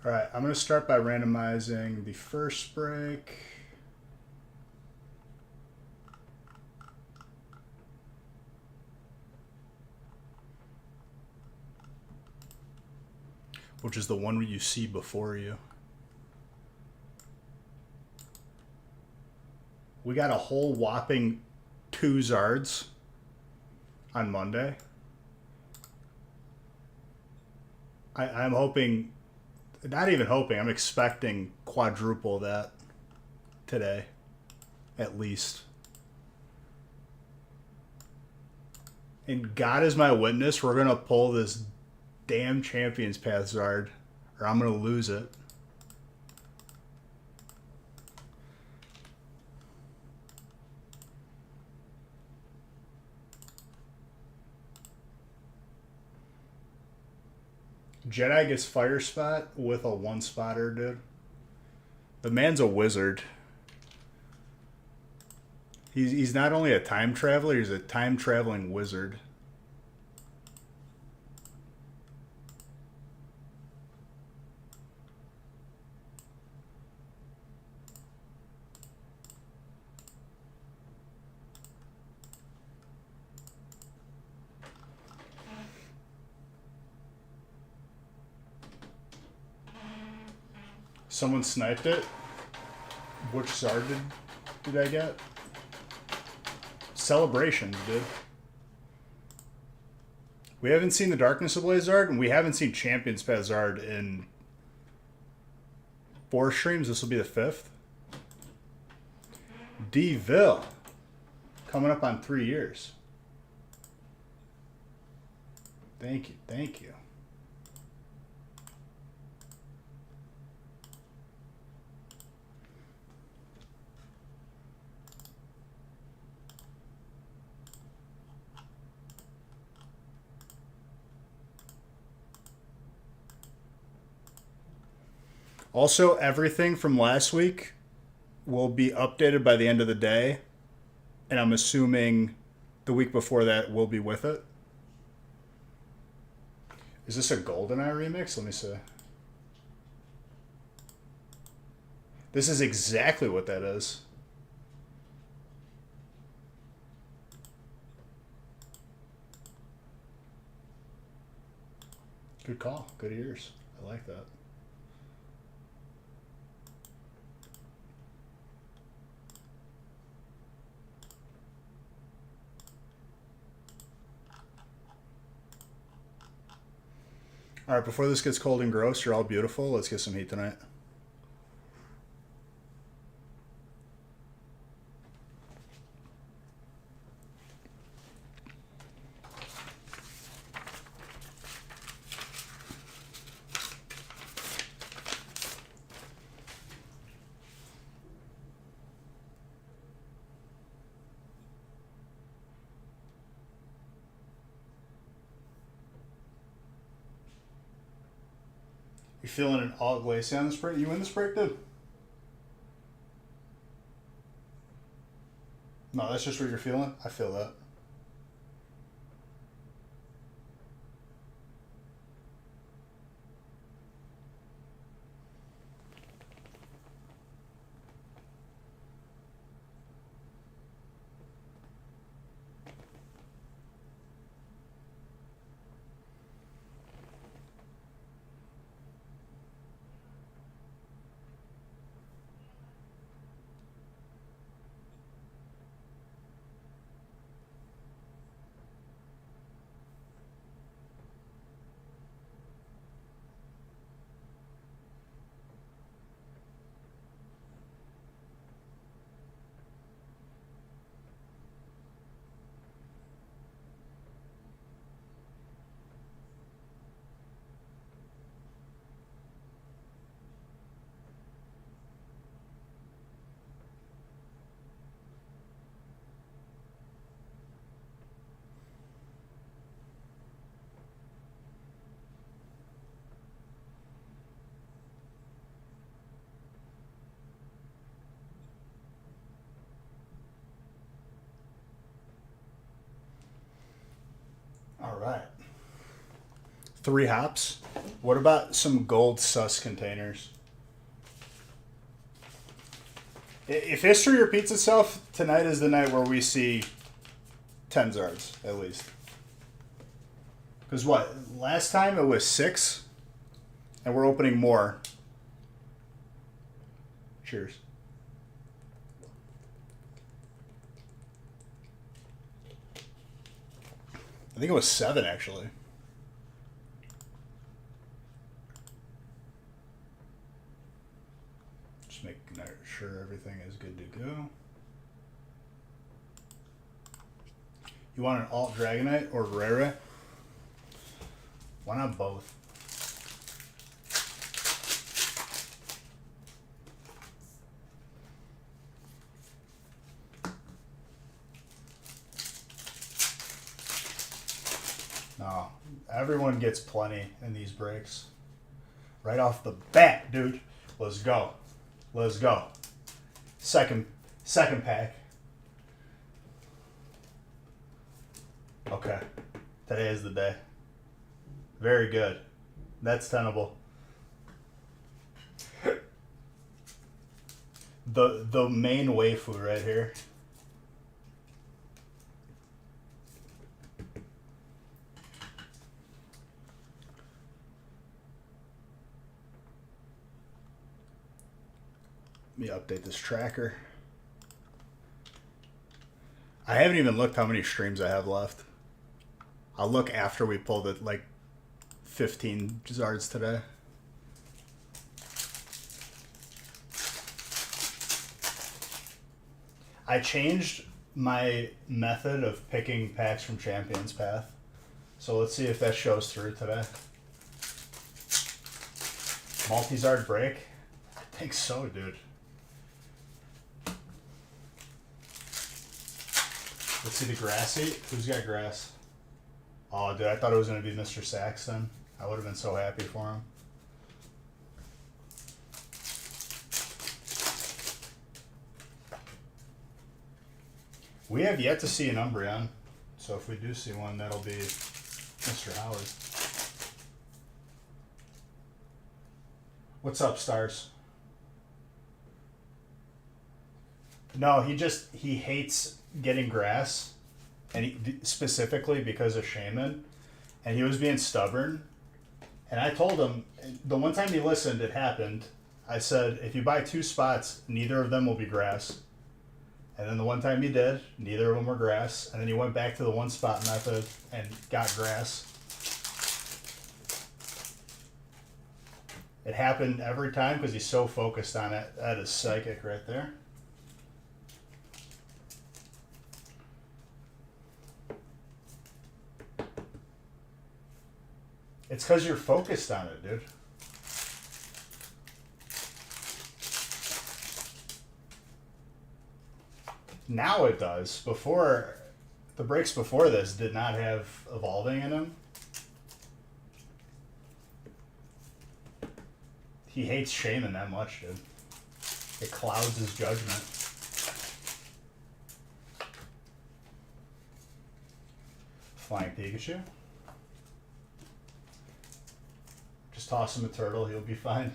All right, I'm going to start by randomizing the first break. Which is the one you see before you. We got a whole whopping 2 Zards on Monday. I'm hoping, not even hoping, I'm expecting quadruple that today, at least. And God is my witness, we're going to pull this damn Champions Path Zard, or I'm going to lose it. Jedi gets Fire Spot with a 1-spotter, dude. The man's a wizard. He's not only a time traveler, he's a time-traveling wizard. Someone sniped it. Which Zard did I get? Celebrations, dude. We haven't seen the Darkness Ablaze Zard, and we haven't seen Champions Path Zard in 4 streams. This will be the 5th. D-Ville. Coming up on 3 years. Thank you, thank you. Also, everything from last week will be updated by the end of the day. And I'm assuming the week before that will be with it. Is this a GoldenEye remix? Let me see. This is exactly what that is. Good call. Good ears. I like that. All right, before this gets cold and gross, you're all beautiful. Let's get some heat tonight. You feeling an all glaze on this break? You in this break, dude? No, that's just what you're feeling? I feel that. All right. 3 hops. What about some gold sus containers? If history repeats itself, tonight is the night where we see 10 Zards, at least. Because what? Last time it was 6, and we're opening more. Cheers. I think it was 7, actually. Just making sure everything is good to go. You want an alt Dragonite or Rare? Why not both? No, everyone gets plenty in these breaks. Right off the bat, dude. Let's go. Let's go. Second pack. Okay. Today is the day. Very good. That's tenable. The main waifu right here. Let me update this tracker. I haven't even looked how many streams I have left. I'll look after we pull the, like, 15 Zards today. I changed my method of picking packs from Champions Path. So let's see if that shows through today. Multi-Zard break? I think so, dude. Let's see the grassy. Who's got grass? Oh, dude, I thought it was going to be Mr. Saxton. I would have been so happy for him. We have yet to see an Umbreon. So if we do see one, that'll be Mr. Howard. What's up, Stars? No, he hates getting grass, and specifically because of Shaman, and he was being stubborn. And I told him, the one time he listened, it happened. I said, if you buy 2 spots, neither of them will be grass. And then the one time he did, neither of them were grass. And then he went back to the 1 spot method and got grass. It happened every time because he's so focused on it. That is psychic right there. It's because you're focused on it, dude. Now it does. Before, the breaks before this did not have evolving in them. He hates Shaman that much, dude. It clouds his judgment. Flying Pikachu. Just toss him a turtle, he'll be fine.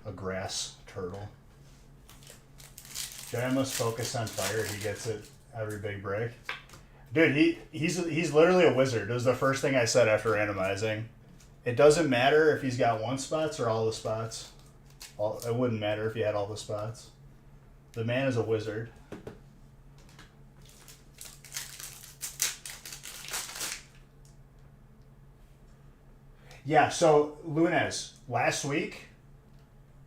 A grass turtle. Jedi must focus on fire, he gets it every big break. Dude, he's literally a wizard. It was the first thing I said after randomizing. It doesn't matter if he's got 1 spots or all the spots. It wouldn't matter if he had all the spots. The man is a wizard. Yeah, so Lunez, last week,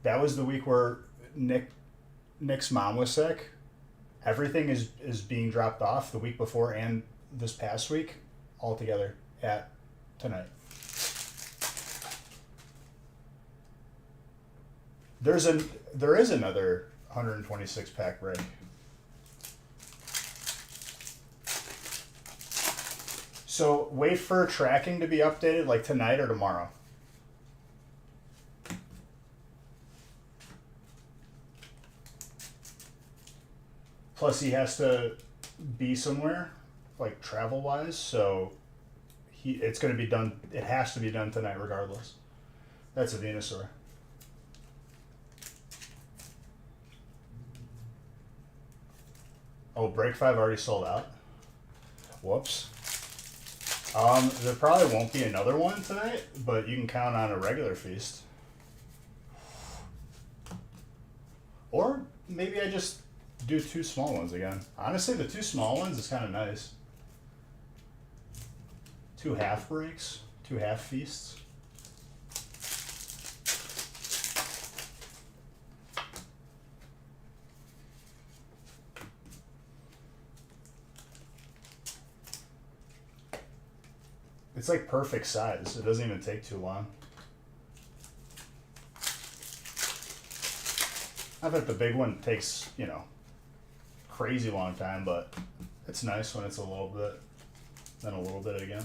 that was the week where Nick's mom was sick. Everything is being dropped off the week before and this past week, all together at tonight. There is another 126 pack break. So wait for tracking to be updated like tonight or tomorrow. Plus he has to be somewhere, like travel-wise, so it's going to be done. It has to be done tonight regardless. That's a Venusaur. Oh, Break 5 already sold out. Whoops. There probably won't be another one tonight, but you can count on a regular feast. Or maybe I just do 2 small ones again. Honestly, the 2 small ones is kind of nice. 2 half breaks, 2 half feasts. It's like perfect size. It doesn't even take too long. I bet the big one takes, you know, crazy long time, but it's nice when it's a little bit, then a little bit again.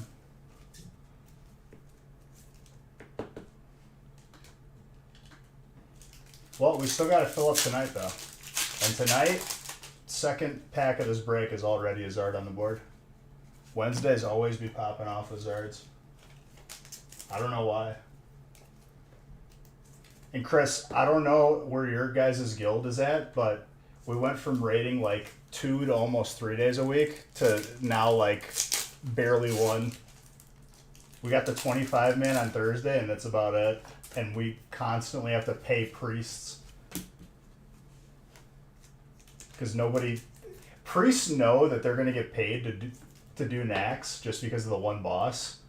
Well, we still got to fill up tonight, though. And tonight, second pack of this break is already a Zard on the board. Wednesdays always be popping off with Zards. I don't know why. And Chris, I don't know where your guys' guild is at, but we went from raiding like 2 to almost 3 days a week to now like barely 1. We got the 25 man on Thursday, and that's about it. And we constantly have to pay priests. Because priests know that they're going to get paid to do Nax just because of the one boss.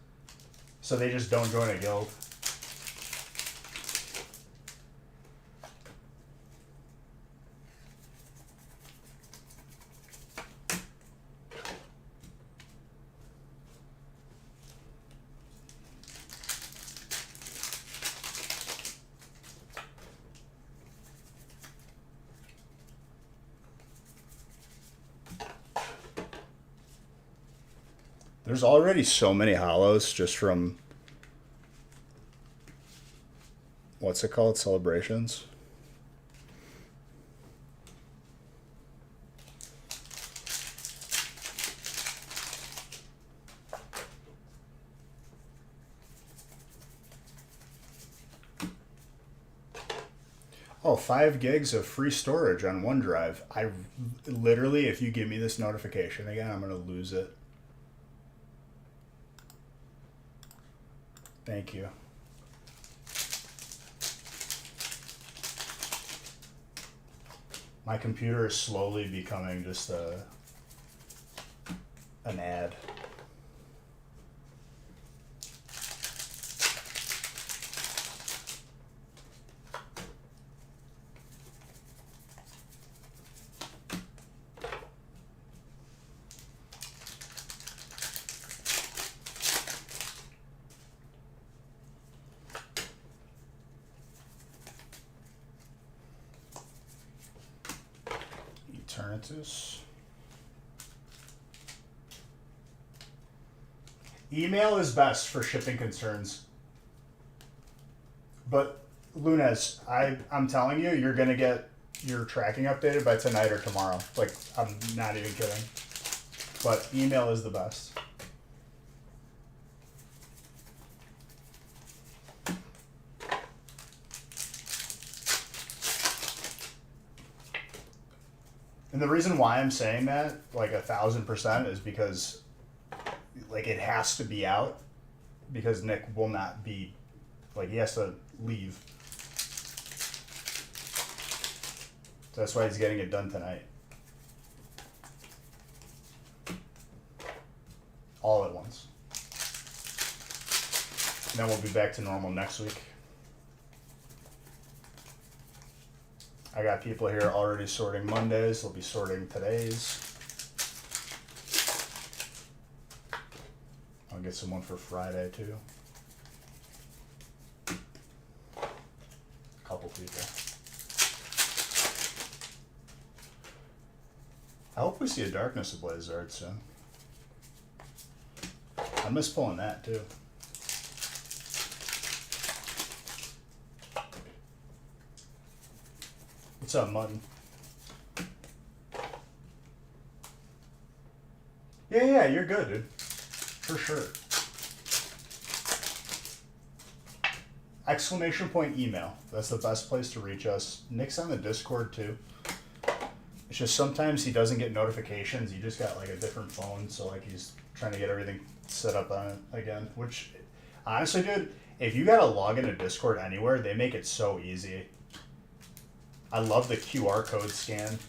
So they just don't join a guild. There's already so many hollows just from, what's it called? Celebrations. Oh, 5 gigs of free storage on OneDrive. I literally, if you give me this notification again, I'm going to lose it. Thank you. My computer is slowly becoming just an ad. Eternatus. Email is best for shipping concerns. But Lunez, I'm telling you, you're gonna get your tracking updated by tonight or tomorrow. Like, I'm not even kidding. But email is the best. And the reason why I'm saying that, like 1,000%, is because, like, it has to be out, because Nick will not be, like, he has to leave. So that's why he's getting it done tonight. All at once. And then we'll be back to normal next week. I got people here already sorting Mondays. They'll be sorting today's. I'll get someone for Friday too. A couple people. I hope we see a Darkness Ablaze Zard soon. I miss pulling that too. What's up, Mutton? Yeah, you're good, dude. For sure. Exclamation point email. That's the best place to reach us. Nick's on the Discord too. It's just sometimes he doesn't get notifications. He just got like a different phone, so like he's trying to get everything set up on it again. Which, honestly, dude, if you gotta log into Discord anywhere, they make it so easy. I love the QR code scan.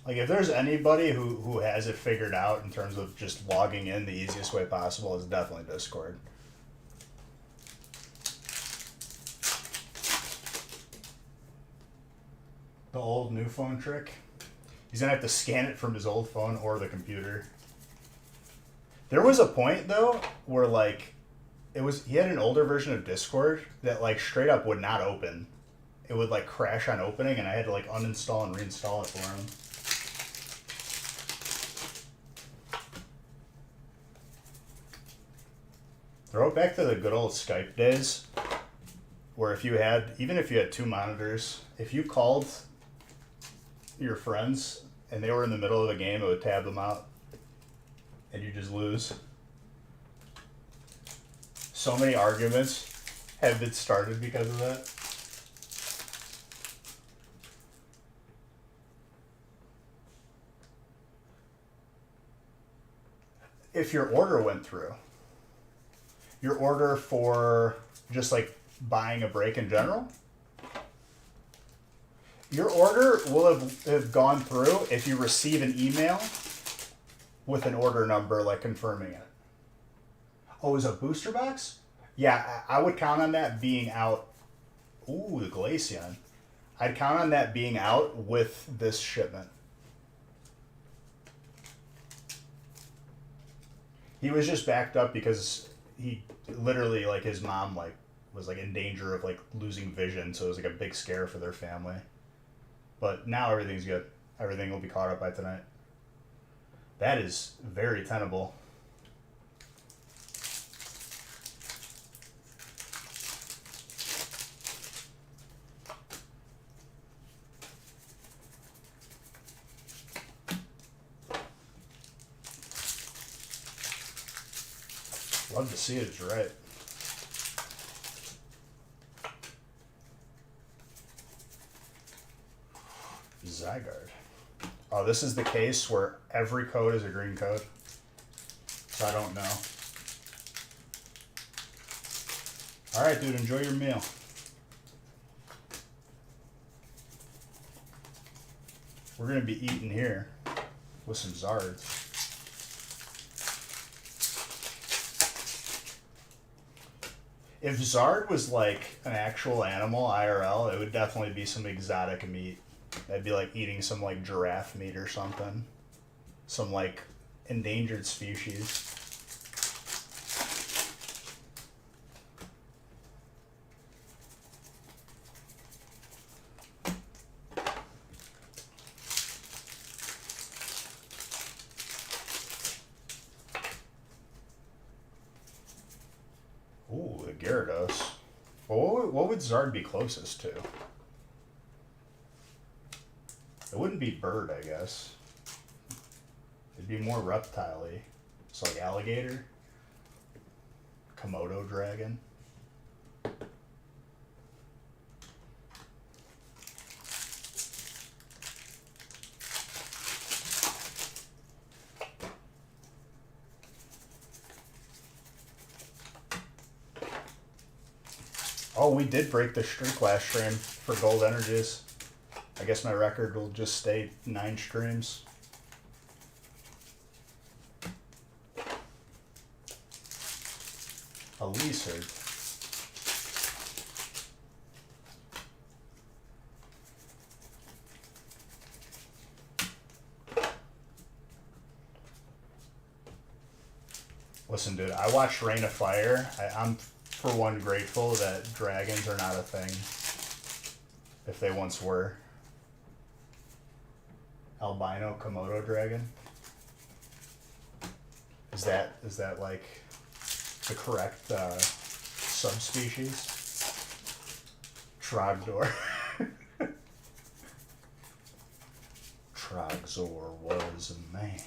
Like, if there's anybody who has it figured out in terms of just logging in the easiest way possible, it's definitely Discord. The old new phone trick. He's gonna have to scan it from his old phone or the computer. There was a point though where like he had an older version of Discord that like straight up would not open. It would like crash on opening, and I had to like uninstall and reinstall it for him. Throw it back to the good old Skype days, where even if you had two monitors, if you called your friends and they were in the middle of the game, it would tab them out, and you just lose. So many arguments have been started because of that. If your order went through, your order for just like buying a break in general, your order will have gone through if you receive an email with an order number like confirming it. Oh, is a booster box? Yeah, I would count on that being out. Ooh, the Glaceon. I'd count on that being out with this shipment. He was just backed up because he literally, like, his mom like was like in danger of like losing vision, so it was like a big scare for their family. But now everything's good. Everything will be caught up by tonight. That is very tenable. Love to see it, it's right. Zygarde. Oh, this is the case where every code is a green code. So I don't know. Alright, dude, enjoy your meal. We're going to be eating here with some Zards. If Zard was like an actual animal, IRL, it would definitely be some exotic meat. That'd be like eating some like giraffe meat or something. Some like endangered species. Ooh, the Gyarados. Well, what would Zard be closest to? It wouldn't be bird, I guess. It'd be more reptile-y. So like alligator? Komodo dragon? Oh, we did break the streak last stream for gold energies. I guess my record will just stay 9 streams. A lizard. Listen, dude, I watched Rain of Fire. I'm, for one, grateful that dragons are not a thing. If they once were. Albino Komodo dragon. Is that like the correct subspecies? Trogdor. Trogzor was a man.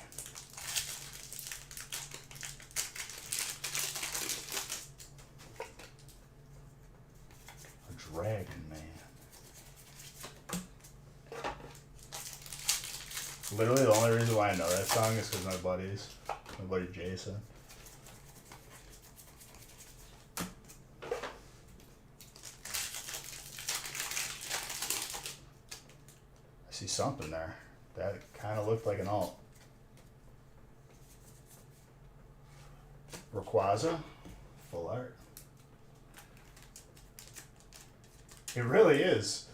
A dragon man. Literally the only reason why I know that song is because my buddy Jason. I see something there. That kind of looked like an alt. Rayquaza, full art. It really is.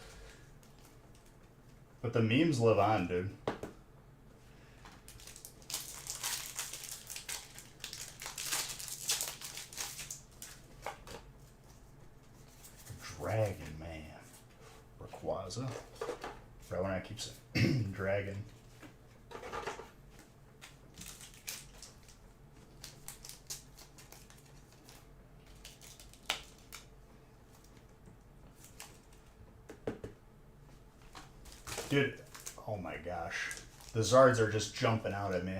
But the memes live on, dude. Dragon man. Rayquaza. Right when I keep saying dragon. Dude, oh my gosh. The Zards are just jumping out at me.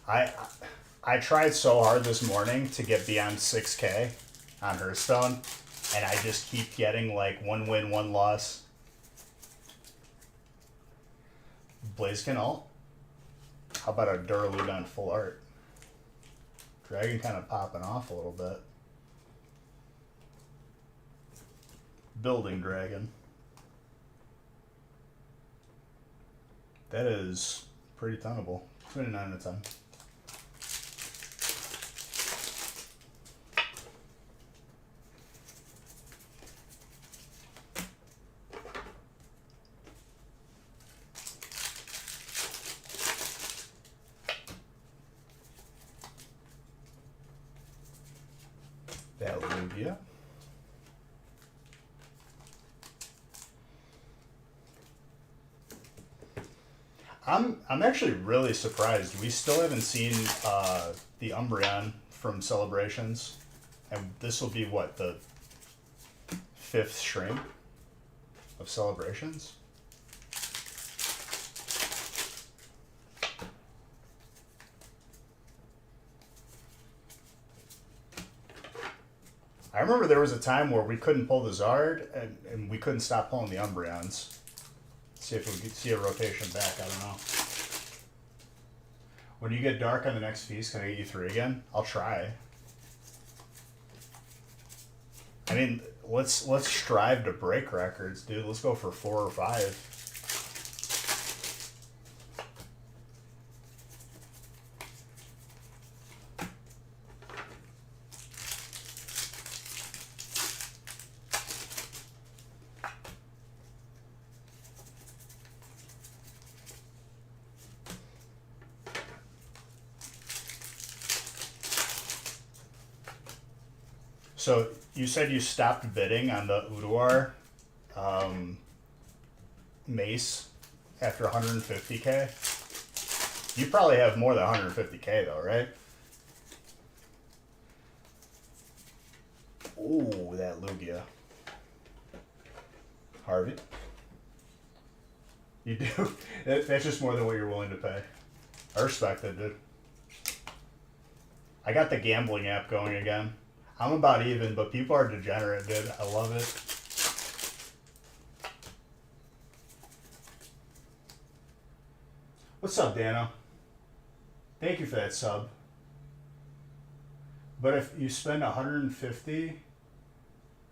I tried so hard this morning to get beyond 6K on Hearthstone, and I just keep getting like 1 win, 1 loss. Blaziken ult? How about a Duraludon full art? Dragon kind of popping off a little bit. Building Dragon. That is pretty tenable. 29 out of 10. That Lugia. I'm actually really surprised. We still haven't seen the Umbreon from Celebrations, and this will be what, the 5th stream of Celebrations. I remember there was a time where we couldn't pull the Zard, and we couldn't stop pulling the Umbreons. See if we could see a rotation back. I don't know. When you get dark on the next feast, can I get you 3 again? I'll try. I mean, let's strive to break records, dude. Let's go for 4 or 5. So you said you stopped bidding on the Uduar Mace after 150K. You probably have more than 150K though, right? Ooh, that Lugia. Harvey? You do? That's just more than what you're willing to pay. I respect it, dude. I got the gambling app going again. I'm about even, but people are degenerate, dude. I love it. What's up, Dano? Thank you for that sub. But if you spend 150,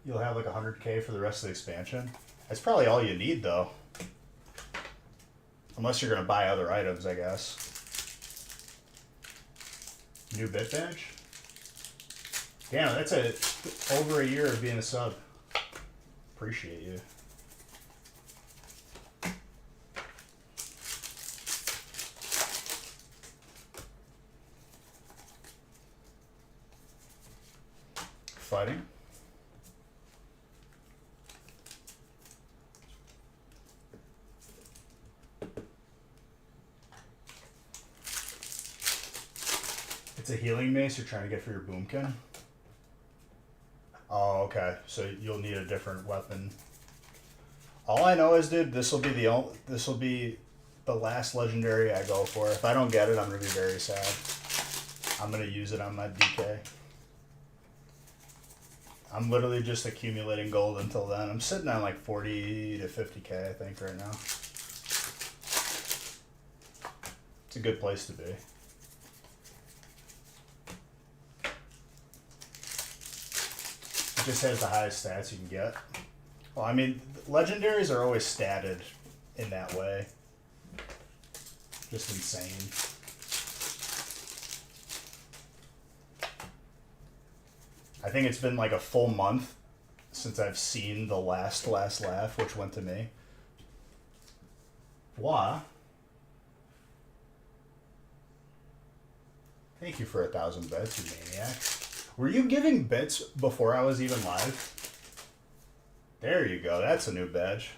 you'll have like 100K for the rest of the expansion. That's probably all you need, though. Unless you're going to buy other items, I guess. New bit badge? Damn, that's over a year of being a sub. Appreciate you. Fighting. It's a healing mace you're trying to get for your boomkin. Oh, okay. So you'll need a different weapon. All I know is, dude, this will be the last legendary I go for. If I don't get it, I'm gonna be very sad. I'm gonna use it on my DK. I'm literally just accumulating gold until then. I'm sitting on like 40 to 50k, I think, right now. It's a good place to be. It just has the highest stats you can get. Well, I mean, legendaries are always statted in that way. Just insane. I think it's been like a full month since I've seen the last laugh, which went to me. Why? Thank you for 1,000 bits, you maniac. Were you giving bits before I was even live? There you go. That's a new badge.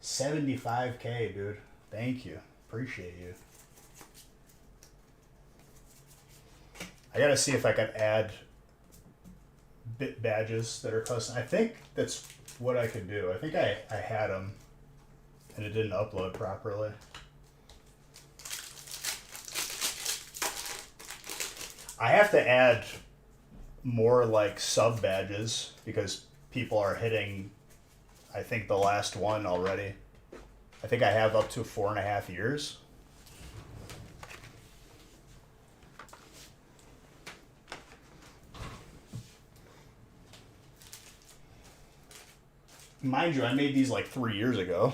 75k, dude. Thank you. Appreciate you. I gotta see if I can add bit badges that are custom. I think that's what I could do. I think I had them and it didn't upload properly. I have to add more like sub badges because people are hitting, I think, the last one already. I think I have up to 4.5 years. Mind you, I made these like 3 years ago.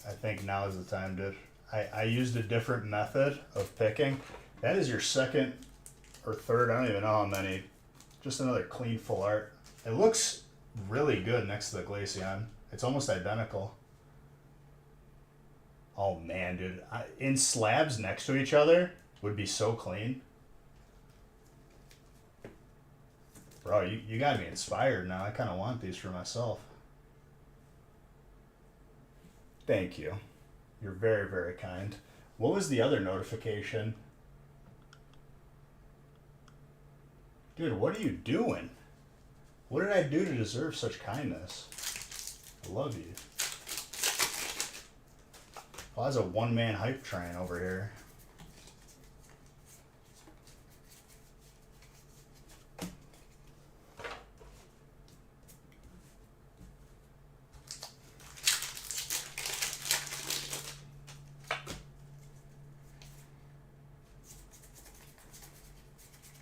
I think now is the time, dude. I used a different method of picking. That is your second or third, I don't even know how many. Just another clean full art. It looks really good next to the Glaceon. It's almost identical. Oh man, dude. In slabs next to each other would be so clean. Bro, you got me inspired now. I kind of want these for myself. Thank you. You're very, very kind. What was the other notification? Dude, what are you doing? What did I do to deserve such kindness? I love you. Well, that's a one-man hype train over here.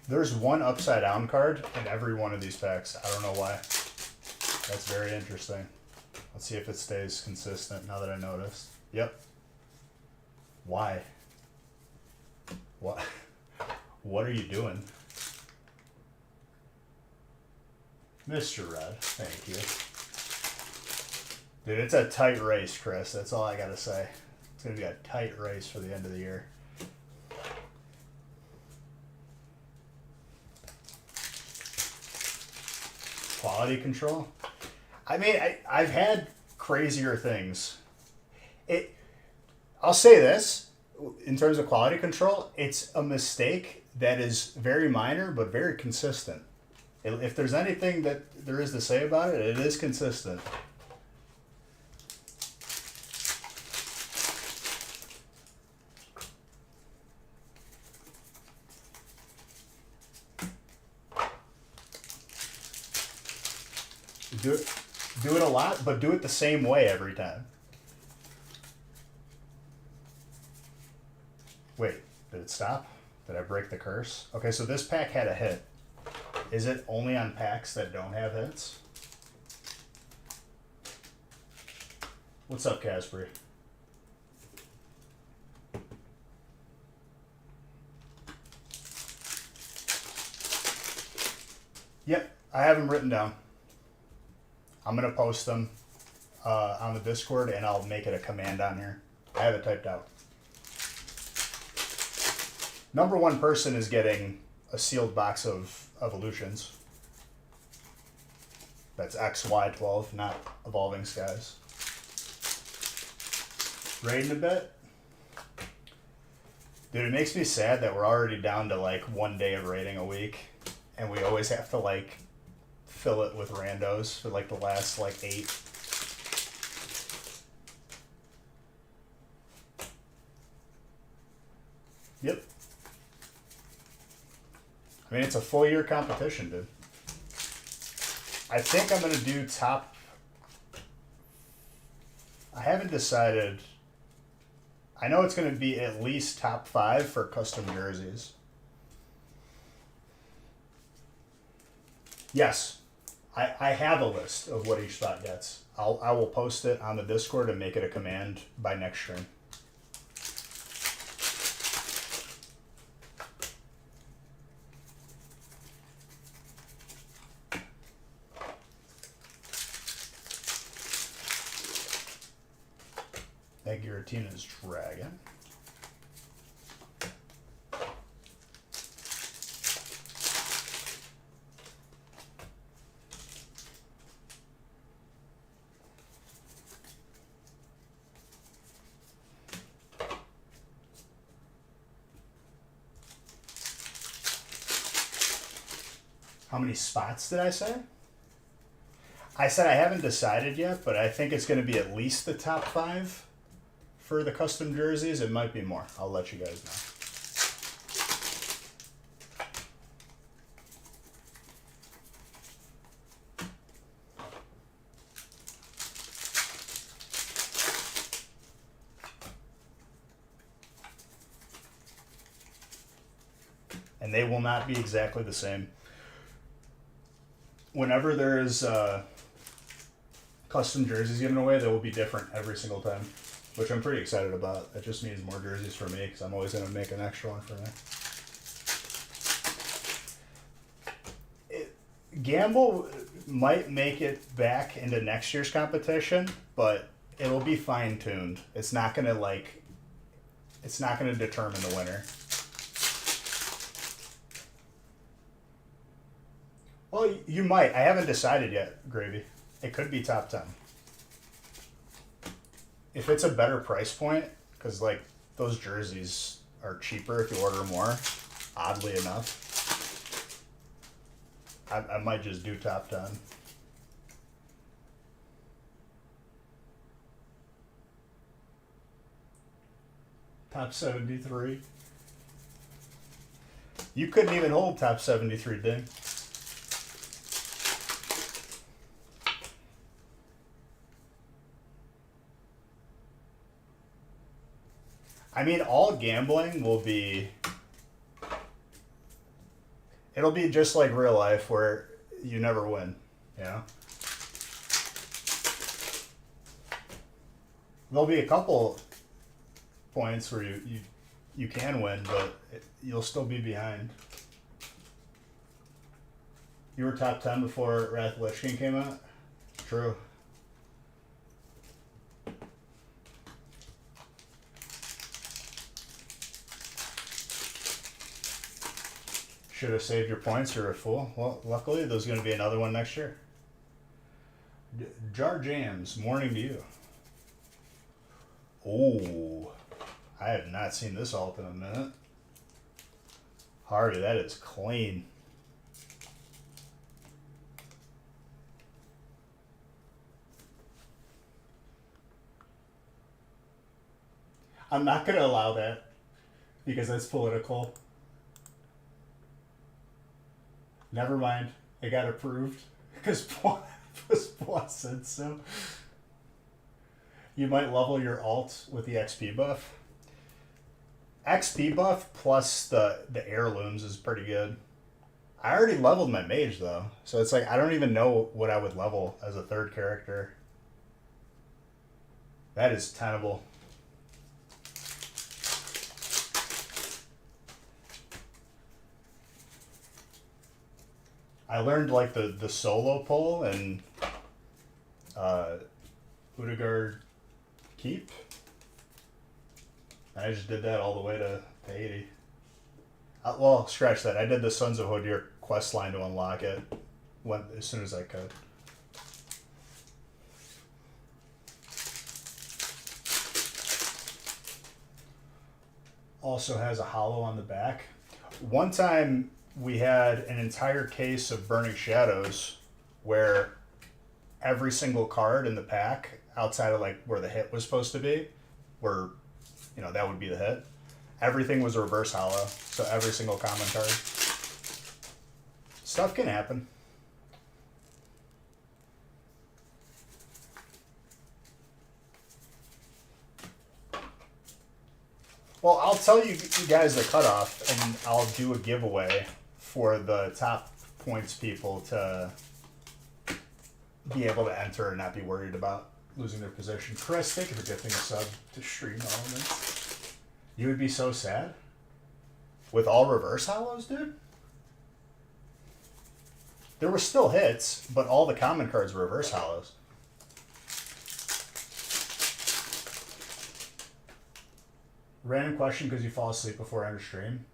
There's one upside down card in every one of these packs. I don't know why. That's very interesting. Let's see if it stays consistent now that I noticed. Yep. Why? What? What are you doing? Mr. Red, thank you. Dude, it's a tight race, Chris. That's all I gotta say. It's gonna be a tight race for the end of the year. Quality control? I mean, I've had crazier things. I'll say this, in terms of quality control, it's a mistake that is very minor but very consistent. If there's anything that there is to say about it, it is consistent. Do it a lot, but do it the same way every time. Wait, did it stop? Did I break the curse? Okay, so this pack had a hit. Is it only on packs that don't have hits? What's up, Casper? Yep, I have them written down. I'm going to post them on the Discord, and I'll make it a command on here. I have it typed out. Number one person is getting a sealed box of Evolutions. That's XY12, not Evolving Skies. Raiding a bit? Dude, it makes me sad that we're already down to like 1 day of raiding a week, and we always have to like fill it with randos for like the last like 8. Yep. I mean, it's a full year competition, dude. I think I'm going to do top... I haven't decided... I know it's going to be at least top 5 for custom jerseys. Yes. I have a list of what each spot gets. I will post it on the Discord and make it a command by next stream. Giratina's Dragon. How many spots did I say? I said I haven't decided yet, but I think it's going to be at least the top 5 for the custom jerseys. It might be more. I'll let you guys know. And they will not be exactly the same. Whenever there is custom jerseys given away, they will be different every single time, which I'm pretty excited about. That just means more jerseys for me, because I'm always going to make an extra one for me. Gamble might make it back into next year's competition, but it'll be fine-tuned. It's not going to it's not going to determine the winner. Well, you might. I haven't decided yet, Gravy. It could be top 10. If it's a better price point, because like those jerseys are cheaper if you order more, oddly enough, I might just do top 10. Top 73. You couldn't even hold top 73, Ding. I mean, all gambling will be... It'll be just like real life where you never win, you know? There'll be a couple points where you can win, but you'll still be behind. You were top 10 before Wrath Lich King came out? True. Should have saved your points. You're a fool. Well, luckily, there's going to be another one next year. Jar Jams, morning to you. Oh, I have not seen this alt in a minute. Harvey, that is clean. I'm not going to allow that because that's political. Never mind. It got approved because Boss said so. You might level your alt with the XP buff. XP buff plus the heirlooms is pretty good. I already leveled my mage though, so it's like I don't even know what I would level as a third character. That is tenable. I learned like the solo pull, and Udegaard keep. I just did that all the way to 80. Well, scratch that. I did the Sons of Hodir quest line to unlock it as soon as I could. Also has a hollow on the back. One time we had an entire case of Burning Shadows where every single card in the pack outside of like where the hit was supposed to be, where that would be the hit, everything was a reverse hollow. So every single common card. Stuff can happen. Well, I'll tell you guys the cutoff, and I'll do a giveaway for the top points people to be able to enter and not be worried about losing their position. Chris, thank you for gifting a sub to Stream Elements. You would be so sad? With all reverse hollows, dude? There were still hits, but all the common cards were reverse hollows. Random question because you fall asleep before I end stream.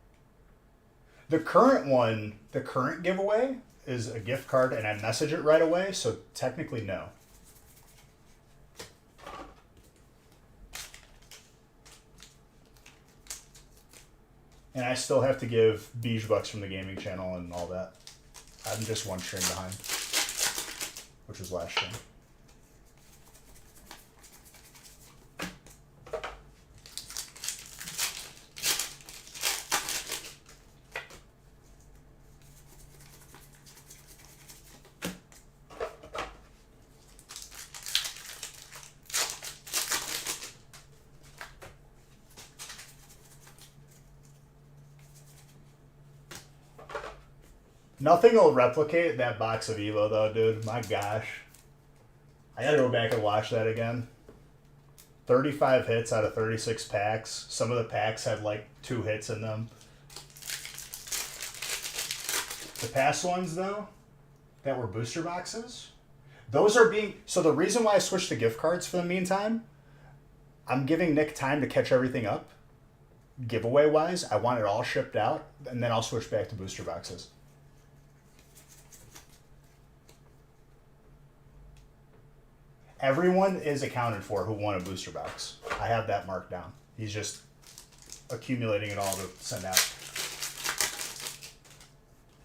The current giveaway is a gift card, and I message it right away, so technically no. And I still have to give Beige Bucks from the gaming channel and all that. I'm just one stream behind, which was last stream. Nothing will replicate that box of Evo, though, dude. My gosh. I gotta go back and watch that again. 35 hits out of 36 packs. Some of the packs had, like, 2 hits in them. The past ones, though, that were booster boxes, those are being... So the reason why I switched to gift cards for the meantime, I'm giving Nick time to catch everything up, giveaway-wise. I want it all shipped out, and then I'll switch back to booster boxes. Everyone is accounted for who won a booster box. I have that marked down. He's just accumulating it all to send out.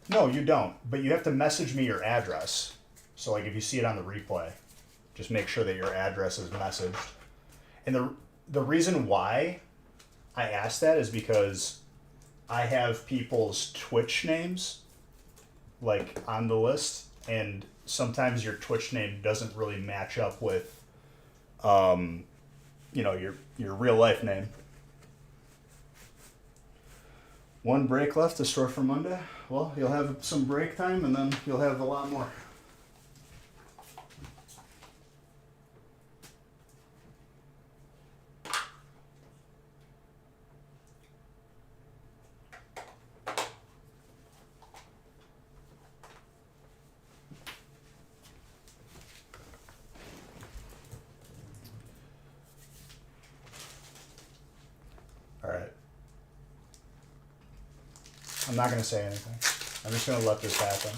No, you don't. But you have to message me your address. So, like, if you see it on the replay, just make sure that your address is messaged. And the reason why I asked that is because I have people's Twitch names, like, on the list, and sometimes your Twitch name doesn't really match up with, your real life name. One break left to store for Monday. Well, you'll have some break time, and then you'll have a lot more. I'm not going to say anything. I'm just going to let this happen.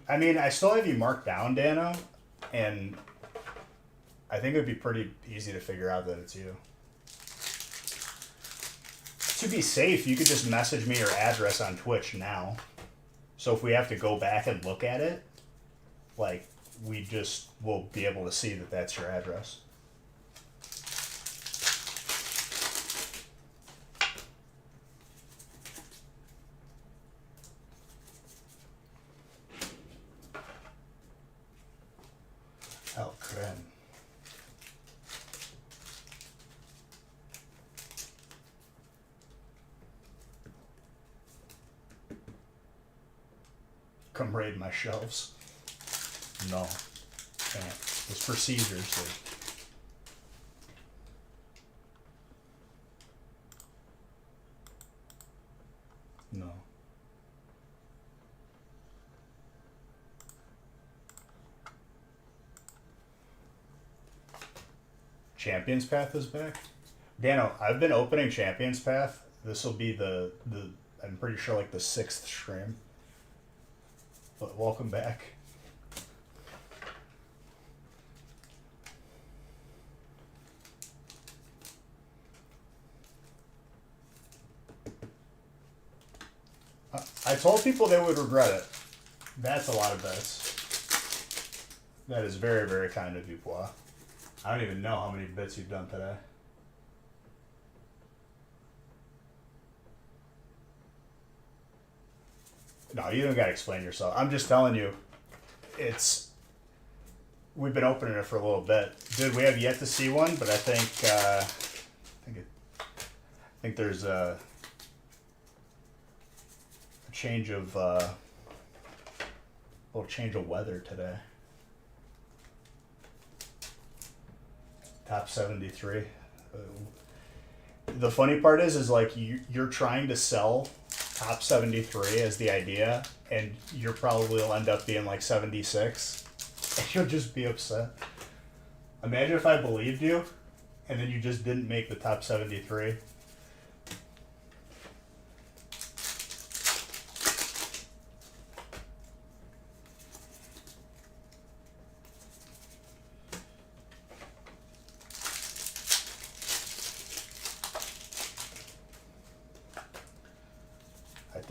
I mean, I still have you marked down, Dano, and I think it would be pretty easy to figure out that it's you. To be safe, you could just message me your address on Twitch now. So if we have to go back and look at it, like, we just will be able to see that that's your address. El Creme. Come raid my shelves. No, can't. It's procedures. Champions Path is back. Dano, I've been opening Champions Path. This will be the I'm pretty sure like the sixth stream. But welcome back. I told people they would regret it. That's a lot of bets. That is very, very kind of you, Bois. I don't even know how many bets you've done today. No, you don't got to explain yourself. I'm just telling you, we've been opening it for a little bit. Dude, we have yet to see one, but I think there's a change of little change of weather today. Top 73. The funny part is like you're trying to sell top 73 as the idea, and you're probably will end up being like 76, and you'll just be upset. Imagine if I believed you, and then you just didn't make the top 73.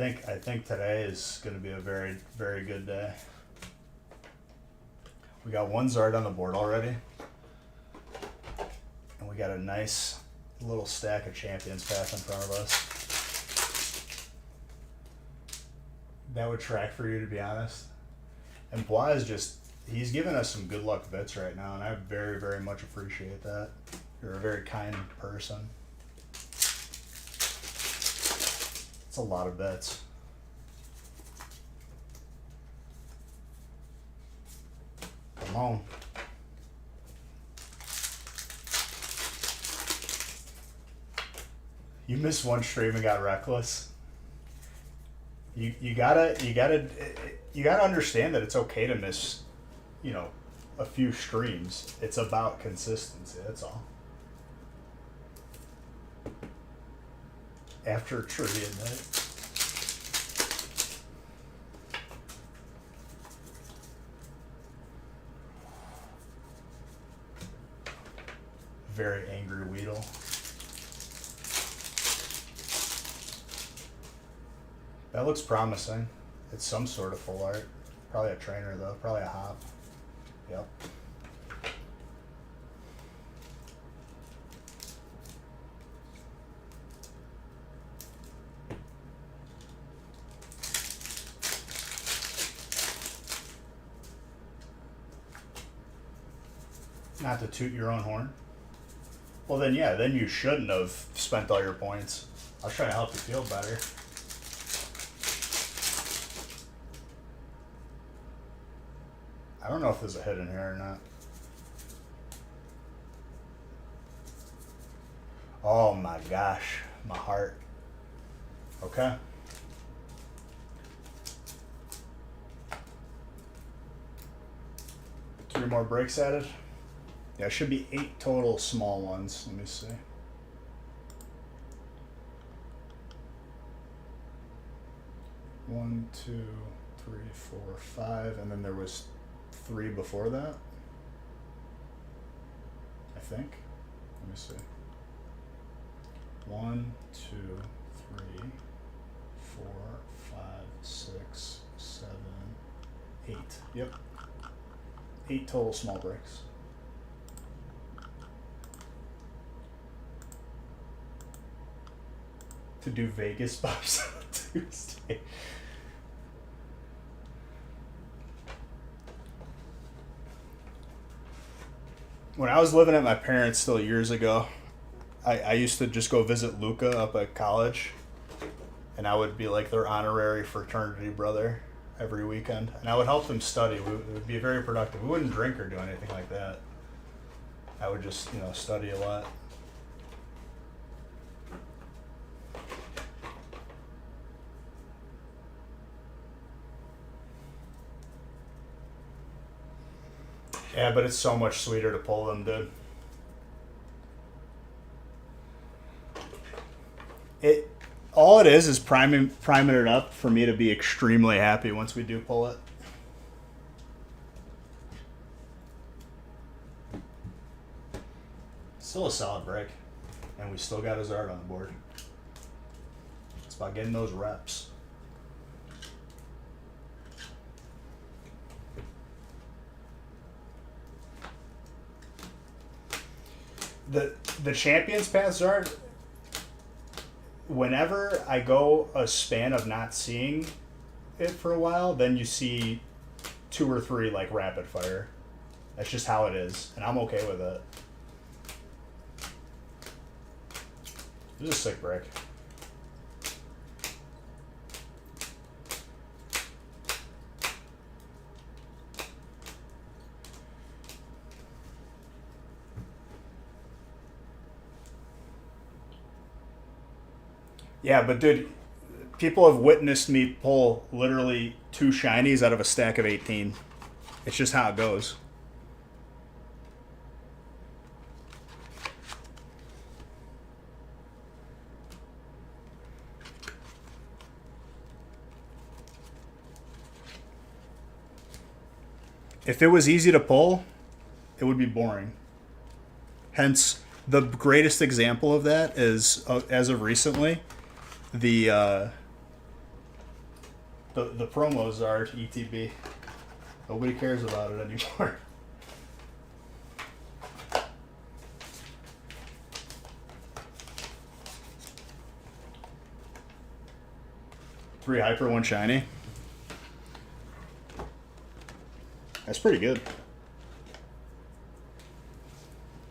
I think today is going to be a very, very good day. We got one Zard on the board already. And we got a nice little stack of Champions Path in front of us. That would track for you, to be honest. And Bois is he's giving us some good luck bets right now, and I very, very much appreciate that. You're a very kind person. It's a lot of bets. Come on. You missed one stream and got reckless. You gotta understand that it's okay to miss, a few streams. It's about consistency. That's all. After trivia night. Very angry Weedle. That looks promising. It's some sort of full art. Probably a trainer though. Probably a hop. Yep. Not to toot your own horn. Well then, yeah, then you shouldn't have spent all your points. I was trying to help you feel better. I don't know if there's a hit in here or not. Oh my gosh, my heart. Okay. Three more breaks added. Yeah, it should be 8 total small ones. Let me see. One, two, three, four, five, and then there was 3 before that. I think. Let me see. 1, 2, 3, 4, 5, 6, 7, 8. Yep. 8 total small breaks. To do Vegas pops on Tuesday. When I was living at my parents' still years ago, I used to just go visit Luca up at college, and I would be like their honorary fraternity brother every weekend, and I would help them study. It would be very productive. We wouldn't drink or do anything like that. I would just, study a lot. Yeah, but it's so much sweeter to pull them, dude. all it is priming it up for me to be extremely happy once we do pull it. Still a solid break, and we still got his art on the board. It's about getting those reps. The Champions Pass art, whenever I go a span of not seeing it for a while, then you see 2 or 3 like rapid fire. That's just how it is, and I'm okay with it. This is a sick break. Yeah, but dude, people have witnessed me pull literally 2 shinies out of a stack of 18. It's just how it goes. If it was easy to pull, it would be boring. Hence, the greatest example of that is, as of recently, the promos are ETB. Nobody cares about it anymore. Three hyper, 1 shiny. That's pretty good.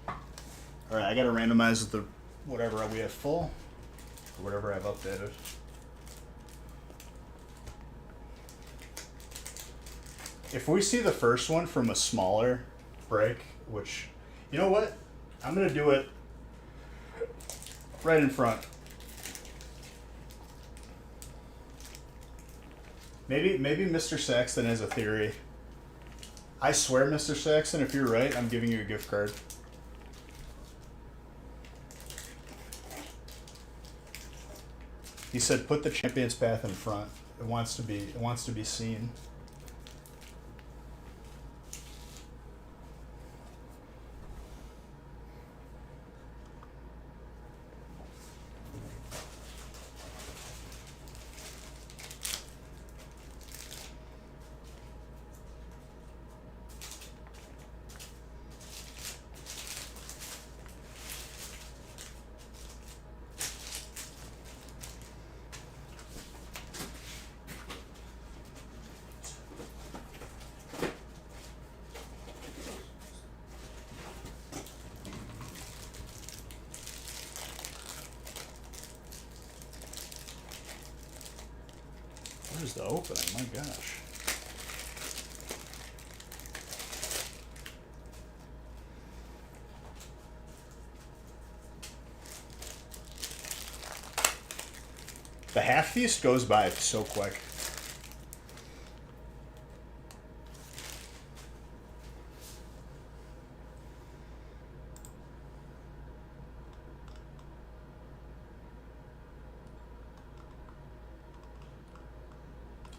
Alright, I gotta randomize the whatever we have full, or whatever I've updated. If we see the first one from a smaller break, which, you know what? I'm gonna do it right in front. Maybe Mr. Saxton has a theory. I swear, Mr. Saxton, if you're right, I'm giving you a gift card. He said, "Put the champion's path in front. It wants to be seen." Where's the opening? My gosh. The half feast goes by so quick.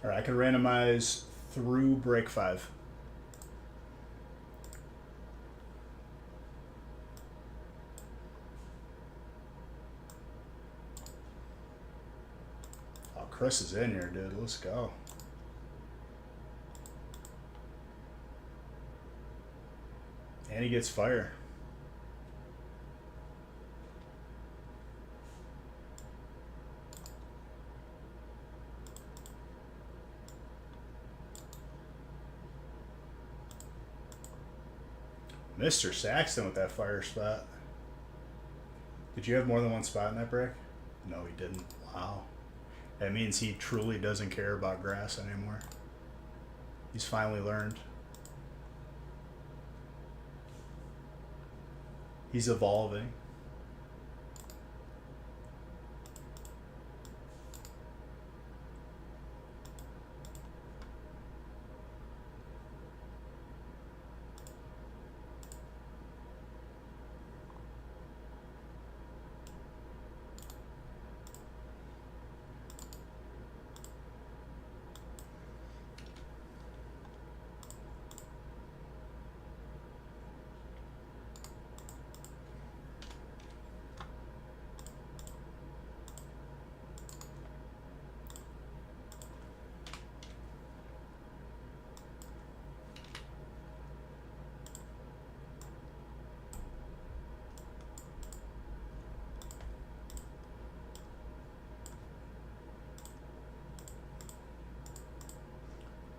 Alright, I can randomize through break 5. Oh, Chris is in here, dude. Let's go. And he gets fire. Mr. Saxton with that fire spot. Did you have more than one spot in that break? No, he didn't. Wow. That means he truly doesn't care about grass anymore. He's finally learned. He's evolving.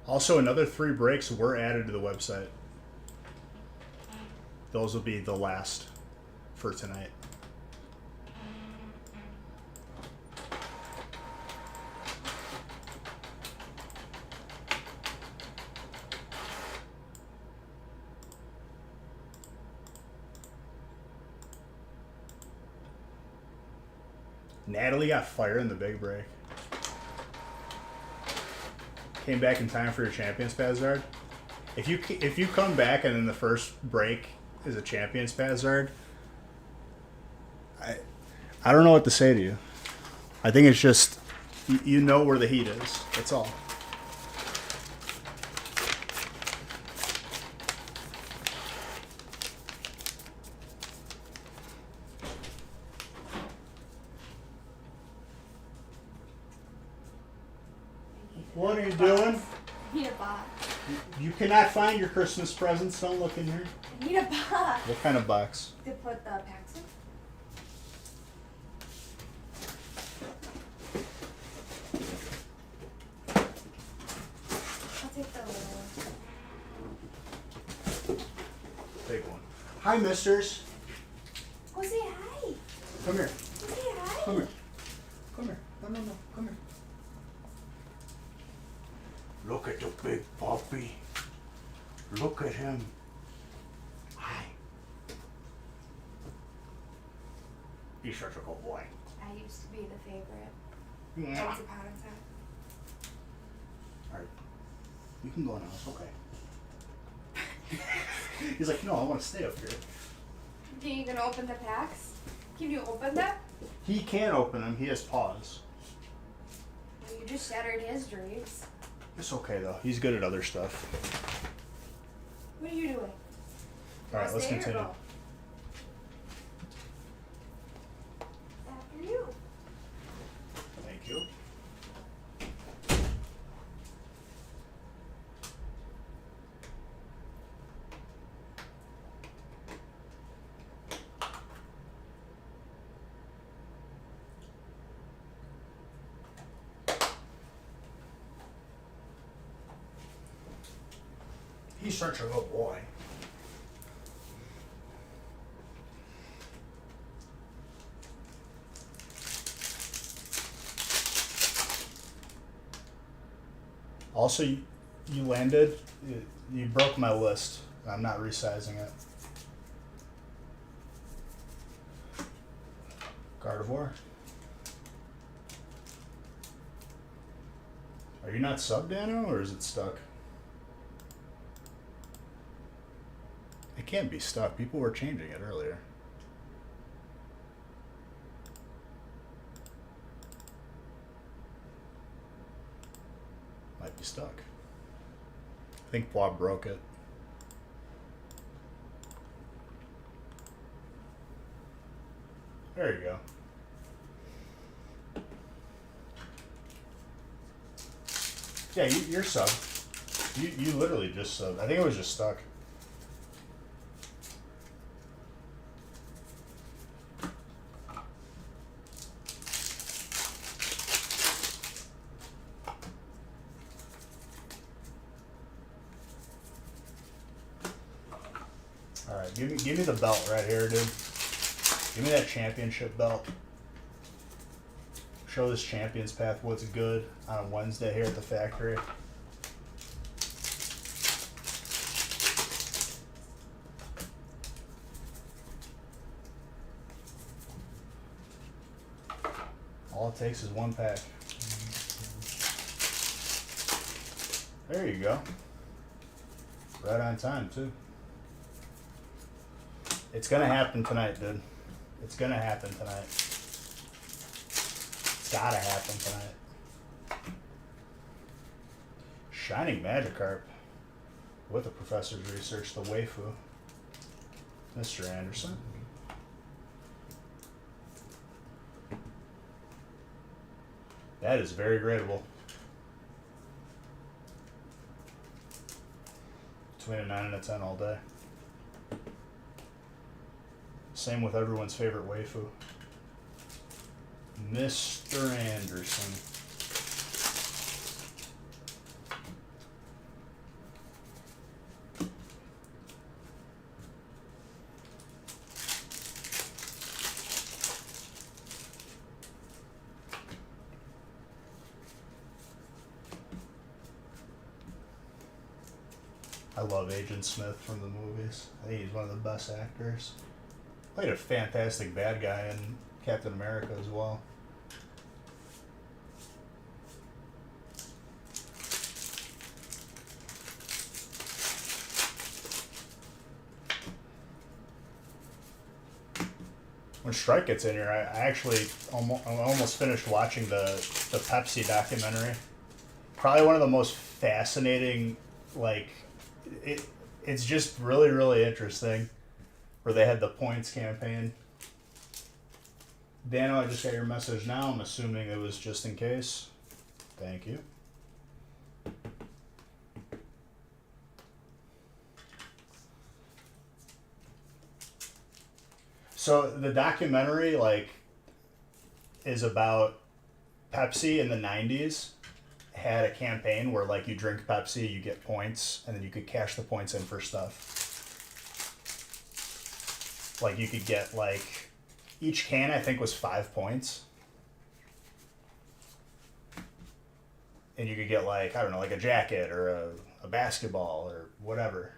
Also, another 3 breaks were added to the website. Those will be the last for tonight. Natalie got fired in the big break. Came back in time for your Champions Pazzard. If you come back and then the first break is a Champions Pazzard, I don't know what to say to you. I think it's just you know where the heat is. That's all. What are you doing? I need a box. You cannot find your Christmas presents. Don't look in here. I need a box. What kind of box? To put the packs in. I'll take the little one. Big one. Hi, misters. Go say hi. Come here. Go say hi. Come here. Come here. No. Come here. Look at the big puppy. Look at him. Hi. He's such a good boy. I used to be the favorite. Yeah. Once upon a time. Alright. You can go now. It's okay. He's like, no, I want to stay up here. Are you gonna open the packs? Can you open them? He can't open them. He has paws. Well, you just shattered his dreams. It's okay, though. He's good at other stuff. What are you doing? Alright, let's Stay or continue. go? After you. Thank you. He's such a good boy. Also, you landed, you broke my list. I'm not resizing it. Gardevoir. Are you not sub, Dano, or is it stuck? It can't be stuck. People were changing it earlier. Might be stuck. I think Bob broke it. There you go. Yeah, you're sub. You literally just sub. I think it was just stuck. Alright, give me the belt right here, dude. Give me that championship belt. Show this Champions Path what's good on a Wednesday here at the factory. All it takes is one pack. There you go. Right on time, too. It's gonna happen tonight, dude. It's gonna happen tonight. It's gotta happen tonight. Shining Magikarp with a professor's research, the waifu. Mr. Anderson. That is very gradable. Between a 9 and a 10 all day. Same with everyone's favorite waifu. Mr. Anderson. I love Agent Smith from the movies. I think he's one of the best actors. Played a fantastic bad guy in Captain America as well. When Strike gets in here, I actually almost finished watching the Pepsi documentary. Probably one of the most fascinating, like, it's just really, really interesting, where they had the points campaign. Dano, I just got your message now. I'm assuming it was just in case. Thank you. So the documentary, like, is about Pepsi in the 90s. Had a campaign where, like, you drink Pepsi, you get points, and then you could cash the points in for stuff. Like, you could get, like, each can, I think, was 5 points. And you could get, like, I don't know, like a jacket or a basketball or whatever.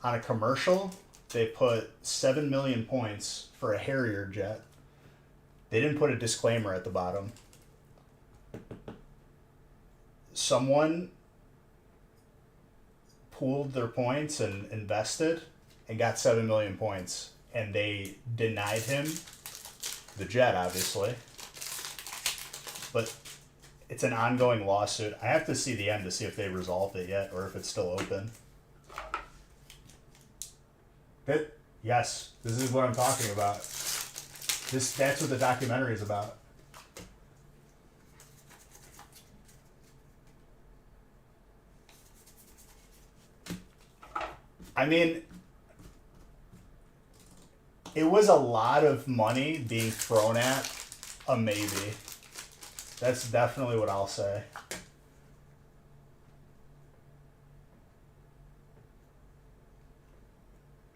On a commercial, they put 7 million points for a Harrier jet. They didn't put a disclaimer at the bottom. Someone pooled their points and invested and got 7 million points. And they denied him the jet, obviously. But it's an ongoing lawsuit. I have to see the end to see if they resolved it yet or if it's still open. Yes, this is what I'm talking about. That's what the documentary is about. I mean, it was a lot of money being thrown at a maybe. That's definitely what I'll say.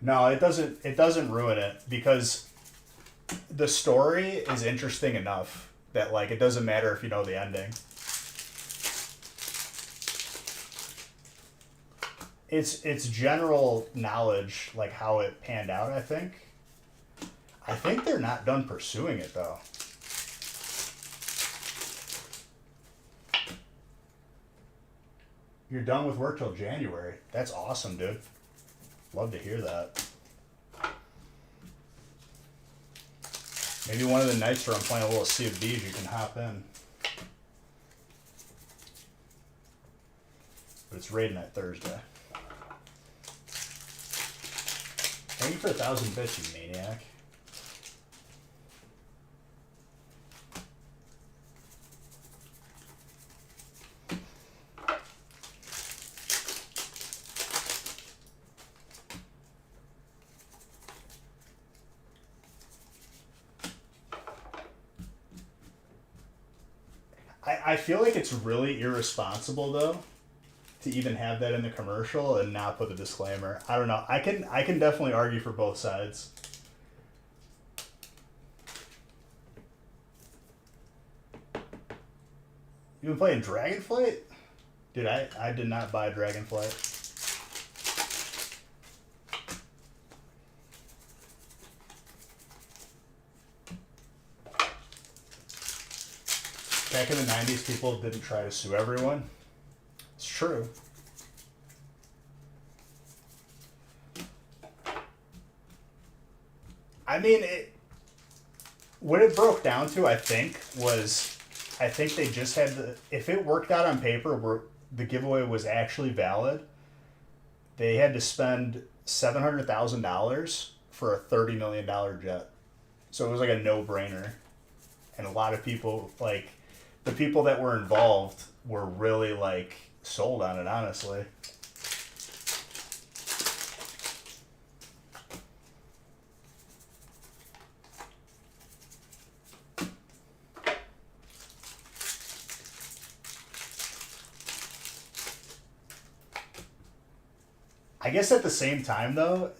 No, it doesn't ruin it because the story is interesting enough that, like, it doesn't matter if you know the ending. It's general knowledge, like, how it panned out, I think. I think they're not done pursuing it, though. You're done with work till January. That's awesome, dude. Love to hear that. Maybe one of the nights where I'm playing a little Sea of Thieves, you can hop in. But it's raiding that Thursday. Thank you for 1,000 bits, you maniac. I feel like it's really irresponsible, though, to even have that in the commercial and not put the disclaimer. I don't know. I can definitely argue for both sides. You been playing Dragonflight? Dude, I did not buy Dragonflight. Back in the 90s, people didn't try to sue everyone. It's true. I mean, what it broke down to, I think, was I think they just had to, if it worked out on paper where the giveaway was actually valid, they had to spend $700,000 for a $30 million jet. So it was like a no-brainer. And a lot of people, like, the people that were involved were really, like, sold on it, honestly. I guess at the same time, though,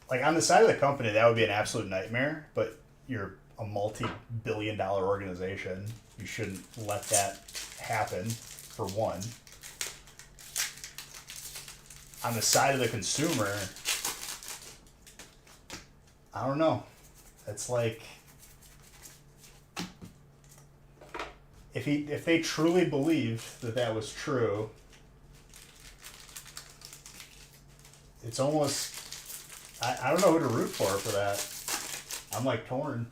like, on the side of the company, that would be an absolute nightmare, but you're a multi-billion-dollar organization. You shouldn't let that happen, for one. on the side of the consumer, I don't know. It's like if they truly believed that that was true, it's almost I don't know who to root for that. I'm like torn.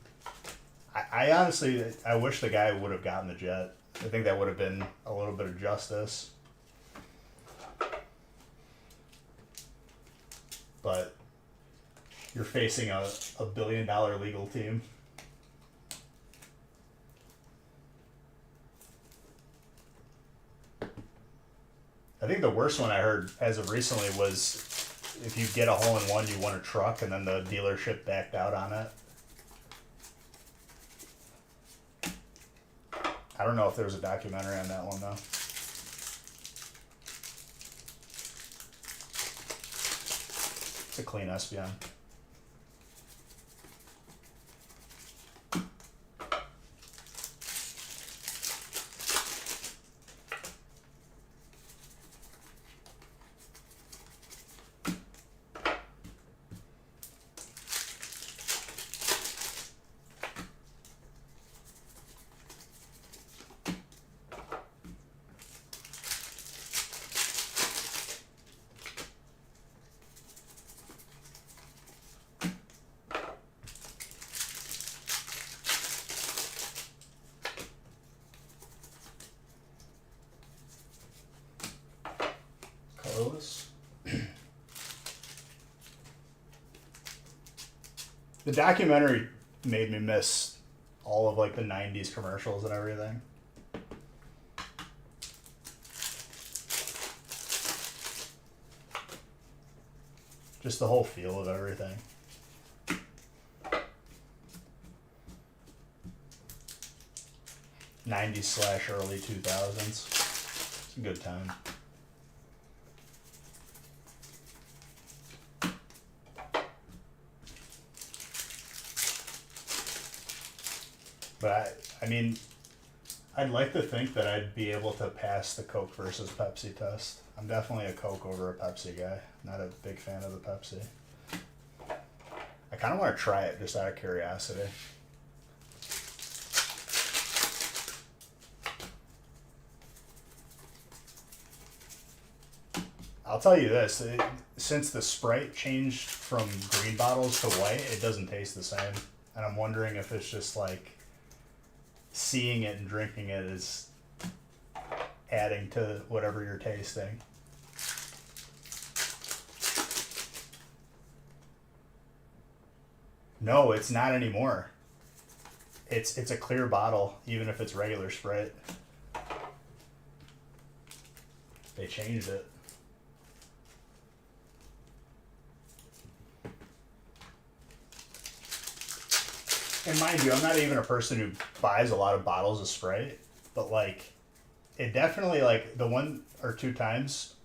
I honestly I wish the guy would have gotten the jet. I think that would have been a little bit of justice. But you're facing a $1 billion legal team. I think the worst one I heard as of recently was if you get a hole-in-one, you won a truck, and then the dealership backed out on it. I don't know if there was a documentary on that one, though. It's a clean Espeon. Colorless. The documentary made me miss all of like the 90s commercials and everything. Just the whole feel of everything. '90s / early 2000s. It's a good time. But I mean, I'd like to think that I'd be able to pass the Coke versus Pepsi test. I'm definitely a Coke over a Pepsi guy. Not a big fan of the Pepsi. I kind of want to try it just out of curiosity. I'll tell you this, since the Sprite changed from green bottles to white, it doesn't taste the same. And I'm wondering if it's just like seeing it and drinking it is adding to whatever you're tasting. No, it's not anymore. It's a clear bottle, even if it's regular Sprite. They changed it. And mind you, I'm not even a person who buys a lot of bottles of Sprite, but like, it definitely, like, the 1 or 2 times,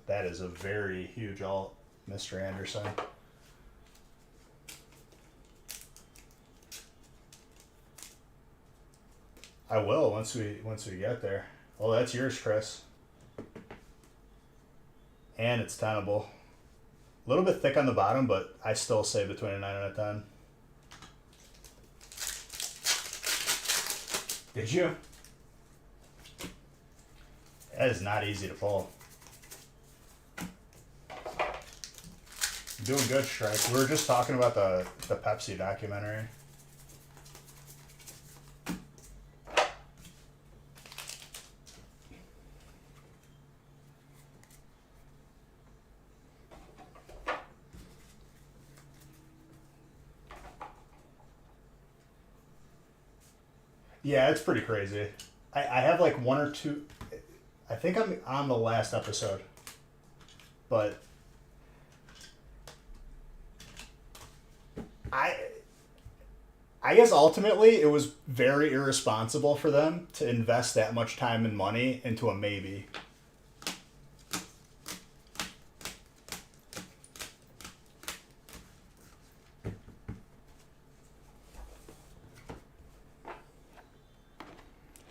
that is a very huge alt, Mr. Anderson. I will once we get there. Oh, that's yours, Chris. And it's tenable. A little bit thick on the bottom, but I still say between a 9 and a 10. Did you? That is not easy to pull. Doing good, Strike. We were just talking about the Pepsi documentary. Yeah, it's pretty crazy. I have like 1 or 2. I think I'm on the last episode. But I guess ultimately it was very irresponsible for them to invest that much time and money into a maybe.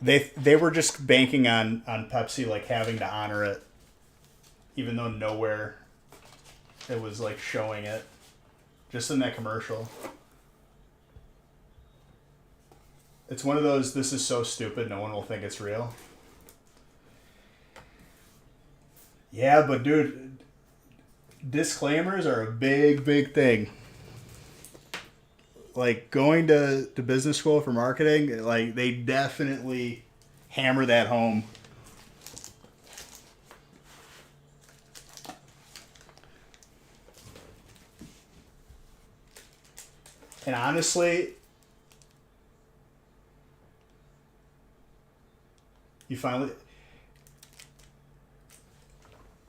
They were just banking on Pepsi like having to honor it, even though nowhere It was like showing it just in that commercial. It's one of those, this is so stupid, no one will think it's real. Yeah, but dude, disclaimers are a big, big thing. Like going to business school for marketing, like they definitely hammer that home. And honestly, you finally.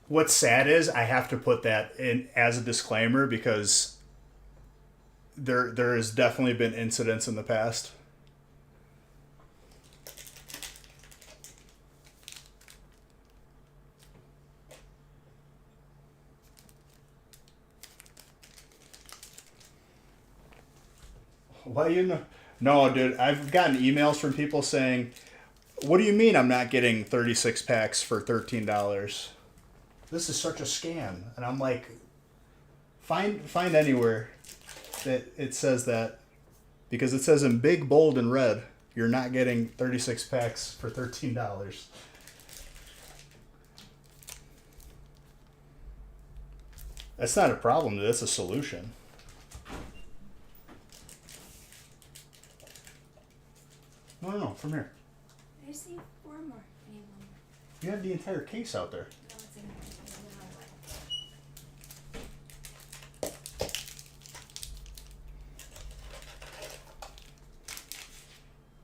What's sad is I have to put that in as a disclaimer because there has definitely been incidents in the past. Well, you know, no, dude. I've gotten emails from people saying, "What do you mean I'm not getting 36 packs for $13? This is such a scam." And I'm like, find anywhere that it says that, because it says in big, bold, and red, you're not getting 36 packs for $13. That's not a problem. That's a solution. No, from here. I just need 4 more. I need 1 more. You have the entire case out there. No, it's in here. It's in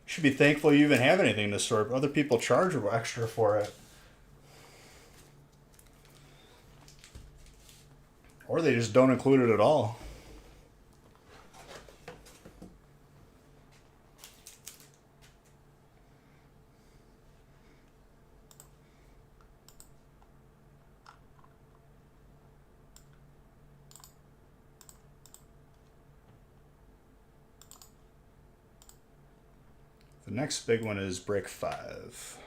You should be thankful you even have anything to store. Other people charge extra for it. Or they just don't include it at all. The next big one is break 5.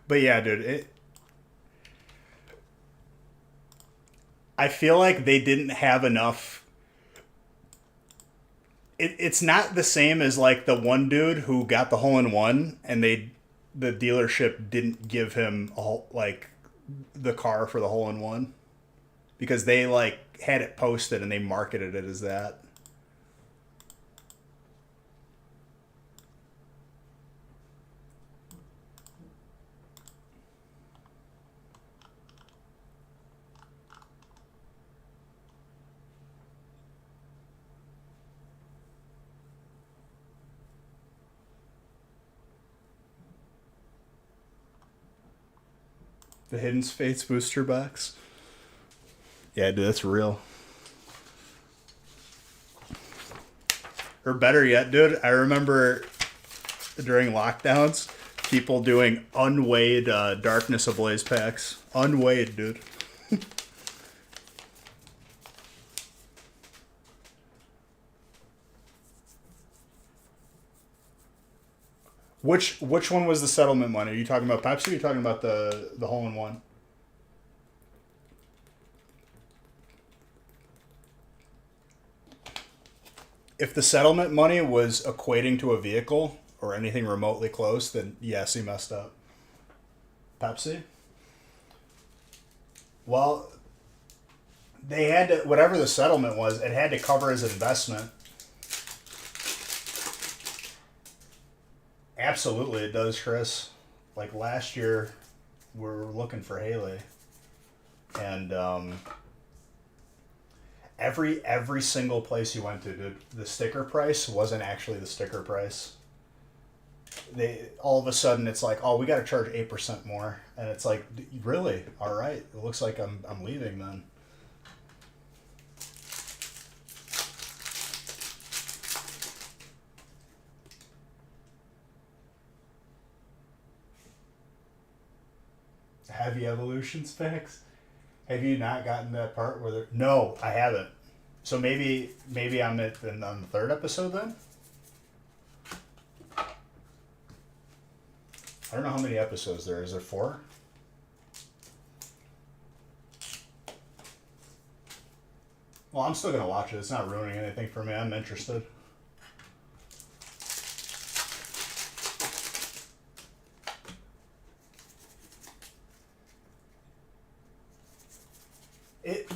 But yeah, dude, I feel like they didn't have enough. It's not the same as like the one dude who got the hole-in-one and the dealership didn't give him like the car for the hole-in-one because they like had it posted and they marketed it as that. The Hidden Fates booster box. Yeah, dude, that's real. Or better yet, dude, I remember during lockdowns, people doing unweighed Darkness Ablaze packs. Unweighed, dude. Which one was the settlement money? Are you talking about Pepsi or are you talking about the hole-in-one? If the settlement money was equating to a vehicle or anything remotely close, then yes, he messed up. Pepsi? Well, they had to, whatever the settlement was, it had to cover his investment. Absolutely, it does, Chris. Like last year, we were looking for Haley, and every single place you went to, dude, the sticker price wasn't actually the sticker price. They all of a sudden it's like, oh, we got to charge 8% more, and it's like, really? All right, it looks like I'm leaving then. Heavy evolution specs. Have you not gotten that part where they're... No, I haven't. So maybe I'm on the 3rd episode then? I don't know how many episodes there is. There 4? Well, I'm still gonna watch it. It's not ruining anything for me. I'm interested.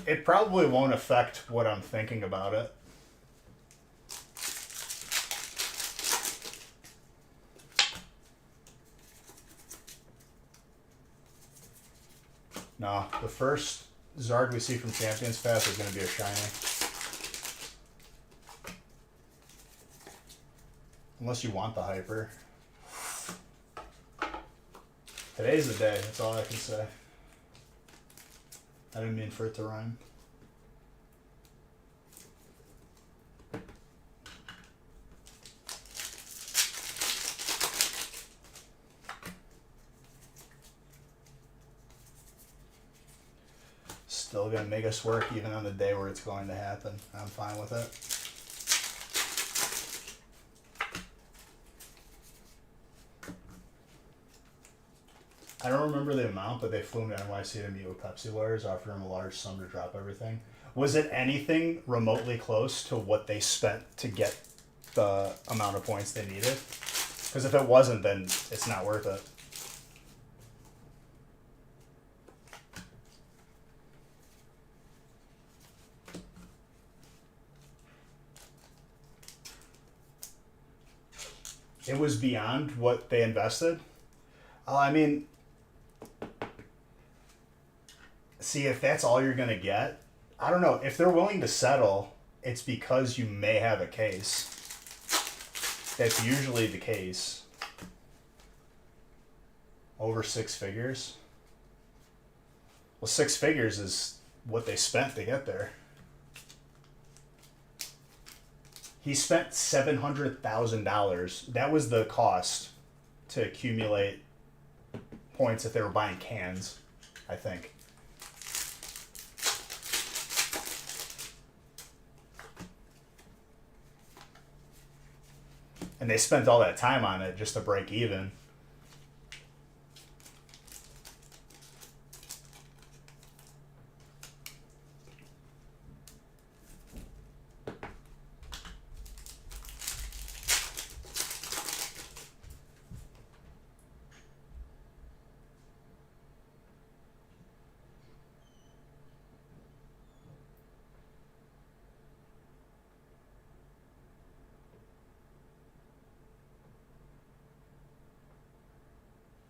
It probably won't affect what I'm thinking about it. No, the first Zard we see from Champions Pass is going to be a shiny. Unless you want the hyper. Today's the day, that's all I can say. I didn't mean for it to rhyme. Still gonna make us work even on the day where it's going to happen. I'm fine with it. I don't remember the amount, but they flew him to NYC to meet with Pepsi lawyers, offered him a large sum to drop everything. Was it anything remotely close to what they spent to get the amount of points they needed? Because if it wasn't, then it's not worth it. It was beyond what they invested? I mean, see, if that's all you're going to get, I don't know. If they're willing to settle, it's because you may have a case. That's usually the case. Over 6 figures? Well, 6 figures is what they spent to get there. He spent $700,000. That was the cost to accumulate points if they were buying cans, I think. And they spent all that time on it just to break even.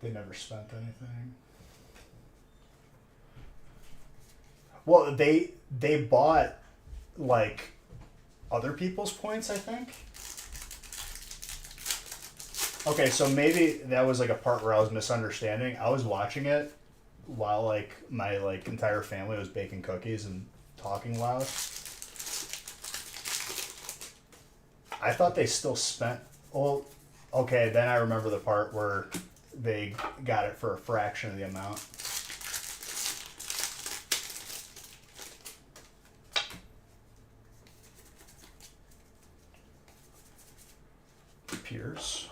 They never spent anything. Well, they bought like other people's points, I think. Okay, so maybe that was like a part where I was misunderstanding. I was watching it while like my like entire family was baking cookies and talking loud. I thought they still spent. Well, okay, then I remember the part where they got it for a fraction of the amount. Pierce.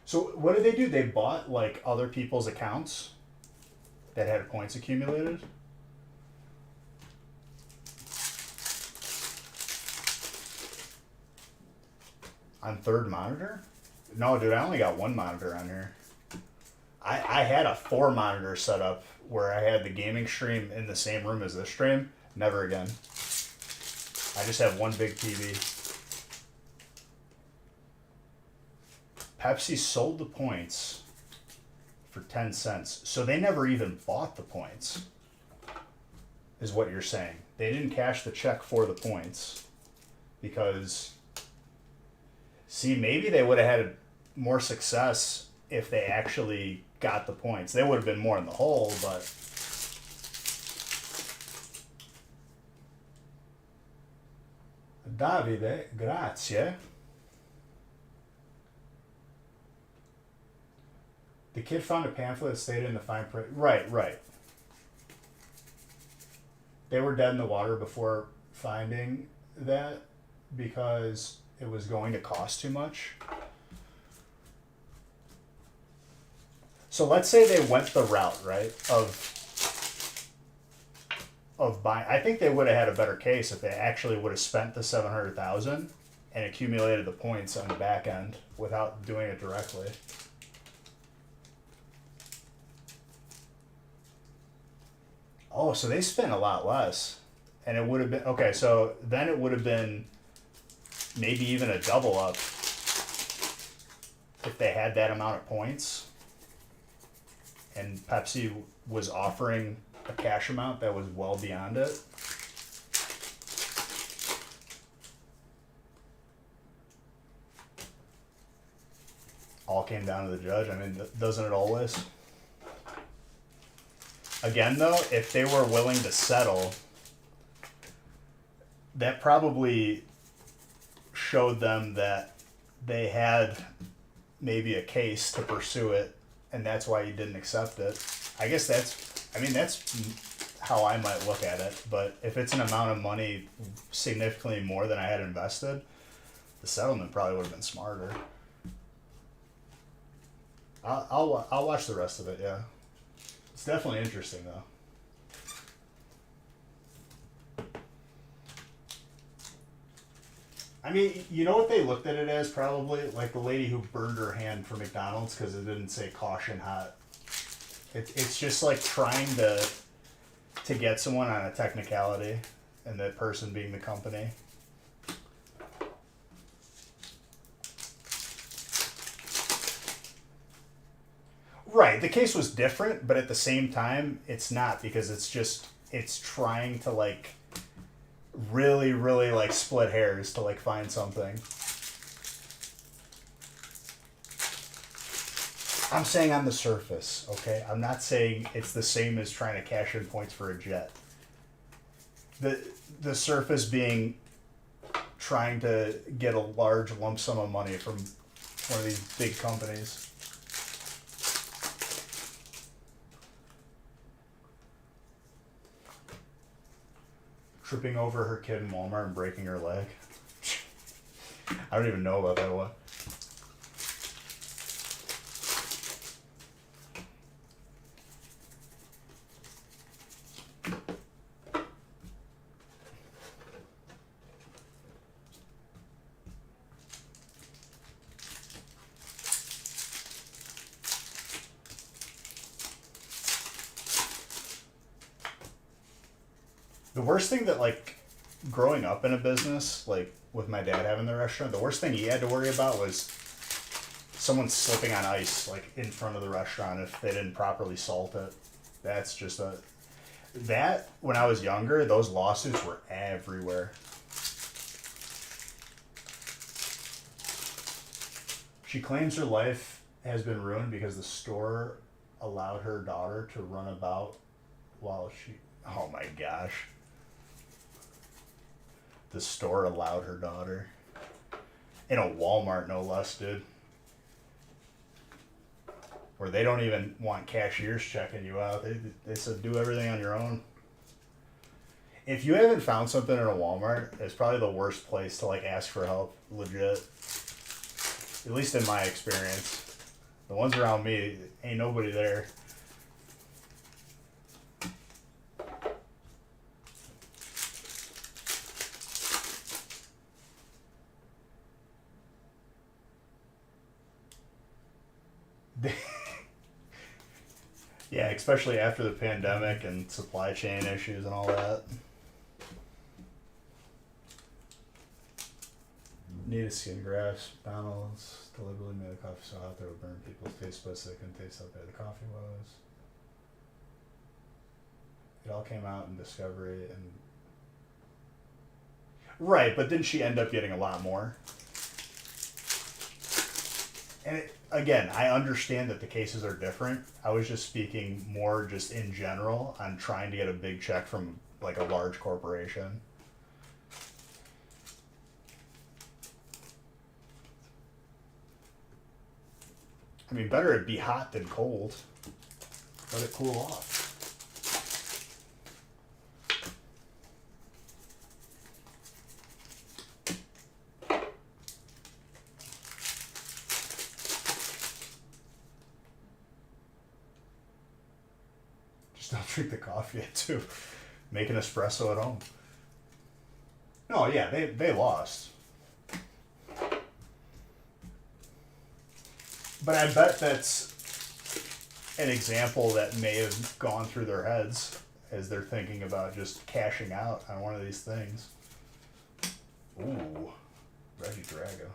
So what did they do? They bought like other people's accounts that had points accumulated? On third monitor? No, dude, I only got one monitor on here. I had a 4 monitor setup where I had the gaming stream in the same room as this stream. Never again. I just have one big TV. Pepsi sold the points for 10 cents. So they never even bought the points, is what you're saying. They didn't cash the check for the points because, see, maybe they would have had more success if they actually got the points. They would have been more in the hole, but Davide, grazie. The kid found a pamphlet that stated in the fine print. Right. They were dead in the water before finding that because it was going to cost too much. So let's say they went the route, right, of buying. I think they would have had a better case if they actually would have spent the 700,000 and accumulated the points on the back end without doing it directly. Oh, so they spent a lot less, and it would have been okay. So then it would have been maybe even a double up if they had that amount of points, and Pepsi was offering a cash amount that was well beyond it. All came down to the judge. I mean, doesn't it always? Again, though, if they were willing to settle, that probably showed them that they had maybe a case to pursue it, and that's why you didn't accept it. I guess that's how I might look at it. But if it's an amount of money significantly more than I had invested, the settlement probably would have been smarter. I'll watch the rest of it. Yeah, it's definitely interesting though. I mean, you know what they looked at it as? Probably like the lady who burned her hand for McDonald's because it didn't say caution hot. It's just like trying to get someone on a technicality, and that person being the company. Right, the case was different, but at the same time, it's not, because it's trying to like really, really like split hairs to like find something. I'm saying on the surface, okay? I'm not saying it's the same as trying to cash in points for a jet. The surface being trying to get a large lump sum of money from one of these big companies. Tripping over her kid in Walmart and breaking her leg. I don't even know about that one. The worst thing that, like, growing up in a business, like with my dad having the restaurant, the worst thing he had to worry about was someone slipping on ice, like in front of the restaurant if they didn't properly salt it. That's just that when I was younger, those lawsuits were everywhere. She claims her life has been ruined because the store allowed her daughter to run about while she... Oh my gosh. The store allowed her daughter. In a Walmart, no less, dude. Where they don't even want cashiers checking you out. They said do everything on your own. If you haven't found something in a Walmart, it's probably the worst place to like ask for help, legit. At least in my experience. The ones around me, ain't nobody there. Yeah, especially after the pandemic and supply chain issues and all that. Need a skin graft. McDonald's deliberately made the coffee so hot that it would burn people's taste buds so they couldn't taste how bad the coffee was. It all came out in Discovery and... Right, but didn't she end up getting a lot more? And again, I understand that the cases are different. I was just speaking more just in general on trying to get a big check from like a large corporation. I mean, better it be hot than cold. Let it cool off. drink the coffee too. Make an espresso at home. No, yeah, they lost. But I bet that's an example that may have gone through their heads as they're thinking about just cashing out on one of these things. Ooh, Reggie Drago.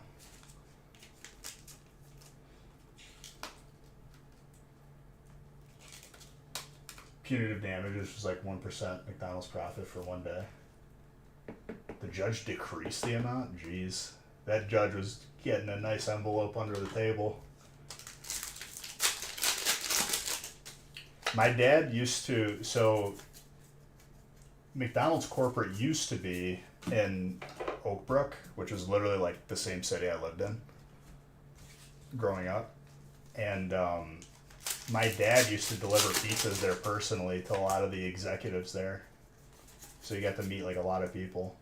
Punitive damages was like 1% McDonald's profit for one day. The judge decreased the amount? Jeez. That judge was getting a nice envelope under the table. My dad used to, so McDonald's corporate used to be in Oak Brook, which is literally like the same city I lived in growing up. And my dad used to deliver pizzas there personally to a lot of the executives there. So you got to meet like a lot of people.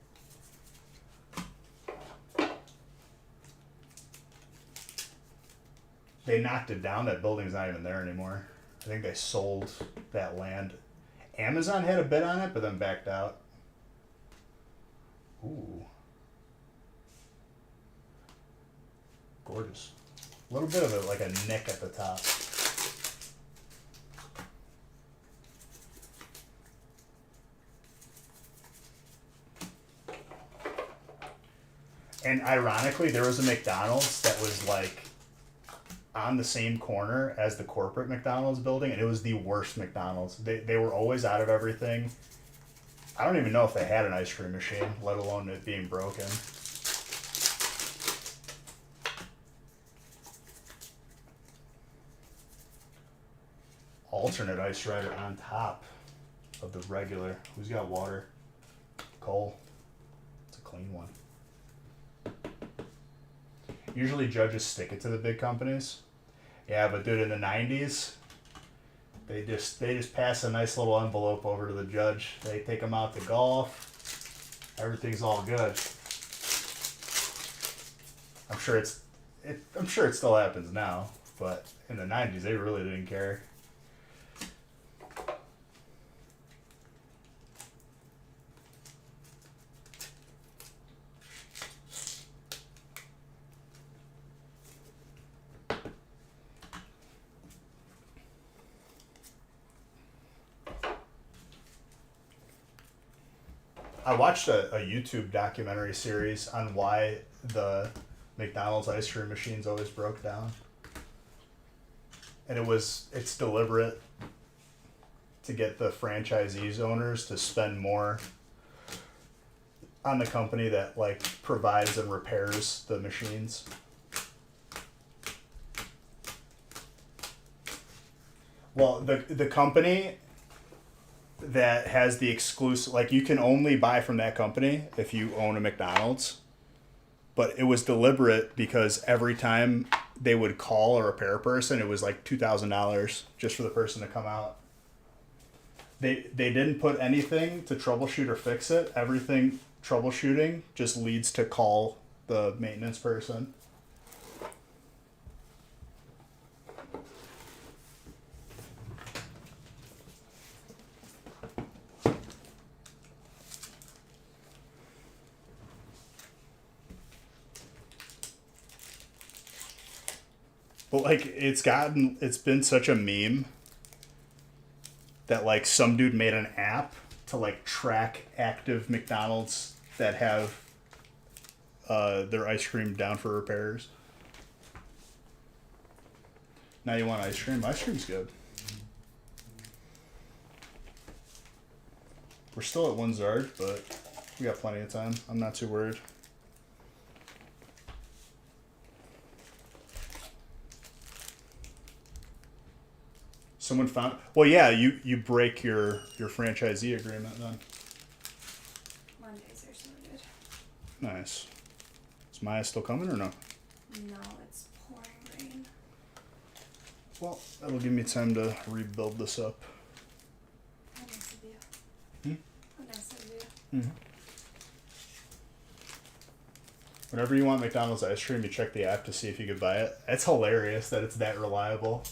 They knocked it down. That building's not even there anymore. I think they sold that land. Amazon had a bid on it, but then backed out. Ooh. Gorgeous. A little bit of it like a nick at the top. And ironically, there was a McDonald's that was like on the same corner as the corporate McDonald's building, and it was the worst McDonald's. They were always out of everything. I don't even know if they had an ice cream machine, let alone it being broken. Alternate ice rider on top of the regular. Who's got water? Cole. It's a clean one. Usually judges stick it to the big companies. Yeah, but dude, in the 90s, they just pass a nice little envelope over to the judge. They take them out to golf. Everything's all good. I'm sure it still happens now, but in the 90s they really didn't care. I watched a YouTube documentary series on why the McDonald's ice cream machines always broke down. And it's deliberate to get the franchisees owners to spend more on the company that like provides and repairs the machines. Well, the company that has the exclusive, like you can only buy from that company if you own a McDonald's, but it was deliberate because every time they would call a repair person, it was like $2,000 just for the person to come out. They didn't put anything to troubleshoot or fix it. Everything troubleshooting just leads to call the maintenance person. But like it's been such a meme that like some dude made an app to like track active McDonald's that have their ice cream down for repairs. Now you want ice cream? Ice cream's good. We're still at 1 Zard, but we got plenty of time. I'm not too worried. Someone found. Well, yeah, you break your franchisee agreement then. Mondays are so good. Nice. Is Maya still coming or no? No, it's pouring rain. Well, that'll give me time to rebuild this up. How nice of you. How nice of you. Mm-hmm. Whenever you want McDonald's ice cream, you check the app to see if you could buy it. It's hilarious that it's that reliable.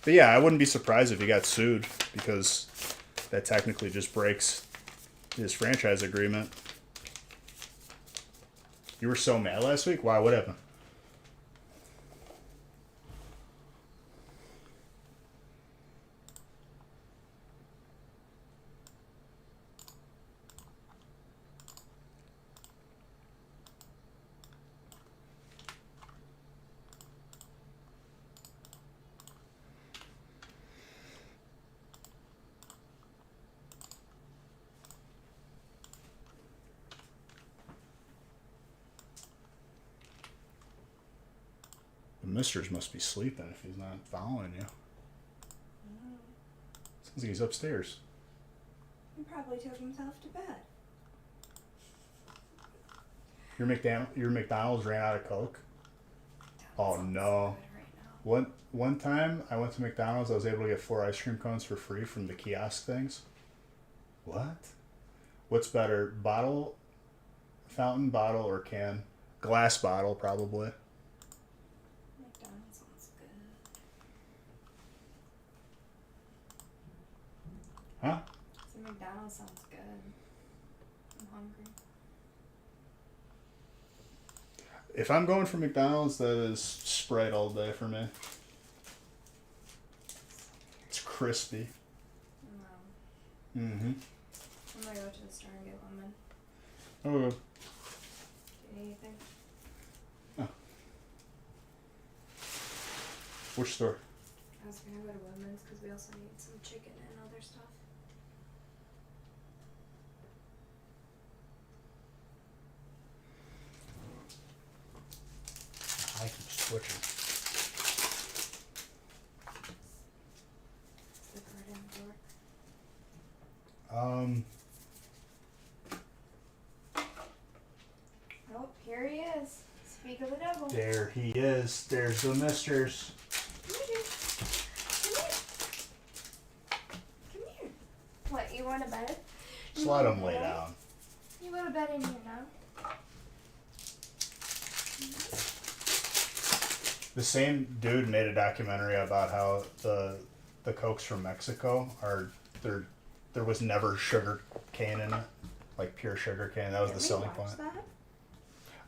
But yeah, I wouldn't be surprised if he got sued because that technically just breaks his franchise agreement. You were so mad last week? Why? What happened? The Misters must be sleeping if he's not following you. Sounds like he's upstairs. He probably took himself to bed. Your McDonald's ran out of Coke? Oh Sounds no. good right now. One time I went to McDonald's, I was able to get 4 ice cream cones for free from the kiosk things. What? What's better, bottle, fountain bottle, or can? Glass bottle, probably. McDonald's sounds good. Huh? So McDonald's sounds good. I'm hungry. If I'm going for McDonald's, that is Sprite all day for me. It's crispy. No. Mm-hmm. I'm gonna go to the store and get lemon. Oh, Do you need anything? which store? I was gonna go to Women's because we also need some chicken and other stuff. I keep switching. Is the card in the door? Oh, here he is. Speak of the devil. There he is. There's the Misters. Come here. Come here. What, you want to bed? Just let him lay down. You want to bed in here now? The same dude made a documentary about how the Cokes from Mexico are there was never sugar cane in it, like pure sugar cane. That was the selling point. That?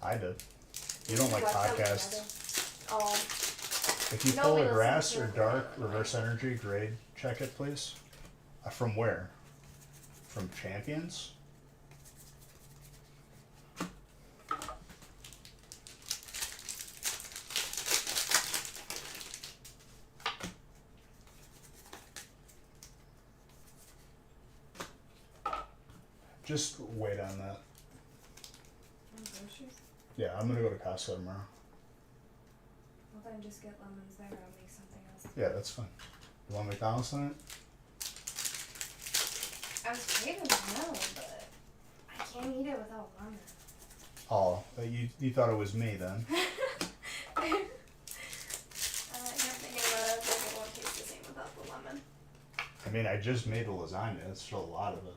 I did. You don't like Watch them podcasts. together. Oh. If you No, pull we a listen grass to or it. dark reverse energy, grade check it, please. From where? From Champions? Just wait on that. And groceries? Yeah, I'm gonna go to Costco tomorrow. Well, then just get lemons there. I'll make something else. Yeah, that's fine. You want McDonald's tonight? I was craving melon, but I can't eat it without lemon. Oh, you thought it was me then. I kept thinking about it. I was like, it won't taste the same without the lemon. I mean, I just made the lasagna. That's still a lot of it.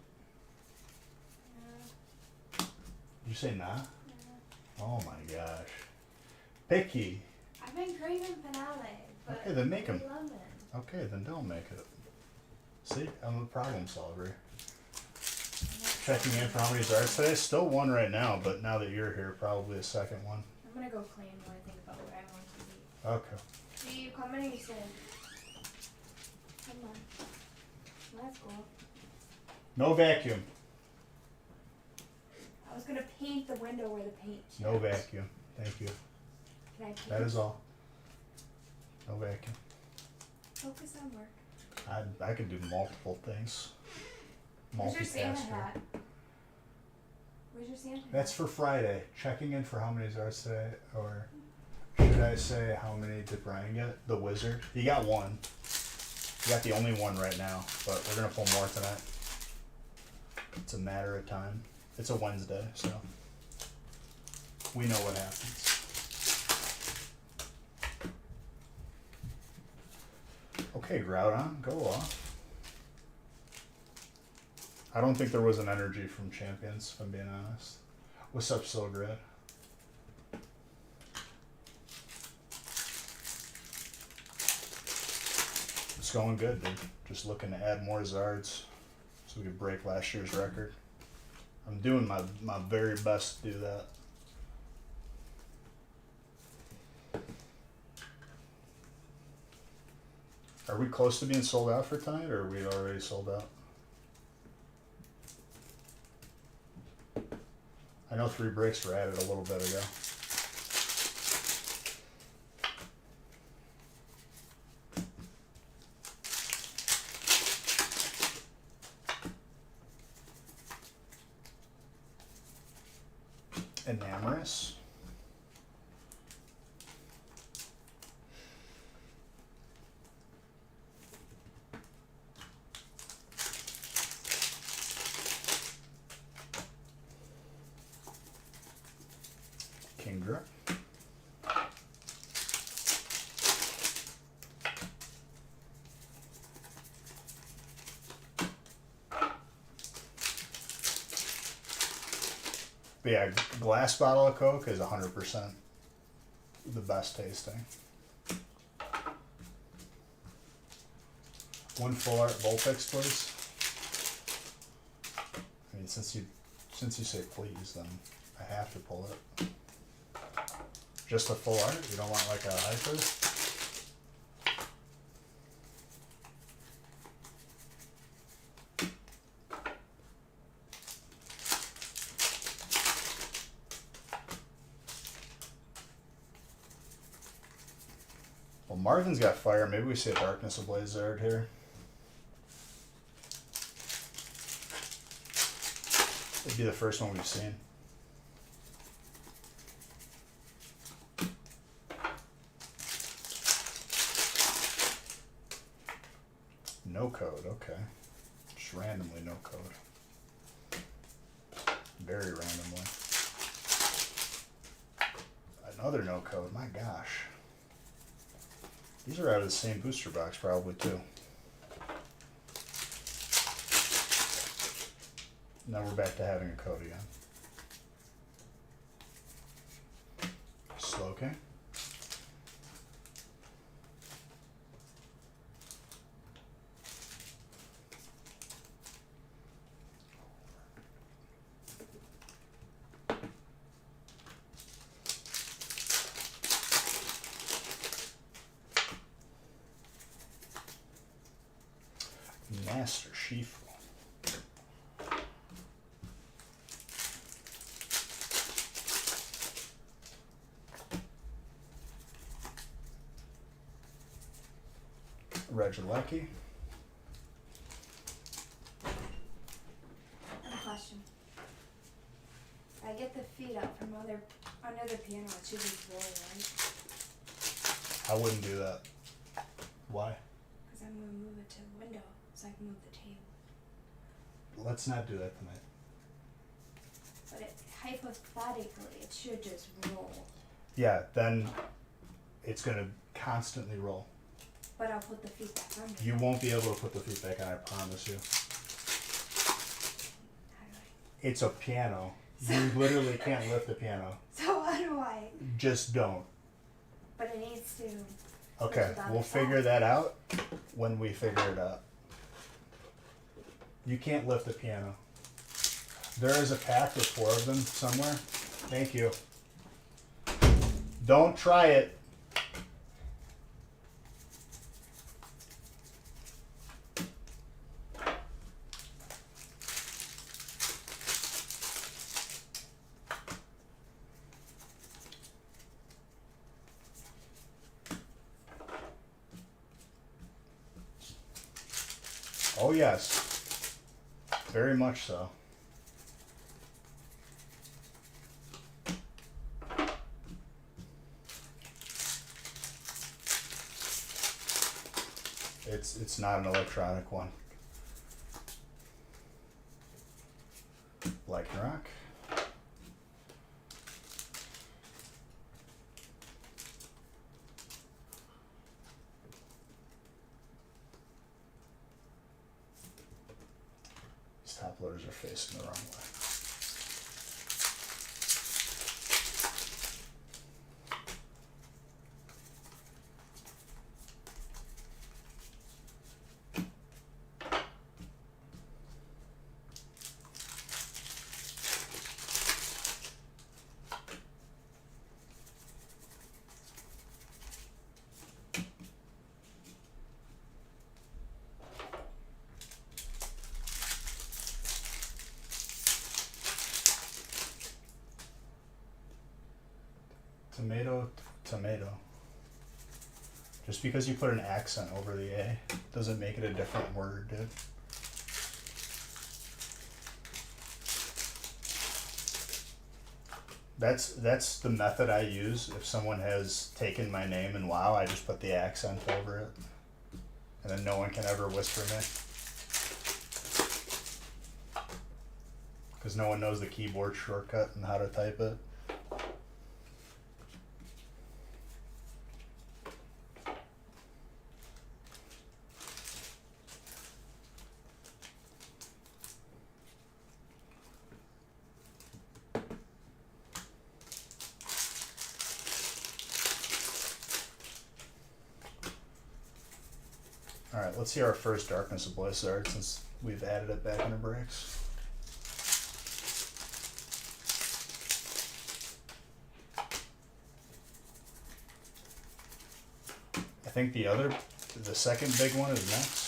Yeah. Did you say nah? Yeah. Oh my gosh. Picky. I've been craving finale, but Okay, then make 'em. lemon. Okay, then don't make it. See, I'm a problem solver. Checking in for how many darts today. Still one right now, but now that you're here, probably a second one. I'm gonna go clean when I think about what I want to eat. Okay. Do you come in or you stay? Come on. Let's go. No vacuum. I was gonna paint the window where the paint. No vacuum. Thank you. Can I paint? That is all. No vacuum. Focus on work. I could do multiple things. Where's your Santa Multitasker. hat? Where's your Santa hat? That's for Friday. Checking in for how many darts today, or should I say how many did Brian get? The Wizard. He got one. He got the only one right now, but we're gonna pull more tonight. It's a matter of time. It's a Wednesday, so we know what happens. Okay, Groudon, go off. I don't think there was an energy from Champions, if I'm being honest. What's up, So Grid? It's going good, dude. Just looking to add more Zards so we could break last year's record. I'm doing my very best to do that. Are we close to being sold out for tonight, or are we already sold out? I know 3 breaks were added a little bit ago. Enamorous. Kingdra. But yeah, glass bottle of Coke is 100% the best tasting. One full art Volpix, please. I mean, since you say please, then I have to pull it. Just a full art? You don't want like a hyper? Well, Marvin's got fire. Maybe we see a Darkness Ablaze Zard here. It'd be the first one we've seen. No code, okay. Just randomly no code. Very randomly. Another no code, my gosh. These are out of the same booster box probably too. Now we're back to having a code again. Slowking. Master Shifu. Regilecki. I have a question. I get the feet up from under the piano. It should be roll, right? I wouldn't do that. Why? Because I'm gonna move it to the window so I can move the table. Let's not do that tonight. But hypothetically, it should just roll. Yeah, then it's gonna constantly roll. But I'll put the feet back under. You won't be able to put the feet back on, I promise you. How do It's a piano. You literally can't lift a piano. So how do I? Just don't. But it needs to. Okay, lift it on we'll its figure own. that out when we figure it out. You can't lift a piano. There is a pack with 4 of them somewhere. Thank you. Don't try it. Oh yes, very much so. It's not an electronic one. Like rock. These top loaders are facing the wrong way. Tomato, tomato. Just because you put an accent over the A doesn't make it a different word, dude. That's the method I use. If someone has taken my name in WoW, I just put the accent over it. And then no one can ever whisper me. Because no one knows the keyboard shortcut and how to type it. Alright, let's see our first Darkness of Blizzard since we've added it back into breaks. I think the second big one is next.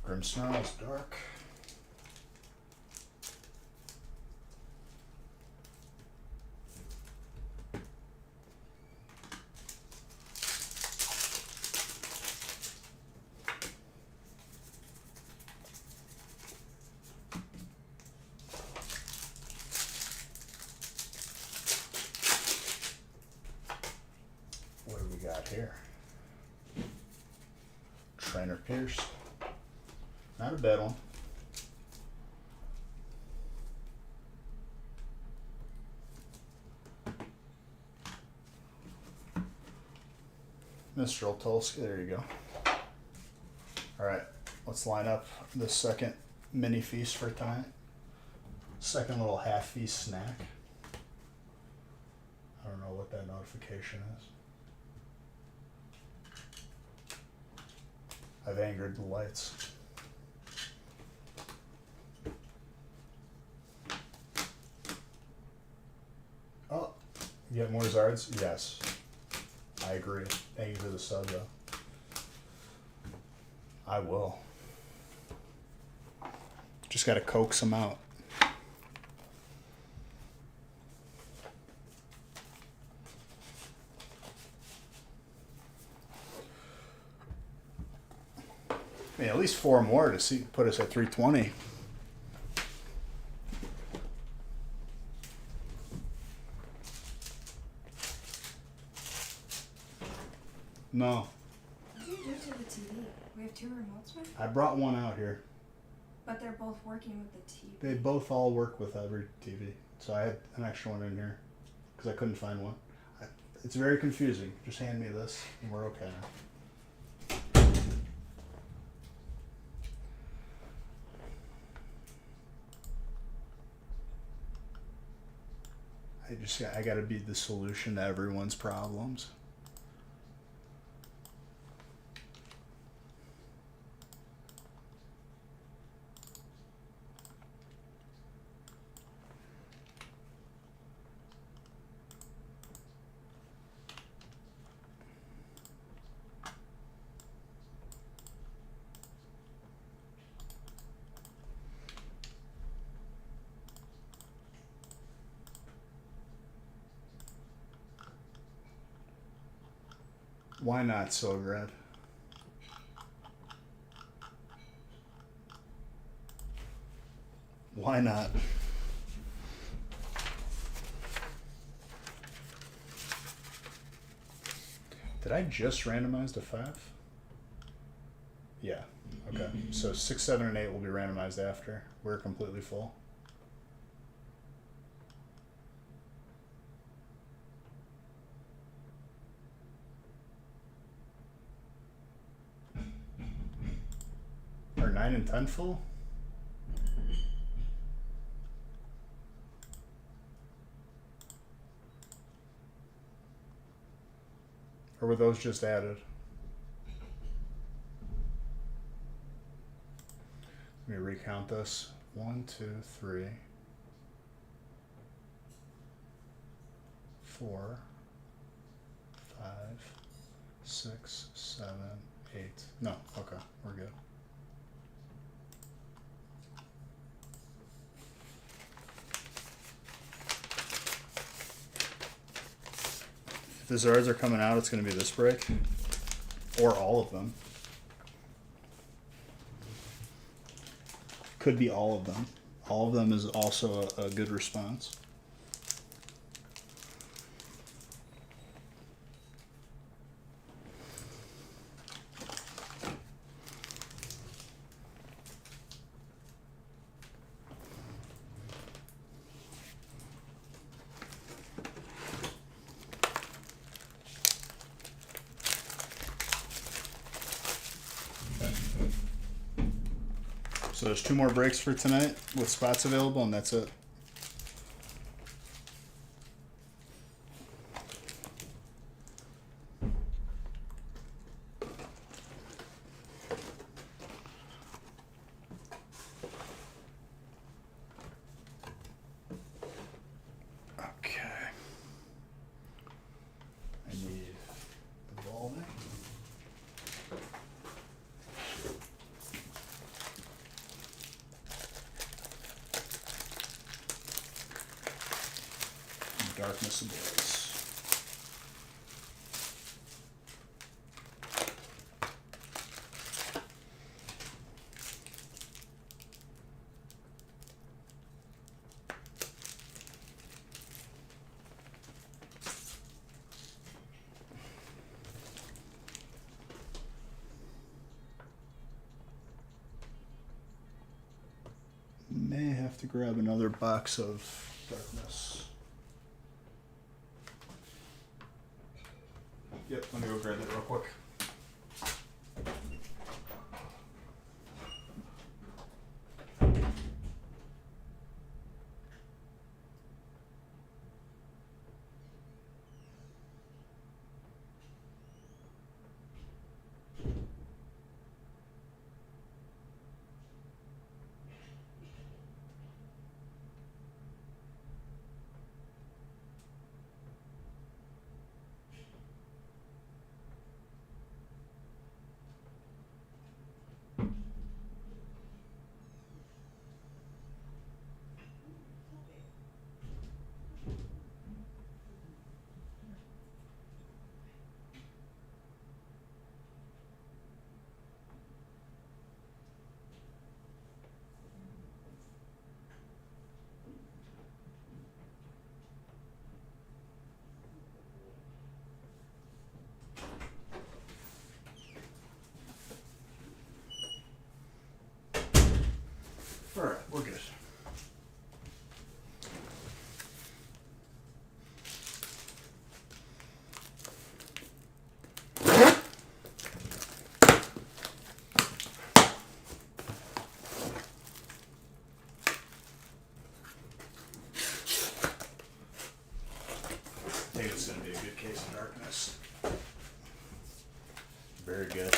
Grimmsnarl is dark. What do we got here? Trainer Pierce. Not a bad one. Mr. Tulski, there you go. Alright, let's line up the second mini feast for tonight. Second little half feast snack. I don't know what that notification is. I've angered the lights. Oh, you get more Zards? Yes. I agree. Thank you for the sub, though. I will. Just gotta coax them out. I mean, at least 4 more to see put us at 320. No. What do you do to the TV? We have 2 remotes with? I brought one out here. But they're both working with the TV. They both all work with every TV. So I had an extra one in here because I couldn't find one. It's very confusing. Just hand me this and we're okay now. I gotta be the solution to everyone's problems. Why not Sograd? Why not? Did I just randomize to 5? Yeah. Okay. So 6, 7, and 8 will be randomized after. We're completely full. Are 9 and 10 full? Or were those just added? Let me recount this. 1, 2, 3, 4, 5, 6, 7, 8. No, okay, we're good. If the Zards are coming out, it's going to be this break. Or all of them. Could be all of them. All of them is also a good response. So there's 2 more breaks for tonight with spots available, and that's it. Okay. I need the ball there. Darkness ablaze. May have to grab another box of darkness. Yep, let me go grab that real quick. Alright, we're good. I think it's going to be a good case of darkness. Very good.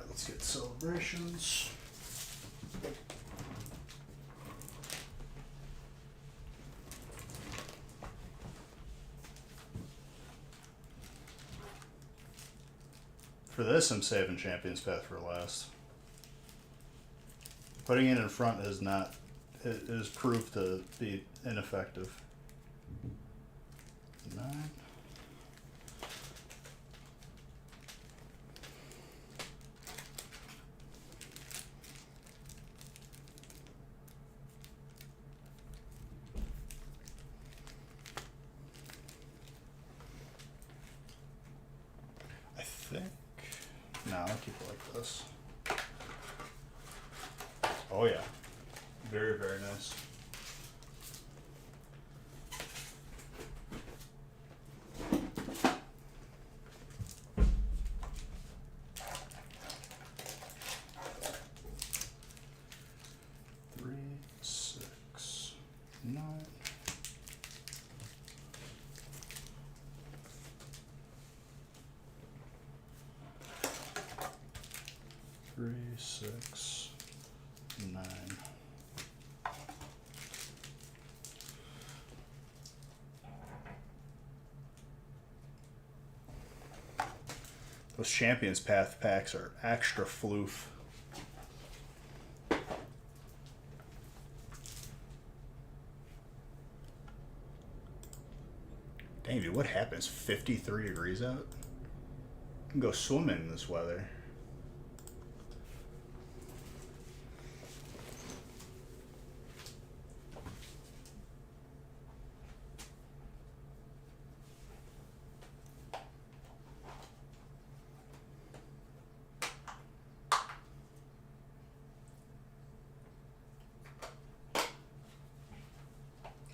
Let's get celebrations. For this, I'm saving Champion's Path for last. Putting it in front is not, it is proved to be ineffective. 9. No, I'll keep it like this. Oh yeah. Very, very nice. 9. 3, 6, 9. Those Champions Path packs are extra floof. Dang, dude, what happens? 53 degrees out? You can go swimming in this weather.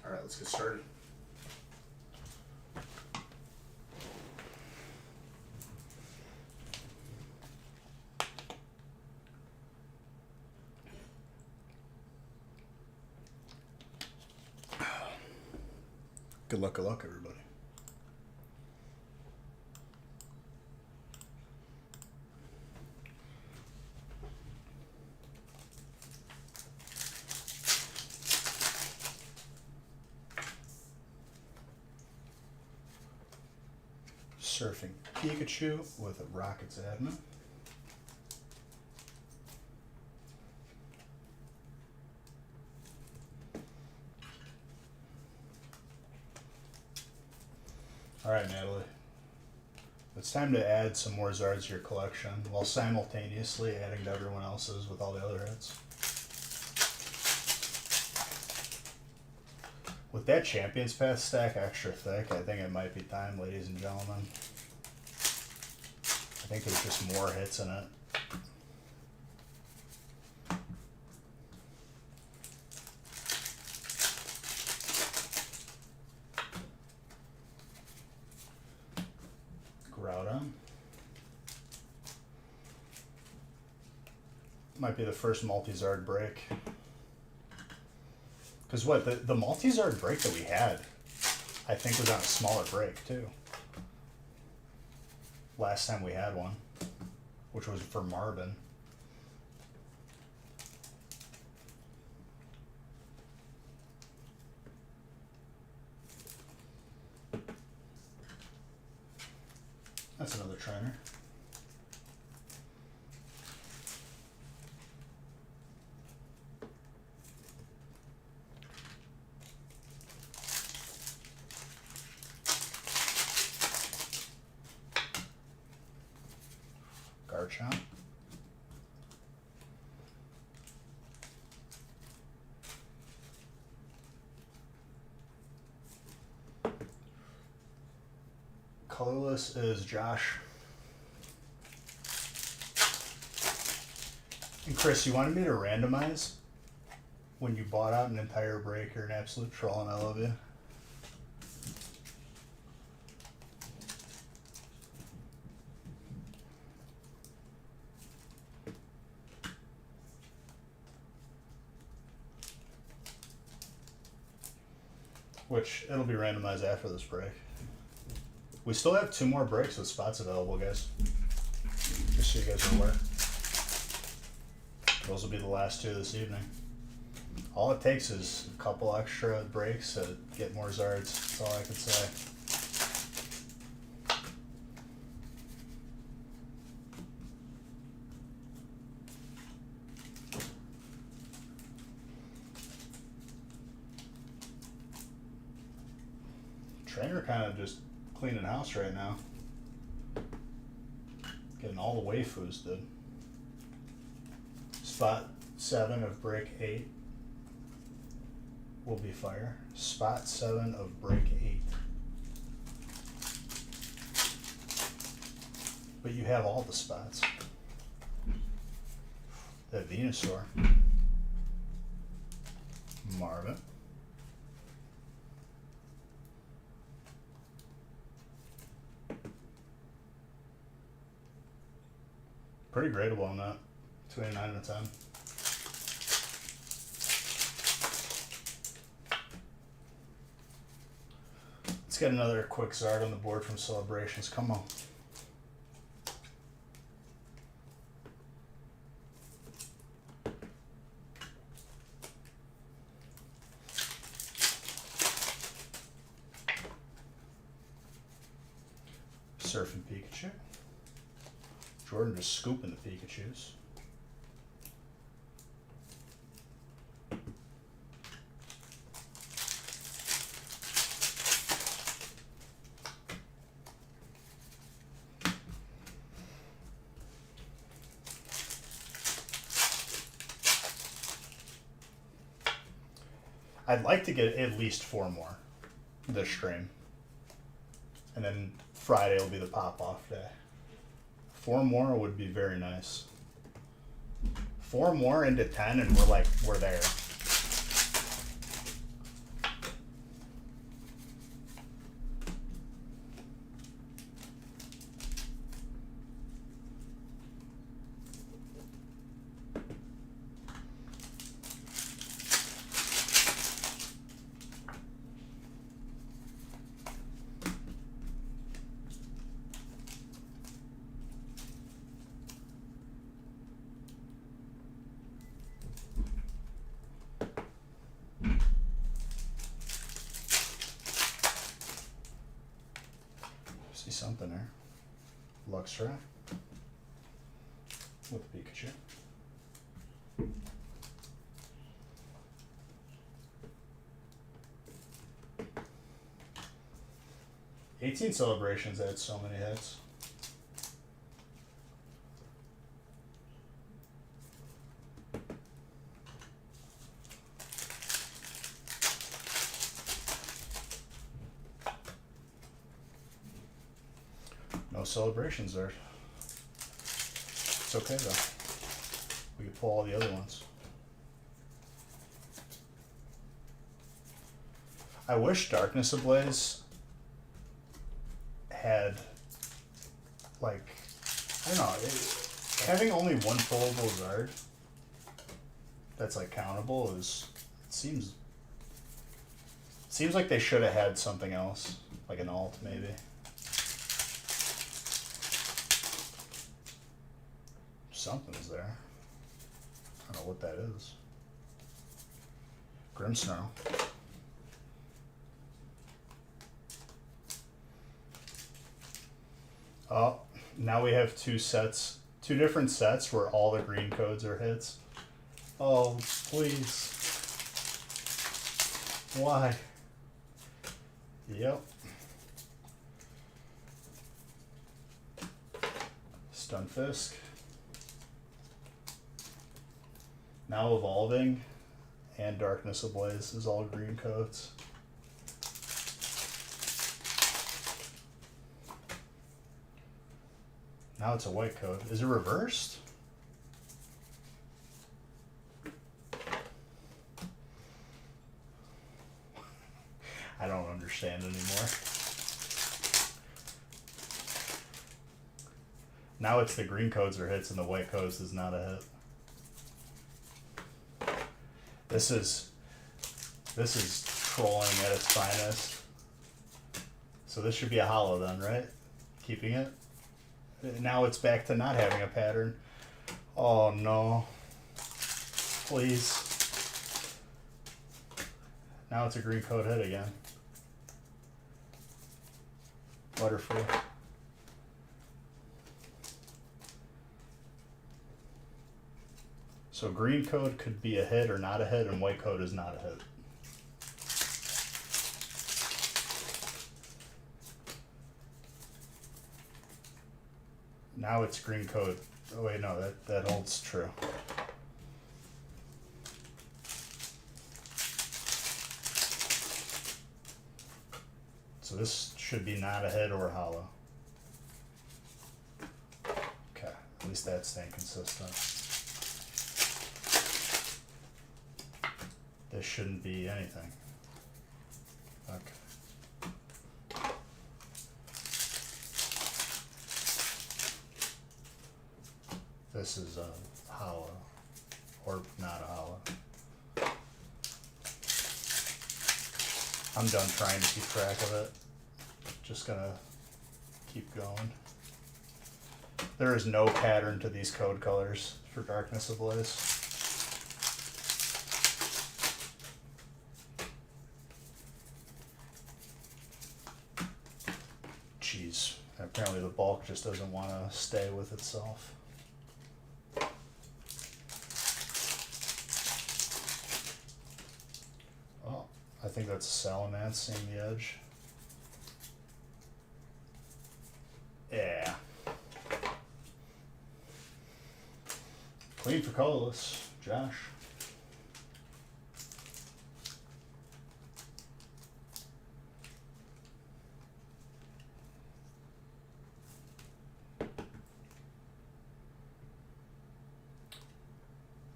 All right, let's get started. Good luck, everybody. Surfing Pikachu with a Rockets admin. All right, Natalie. It's time to add some more Zards to your collection while simultaneously adding to everyone else's with all the other hits. With that Champions Path stack extra thick, I think it might be time, ladies and gentlemen. I think there's just more hits in it. Groudon. Might be the first multi-Zard break. Because what, the multi-Zard break that we had, I think was on a smaller break too. Last time we had one, which was for Marvin. That's another trainer. Garchomp. Colorless is Josh. And Chris, you wanted me to randomize when you bought out an entire break. You're an absolute troll and I love you. Which, it'll be randomized after this break. We still have 2 more breaks with spots available, guys. Just so you guys are aware. Those will be the last 2 this evening. All it takes is a couple extra breaks to get more Zards. That's all I can say. Trainer kind of just cleaning house right now. Getting all the waifus, dude. Spot 7 of break 8 will be fire. Spot 7 of break 8. But you have all the spots. That Venusaur. Marvin. Pretty gradable on that. 289 out of 10. Let's get another quick Zard on the board from Celebrations. Come on. Surfing Pikachu. Jordan just scooping the Pikachus. I'd like to get at least 4 more this stream. And then Friday will be the pop-off day. 4 more would be very nice. 4 more into 10 and we're there. See something there. Luxray with Pikachu. '18 Celebrations had so many hits. No Celebrations there. It's okay though. We can pull all the other ones. I wish Darkness Ablaze had, like, I don't know, having only one pullable Zard that's like countable is, it seems like they should have had something else, like an alt maybe. Something's there. I don't know what that is. Grimmsnarl. Oh, now we have 2 different sets where all the green codes are hits. Oh, please. Why? Yep. Stunfisk. Now Evolving and Darkness Ablaze is all green codes. Now it's a white code. Is it reversed? I don't understand anymore. Now it's the green codes are hits and the white codes is not a hit. This is trolling at its finest. So this should be a holo then, right? Keeping it. Now it's back to not having a pattern. Oh no. Please. Now it's a green code hit again. Butterfree. So green code could be a hit or not a hit, and white code is not a hit. Now it's green code. Oh wait, no, that holds true. So this should be not a hit or a holo. Okay, at least that's staying consistent. This shouldn't be anything. Okay. This is a holo, or not a holo. I'm done trying to keep track of it. Just gonna keep going. There is no pattern to these code colors for Darkness Ablaze. Jeez, apparently the bulk just doesn't want to stay with itself. Oh, I think that's Salamence seeing the edge. Yeah. Clean for colorless, Josh.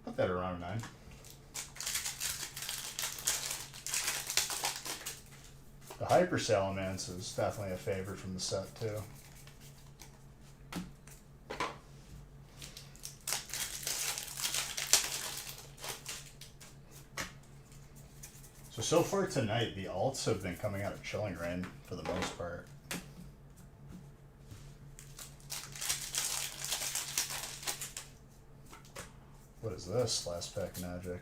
Put that around 9. The Hyper Salamence is definitely a favorite from the set too. So far tonight, the alts have been coming out of Chilling Reign for the most part. What is this? Last pack magic.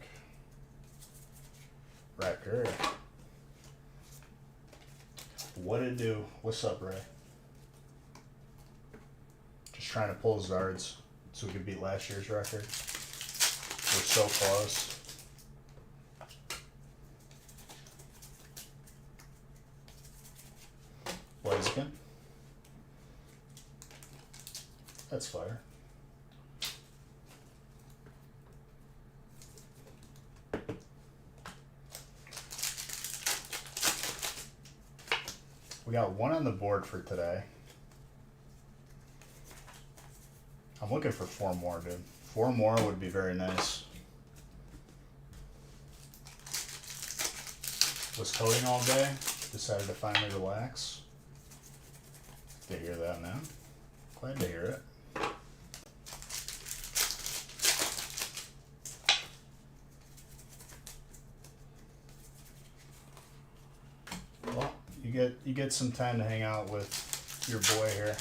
Wrecker. What it do? What's up, Ray? Just trying to pull Zards so we could beat last year's record. We're so close. Blaziken. That's fire. We got one on the board for today. I'm looking for 4 more, dude. 4 more would be very nice. Was coding all day. Decided to finally relax. To hear that, man. Glad to hear it. Well, you get some time to hang out with your boy here,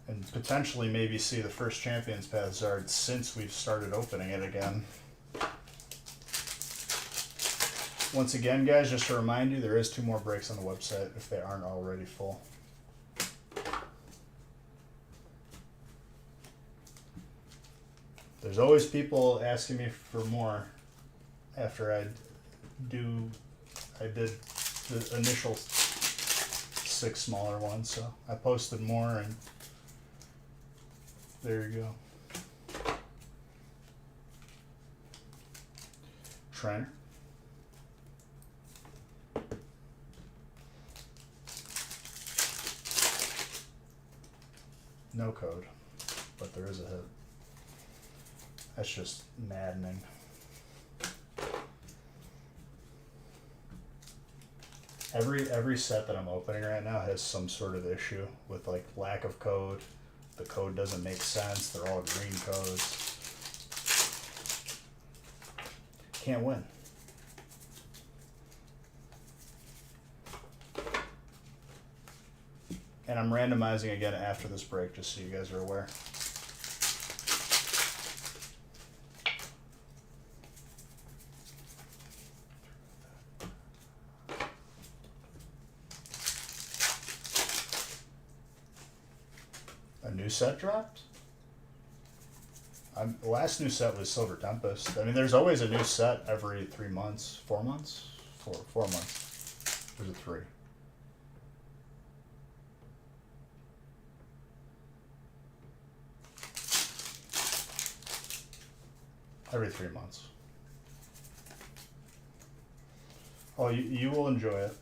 and potentially maybe see the first Champions Path Zard since we've started opening it again. Once again, guys, just to remind you, there is 2 more breaks on the website if they aren't already full. There's always people asking me for more after I did the initial 6 smaller ones, so I posted more, and there you go. Trainer. No code, but there is a hit. That's just maddening. Every set that I'm opening right now has some sort of issue with like lack of code. The code doesn't make sense. They're all green codes. Can't win. And I'm randomizing again after this break, just so you guys are aware. A new set dropped? The last new set was Silver Tempest. I mean, there's always a new set every 3 months. 4 months? 4 months. There's a 3. Every 3 months. Oh, you will enjoy it.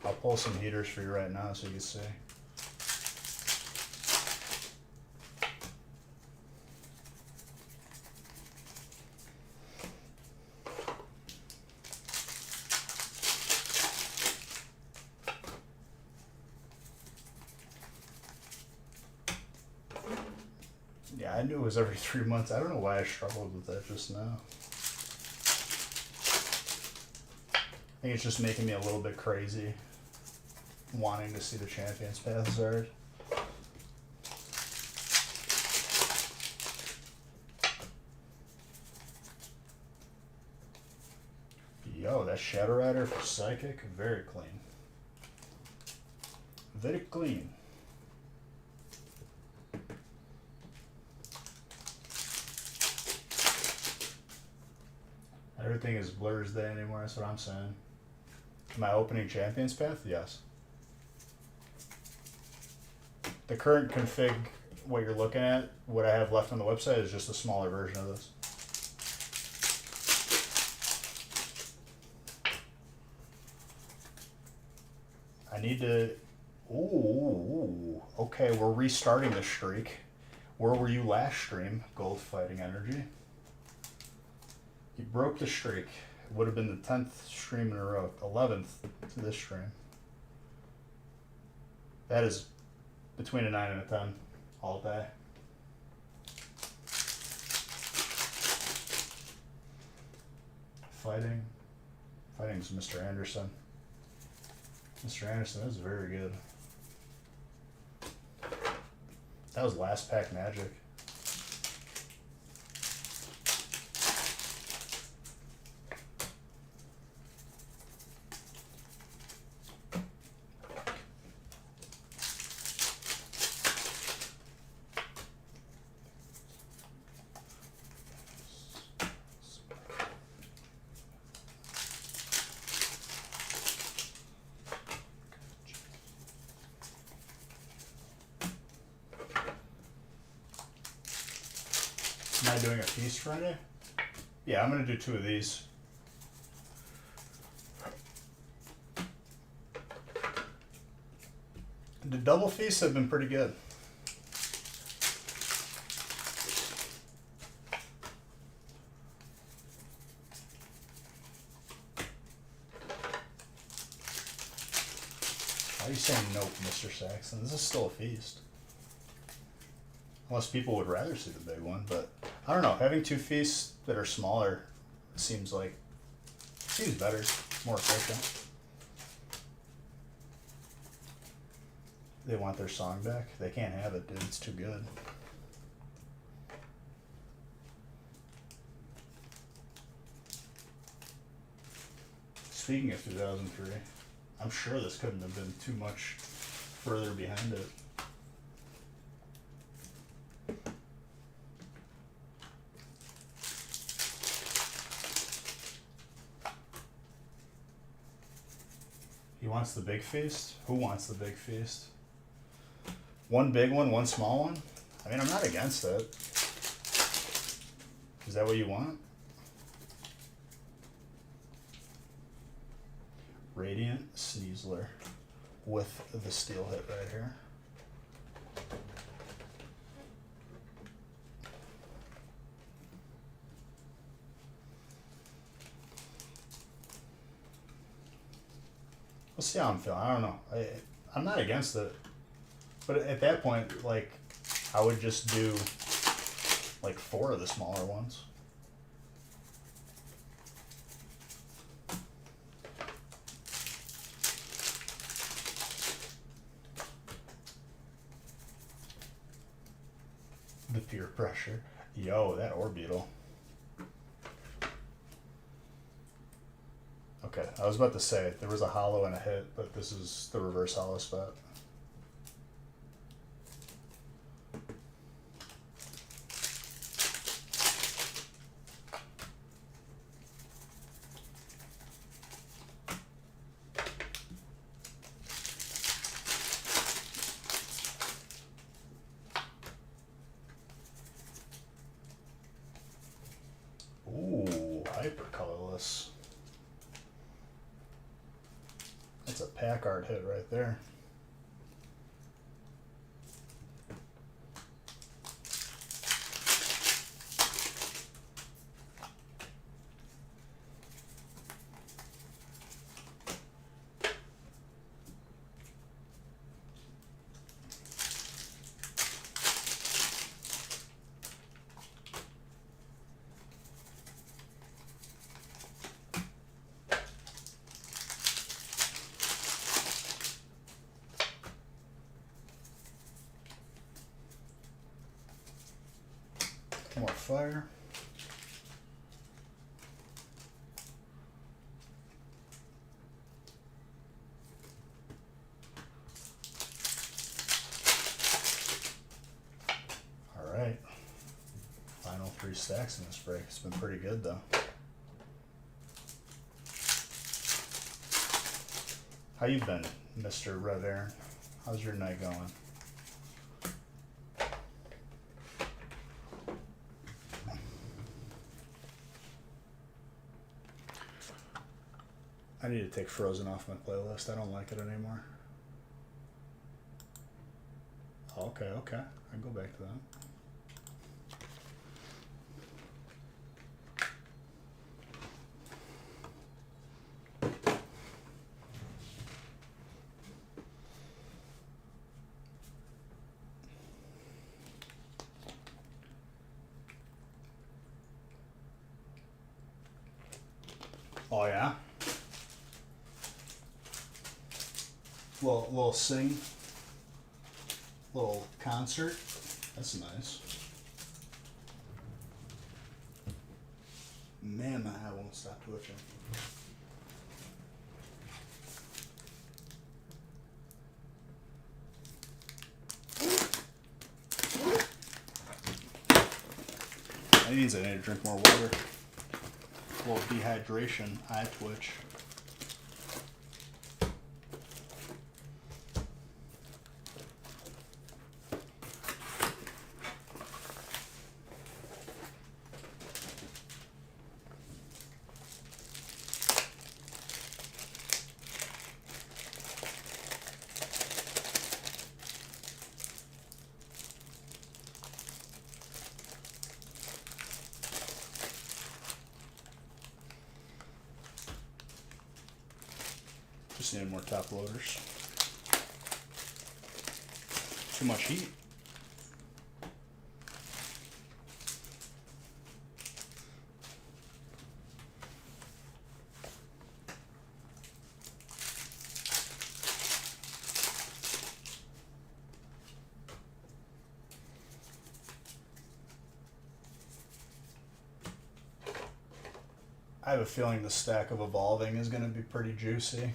I'll pull some heaters for you right now so you can see. Yeah, I knew it was every 3 months. I don't know why I struggled with that just now. I think it's just making me a little bit crazy. wanting to see the Champions Path Zard. Yo, that Shadow Rider for Psychic, very clean. Very clean. Everything is Blur's Day anymore, that's what I'm saying. Am I opening Champions Path? Yes. The current config, what you're looking at, what I have left on the website is just a smaller version of this. I need to... Ooh, okay, we're restarting the streak. Where were you last stream? Gold Fighting Energy. You broke the streak. It would have been the 10th stream in a row. 11th to this stream. That is between a 9 and a 10 all day. Fighting's Mr. Anderson. Mr. Anderson is very good. That was last pack magic. Am I doing a feast Friday? Yeah, I'm gonna do 2 of these. The double feasts have been pretty good. Why are you saying nope, Mr. Saxon? This is still a feast. Unless people would rather see the big one, but I don't know. Having 2 feasts that are smaller seems better, more efficient. They want their song back. They can't have it, dude. It's too good. Speaking of 2003, I'm sure this couldn't have been too much further behind it. He wants the big feast? Who wants the big feast? 1 big one, 1 small one? I mean, I'm not against it. Is that what you want? Radiant Sneasler with the steel hit right here. We'll see how I'm feeling. I don't know. I'm not against it. But at that point, like, I would just do, like, 4 of the smaller ones. The peer pressure. Yo, that Orbeetle. Okay, I was about to say, there was a hollow and a hit, but this is the reverse hollow spot. Ooh, hyper colorless. That's a pack art hit right there. fire. All right. Final 3 stacks in this break. It's been pretty good though. How you been, Mr. Red Aaron? How's your night going? I need to take Frozen off my playlist. I don't like it anymore. Okay, okay. I can go back to that. Oh yeah? Little sing, little concert. That's nice. Man, my hat won't stop twitching. That means I need to drink more water. A little dehydration, eye twitch. Just need more top loaders. Too much heat. I have a feeling the stack of Evolving is going to be pretty juicy.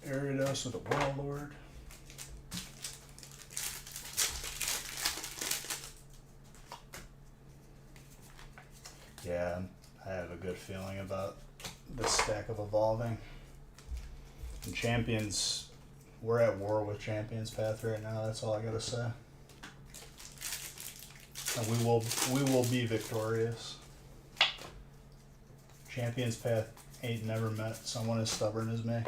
Ariados with a Warlord. Yeah, I have a good feeling about this stack of Evolving. And Champions, we're at war with Champions Path right now, that's all I gotta say. And we will be victorious. Champions Path ain't never met someone as stubborn as me.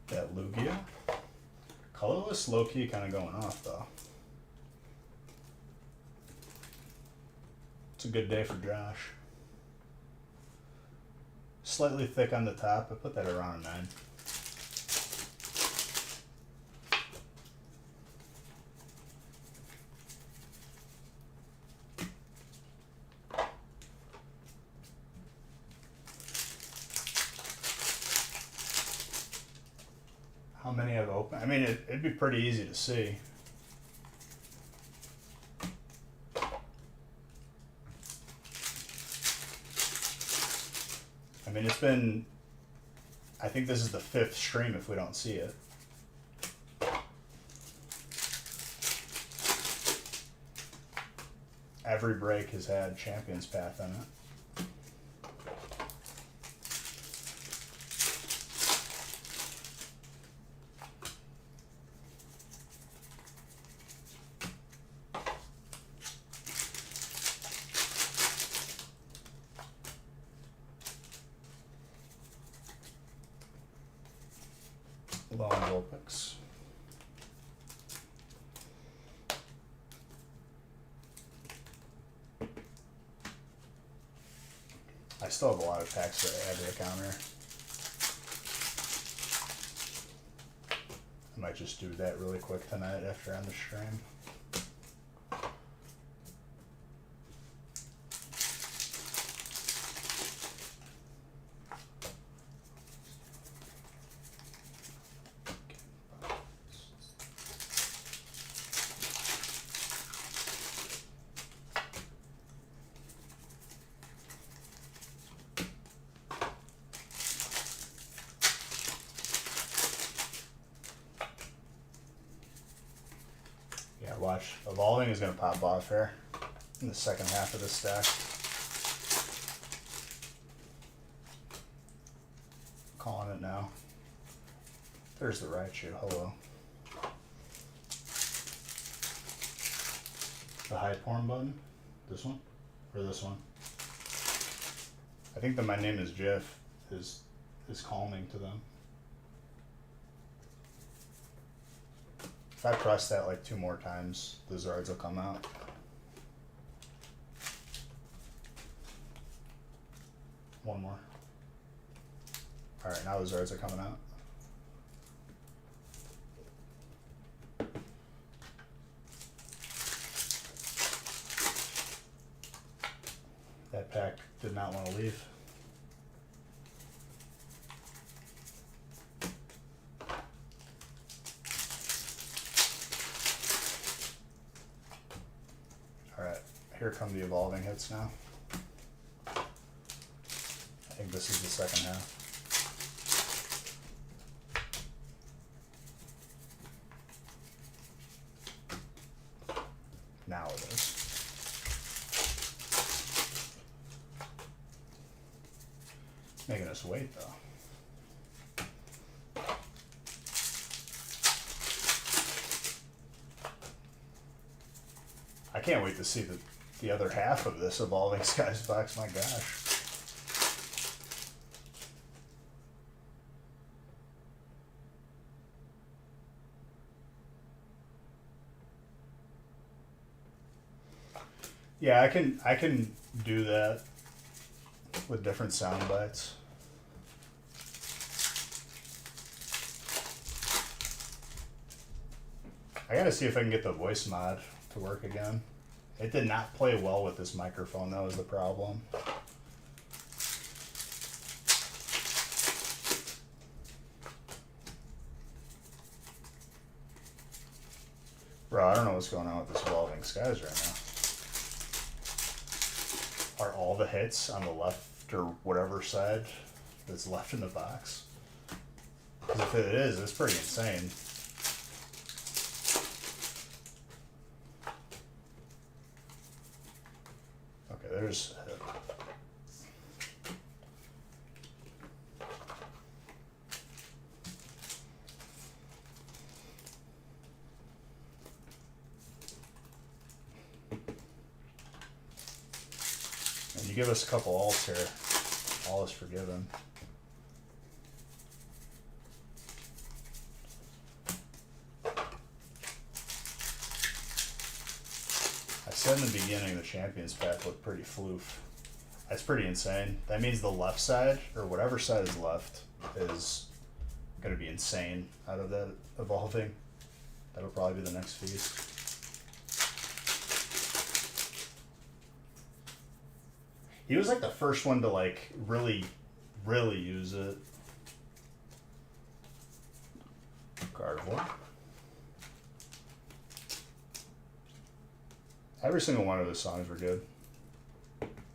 That Lugia. Colorless low-key kind of going off though. It's a good day for Josh. Slightly thick on the top. I put that around a 9. how many I've opened. I mean, it'd be pretty easy to see. I mean, it's been, I think this is the 5th stream if we don't see it. Every break has had Champion's Path in it. Low on Vulpix. I still have a lot of packs to add to the counter. I might just do that really quick tonight after I end the stream. Yeah, watch. Evolving is going to pop off here in the second half of this stack. Calling it now. There's the Raichu. Hello. The hide porn button? This one? Or this one? I think that my name is Jeff is calming to them. If I press that like 2 more times, the Zards will come out. One more. Alright, now the Zards are coming out. That pack did not want to leave. Alright, here come the evolving hits now. I think this is the second half. Now it is. Making us wait though. I can't wait to see the other half of this Evolving Skies box, my gosh. Yeah, I can do that with different sound bites. I gotta see if I can get the voice mod to work again. It did not play well with this microphone, that was the problem. Bro, I don't know what's going on with this Evolving Skies right now. Are all the hits on the left or whatever side that's left in the box? Because if it is, it's pretty insane. Okay, there's a hit. And you give us a couple alts here, all is forgiven. I said in the beginning the Champions Path looked pretty floof. That's pretty insane. That means the left side, or whatever side is left, is going to be insane out of that Evolving. That'll probably be the next feast. He was like the first one to like really use it. What? Every single one of his songs were good.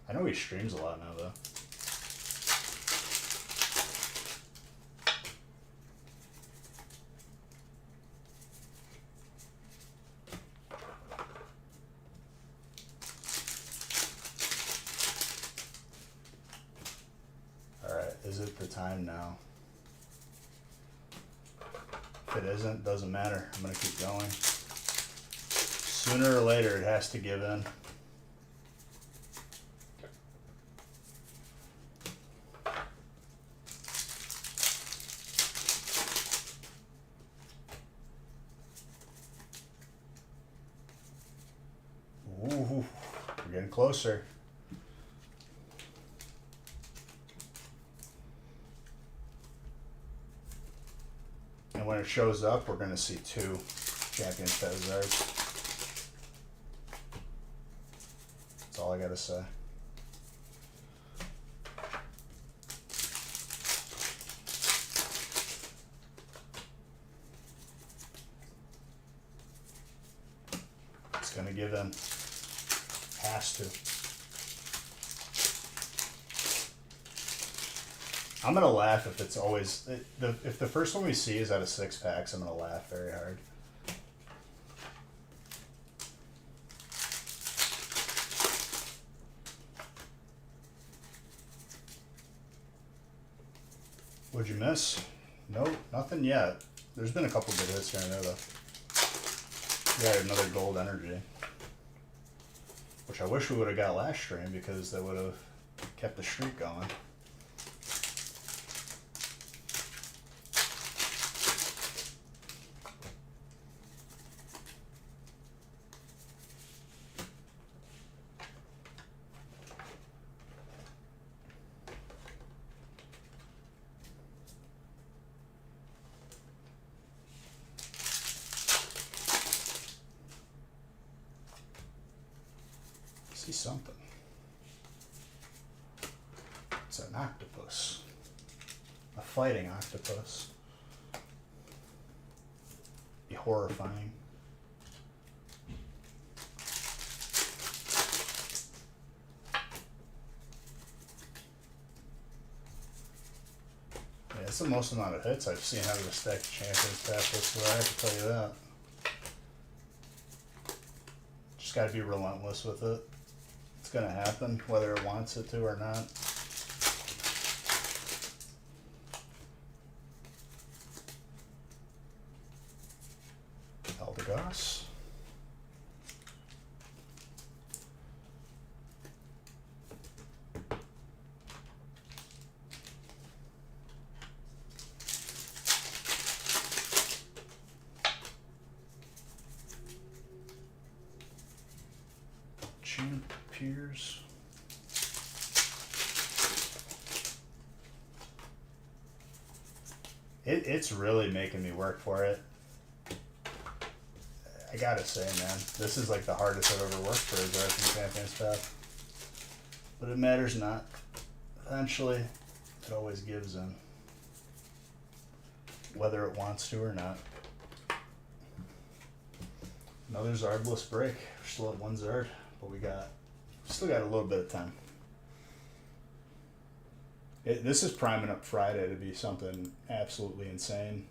I know he streams a lot now, though. Alright, is it the time now? If it isn't, doesn't matter. I'm gonna keep going. Sooner or later, it has to give in. Ooh, we're getting closer. And when it shows up, we're going to see 2 Champions Fezards. That's all I got to say. It's going to give in. Has to. I'm gonna laugh if it's always if the first one we see is out of 6 packs. I'm gonna laugh very hard. What'd you miss? Nope, nothing yet. There's been a couple good hits here and there though. Yeah, another gold energy, which I wish we would have got last stream because that would have kept the streak going. See something. It's an octopus. A fighting octopus. Be horrifying. Yeah, it's the most amount of hits I've seen out of a stack of Champions Pass whatsoever, I can tell you that. Just gotta be relentless with it. It's gonna happen, whether it wants it to or not. Eldegoss. Champiers. It's really making me work for it. I gotta say, man, this is like the hardest I've ever worked for a Dark Champions Path. But it matters not. Eventually, it always gives in. Whether it wants to or not. Another Zardless break. We're still at 1 Zard, but we still got a little bit of time. This is priming up Friday to be something absolutely insane.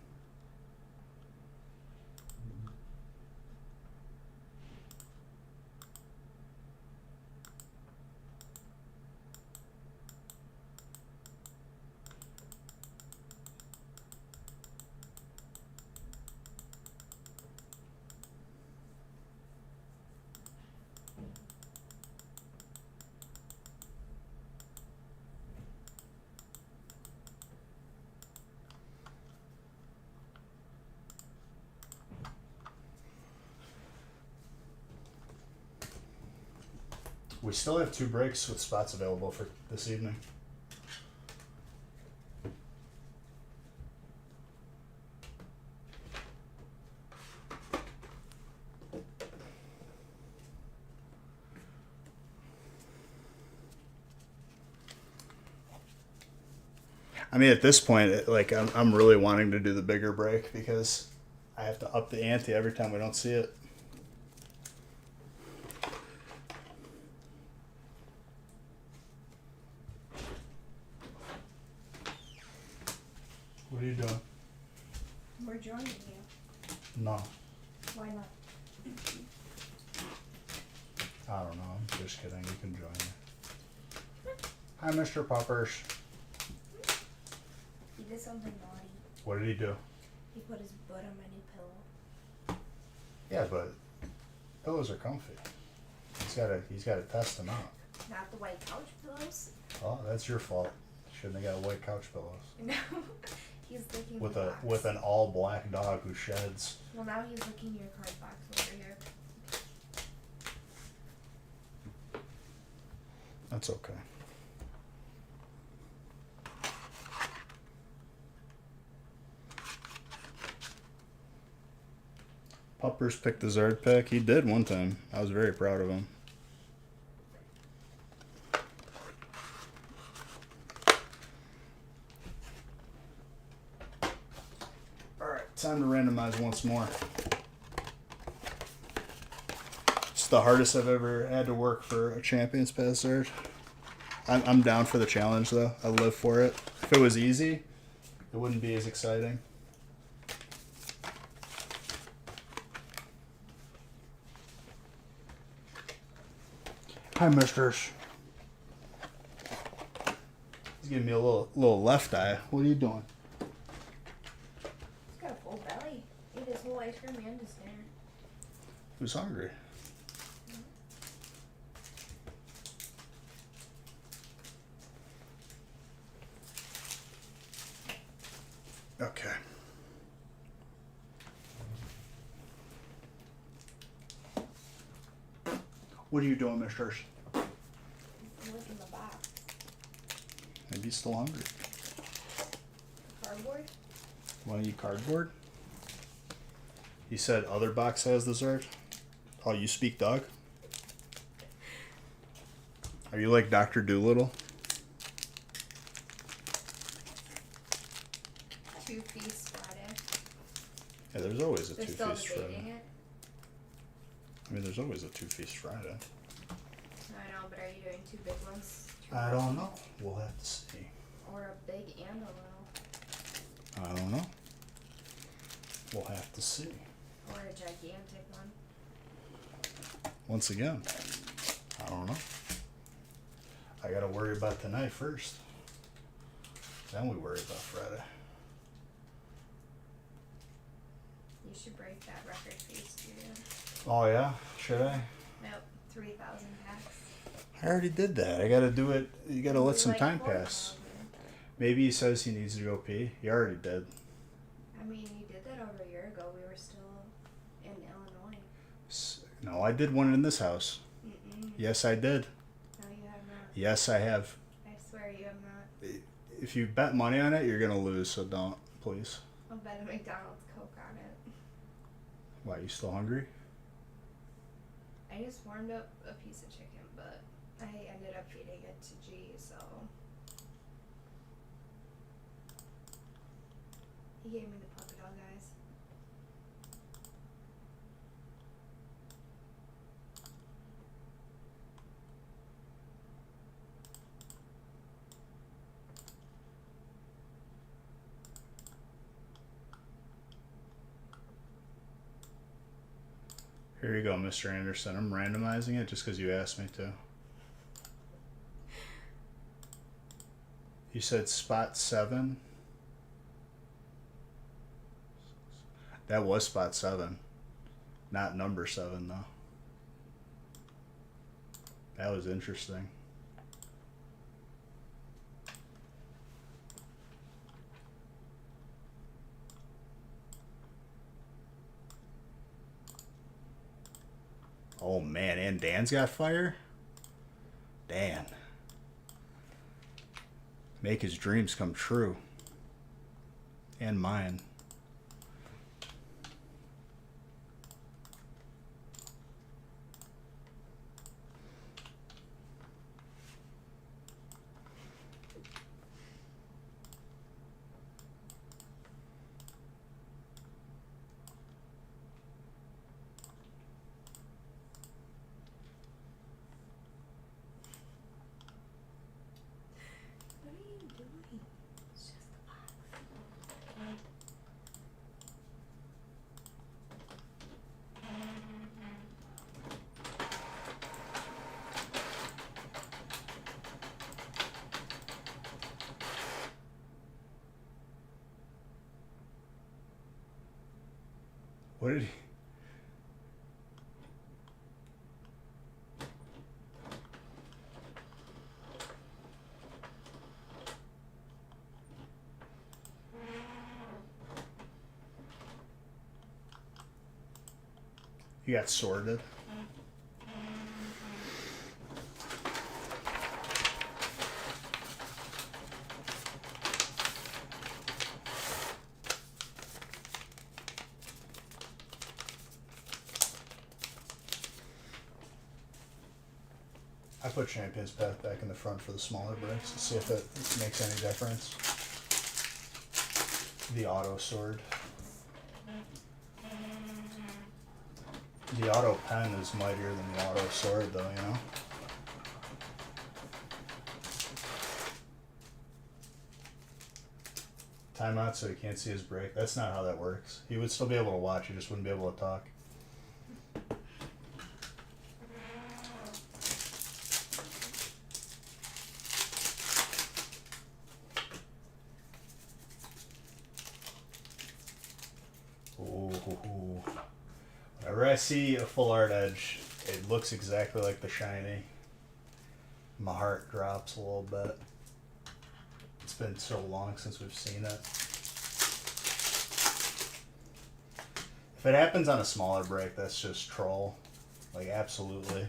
We still have 2 breaks with spots available for this evening. I mean, at this point, like I'm really wanting to do the bigger break because I have to up the ante every time we don't see it. What are you doing? We're joining you. No. Why not? I don't know. I'm just kidding. You can join me. Hi, Mr. Puppers. He did something naughty. What did he do? He put his butt on my new pillow. Yeah, but pillows are comfy. He's gotta test them out. Not the white couch pillows. Oh, that's your fault. Shouldn't have got white couch pillows. No. He's licking With the a box. with an all black dog who sheds. Well, now he's licking your card box over here. That's okay. Puppers picked the Zard pick. He did one time. I was very proud of him. Alright, time to randomize once more. It's the hardest I've ever had to work for a Champions Pass Zard. I'm down for the challenge though. I live for it. If it was easy, it wouldn't be as exciting. Hi, misters. He's giving me a little left eye. What are you doing? He's got a full belly. Ate his whole ice cream and his dinner. Who's hungry? Okay. What are you doing, misters? I'm licking the box. Maybe he's still hungry. Cardboard? Want to eat cardboard? You said other box has dessert? Oh, you speak dog? Are you like Dr. Doolittle? 2 Feast Friday. Yeah, there's always a They're two still feast debating Friday. it. I mean, there's always a two feast Friday. I know, but are you doing 2 big ones? I don't know. We'll have to see. Or a big and a little? I don't know. We'll have to see. Or a gigantic one? Once again, I don't know. I gotta worry about tonight first. Then we worry about Friday. You should break that record for your studio. Oh yeah? Should I? Nope, 3,000 packs. I already did that. I gotta do it. You gotta let Do some like time 4,000. pass. Maybe he says he needs to go pee. He already did. I mean, you did that over a year ago. We were still in Illinois. No, I did one in this house. Mm-mm. Yes, I did. No, you have not. Yes, I have. I swear you have not. If you bet money on it, you're gonna lose. So don't, please. I'll bet a McDonald's Coke on it. Why? You still hungry? I just warmed up a piece of chicken, but I ended up feeding it to G, so he gave me the puppy dog eyes. Here you go, Mr. Anderson. I'm randomizing it just because you asked me to. You said spot 7. That was spot 7. Not number 7, though. That was interesting. Oh man, and Dan's got fire? Dan. Make his dreams come true. And mine. What did he? He got sorted. I put Champion's Path back in the front for the smaller bricks to see if it makes any difference. The auto sword. The auto pen is mightier than the auto sword, though, you know? Timeout so he can't see his break. That's not how that works. He would still be able to watch, he just wouldn't be able to talk. Ooh. Whenever I see a full art edge, it looks exactly like the shiny. My heart drops a little bit. It's been so long since we've seen it. If it happens on a smaller break, that's just troll. Like, absolutely.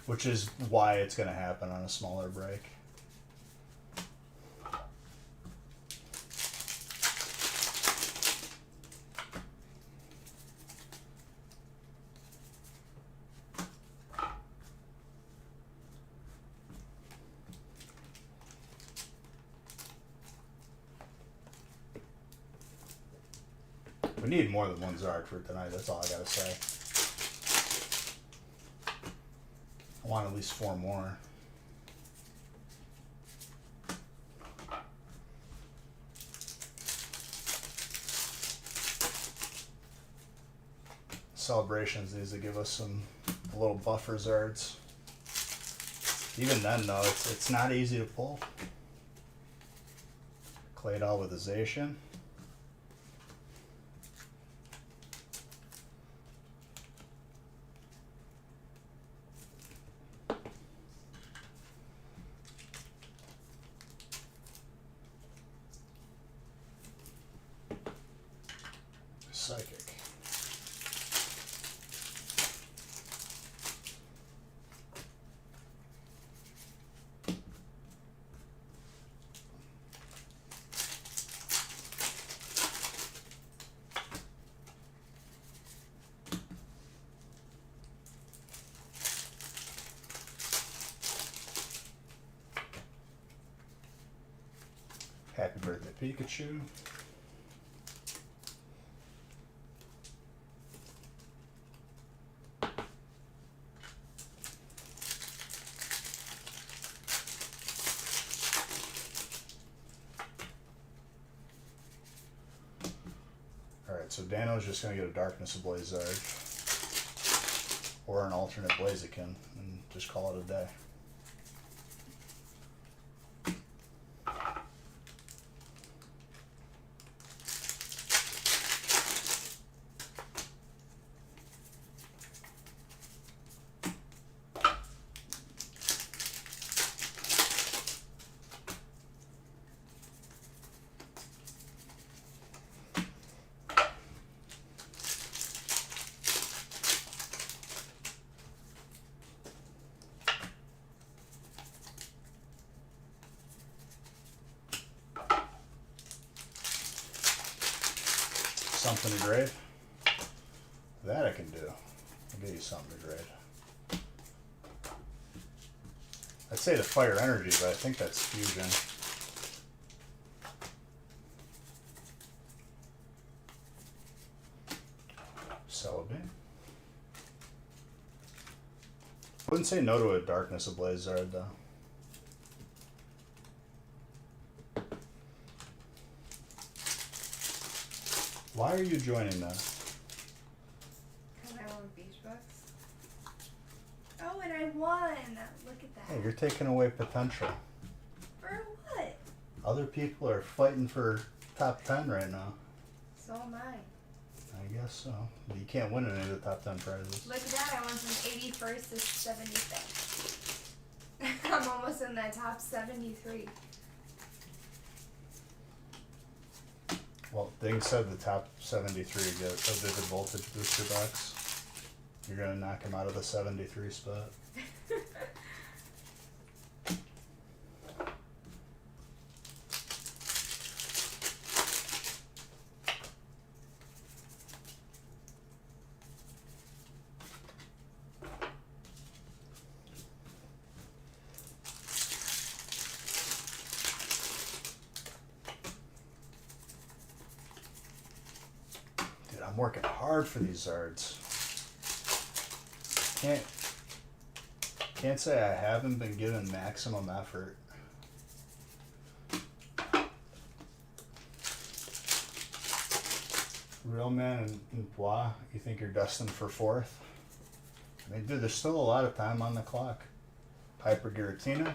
Which is why it's going to happen on a smaller break. We need more than one Zard for tonight, that's all I gotta say. I want at least 4 more. Celebrations needs to give us a little buffer Zards. Even then though, it's not easy to pull. Claydol with a Zacian. Psychic. Happy birthday, Pikachu. Alright, so Dano's just going to get a Darkness Ablaze Zard. Or an alternate Blaziken, and just call it a day. Something to grade? That I can do. I'll give you something to grade. I'd say the Fire Energy, but I think that's Fusion. Celebi. Wouldn't say no to a Darkness Ablaze Zard though. Why are you joining that? Because I won Beach Bucks. Oh, and I won! Look at that. Hey, you're taking away potential. For what? Other people are fighting for top 10 right now. So am I. I guess so. But you can't win any of the top 10 prizes. Look at that, I went from 81st to 75th. I'm almost in the top 73. Well, Ding said the top 73 get a vivid voltage booster box. You're going to knock him out of the 73 spot. Dude, I'm working hard for these Zards. Can't say I haven't been given maximum effort. Real Man and Bois, you think you're destined for 4th? I mean, dude, there's still a lot of time on the clock. Piper Giratina. How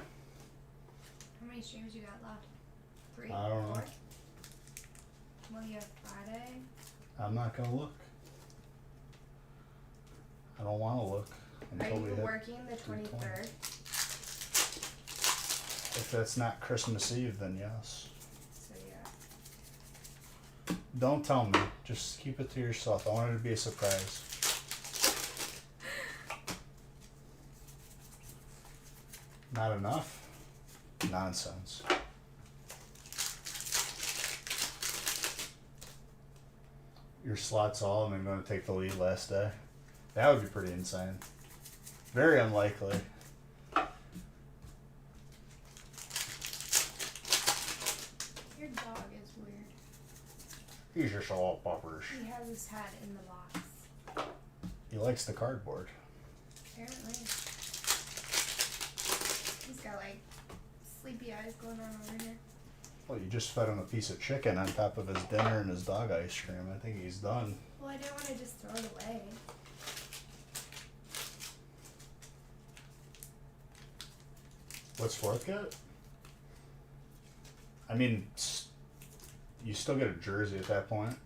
many streams you got left? 3? I don't know. 4? Well, you have Friday. I'm not gonna look. I don't want to look Are until we you hit. working the 320. 23rd? If that's not Christmas Eve, then yes. So yeah. Don't tell me. Just keep it to yourself. I want it to be a surprise. Not enough? Nonsense. Your slot's all and I'm going to take the lead last day. That would be pretty insane. Very unlikely. Your dog is weird. He's just all buffers. He has his head in the box. He likes the cardboard. Apparently. He's got like sleepy eyes going on over here. Well, you just fed him a piece of chicken on top of his dinner and his dog ice cream. I think he's done. Well, I didn't want to just throw it away. What's 4th get? I mean, you still get a jersey at that point.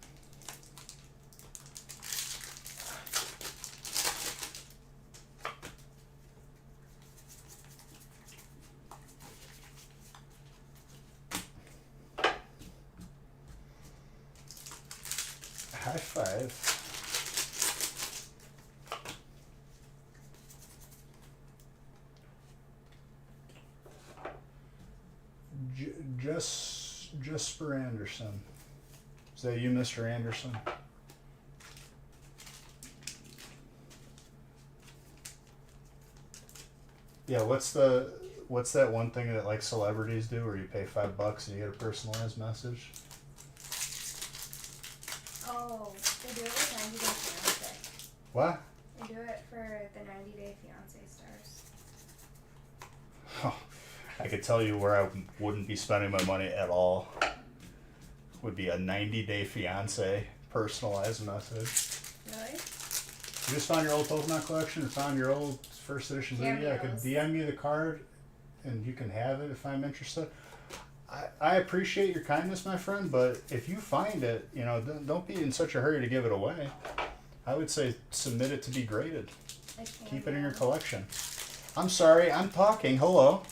High five. Just for Anderson. Is that you, Mr. Anderson? Yeah, what's that one thing that like celebrities do where you pay $5 and you get a personalized message? Oh, they do it with 90 Day Fiance. What? They do it for the 90 Day Fiance stars. Oh, I could tell you where I wouldn't be spending my money at all. Would be a 90-day fiance personalized message. Really? You just found your old Pokemon collection and found your old first edition Lugia. I could Cameos. DM you the card and you can have it if I'm interested. I appreciate your kindness, my friend, but if you find it, you know, don't be in such a hurry to give it away. I would say submit it to be graded. I can't. Keep it in your collection. I'm sorry, I'm talking. Hello.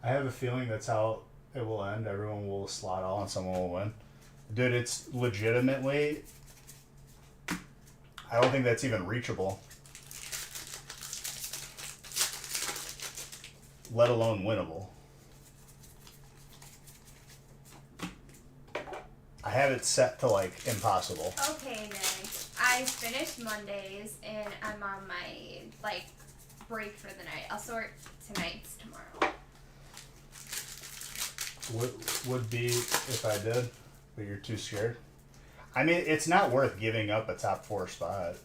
I have a feeling that's how it will end. Everyone will slot all and someone will win. Dude, it's legitimately... I don't think that's even reachable. Let alone winnable. I have it set to, like, impossible. Okay, then. I finished Mondays and I'm on my, like, break for the night. I'll sort tonight's tomorrow. Would be if I did, but you're too scared. I mean, it's not worth giving up a top 4 spot.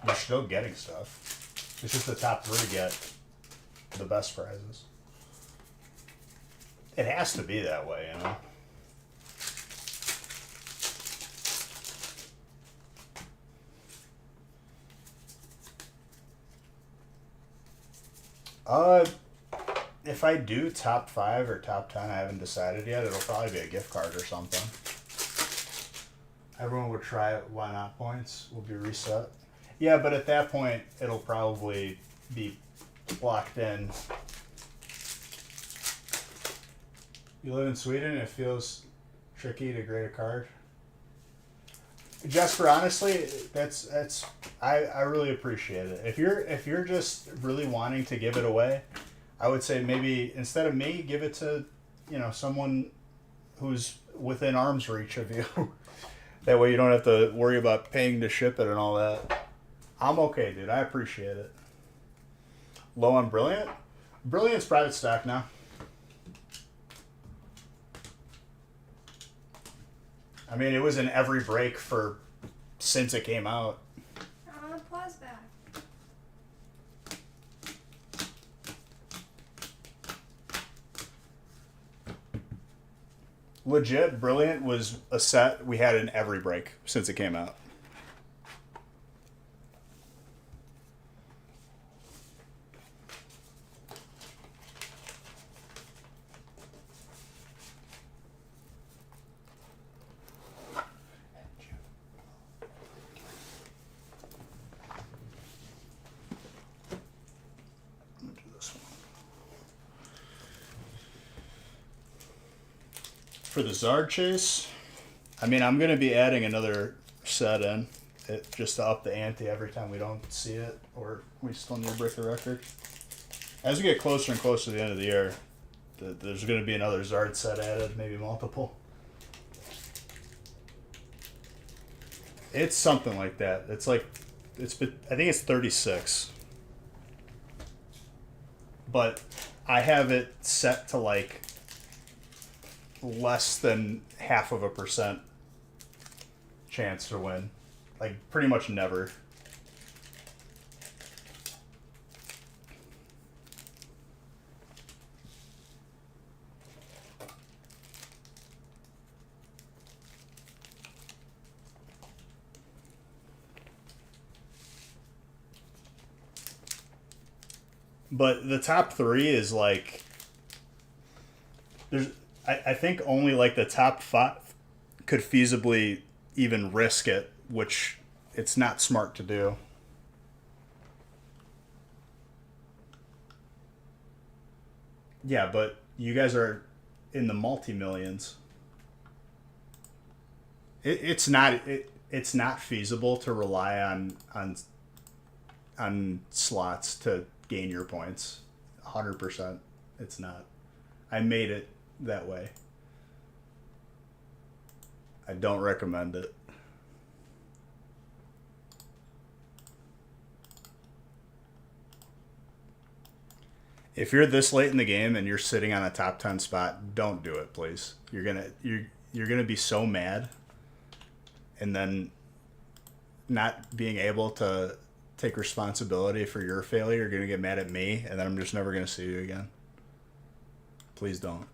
You're still getting stuff. It's just the top 3 get the best prizes. It has to be that way, you know? if I do top 5 or top 10, I haven't decided yet. It'll probably be a gift card or something. Everyone would try it. Why not? Points will be reset. Yeah, but at that point, it'll probably be locked in. You live in Sweden. It feels tricky to grade a card. Jesper, honestly, that's I really appreciate it. If you're just really wanting to give it away, I would say maybe instead of me, give it to, someone who's within arm's reach of you. That way you don't have to worry about paying to ship it and all that. I'm okay, dude. I appreciate it. Low on Brilliant? Brilliant's private stock now. I mean, it was in every break since it came out. I want to pause back. Legit, Brilliant was a set we had in every break since it came out. For the Zard chase, I mean, I'm going to be adding another set in just to up the ante every time we don't see it or we still need to break the record. As we get closer and closer to the end of the year, there's going to be another Zard set added, maybe multiple. It's something like that. I think it's 36. But I have it set to like less than 0.5% chance to win. Like pretty much never. But the top 3 is like I think only like the top 5 could feasibly even risk it, which it's not smart to do. Yeah, but you guys are in the multi-millions. It's not feasible to rely on slots to gain your points. 100%. It's not. I made it that way. I don't recommend it. If you're this late in the game and you're sitting on a top 10 spot, don't do it, please. You're gonna be so mad, and then not being able to take responsibility for your failure. You're gonna get mad at me, and then I'm just never gonna see you again. Please don't.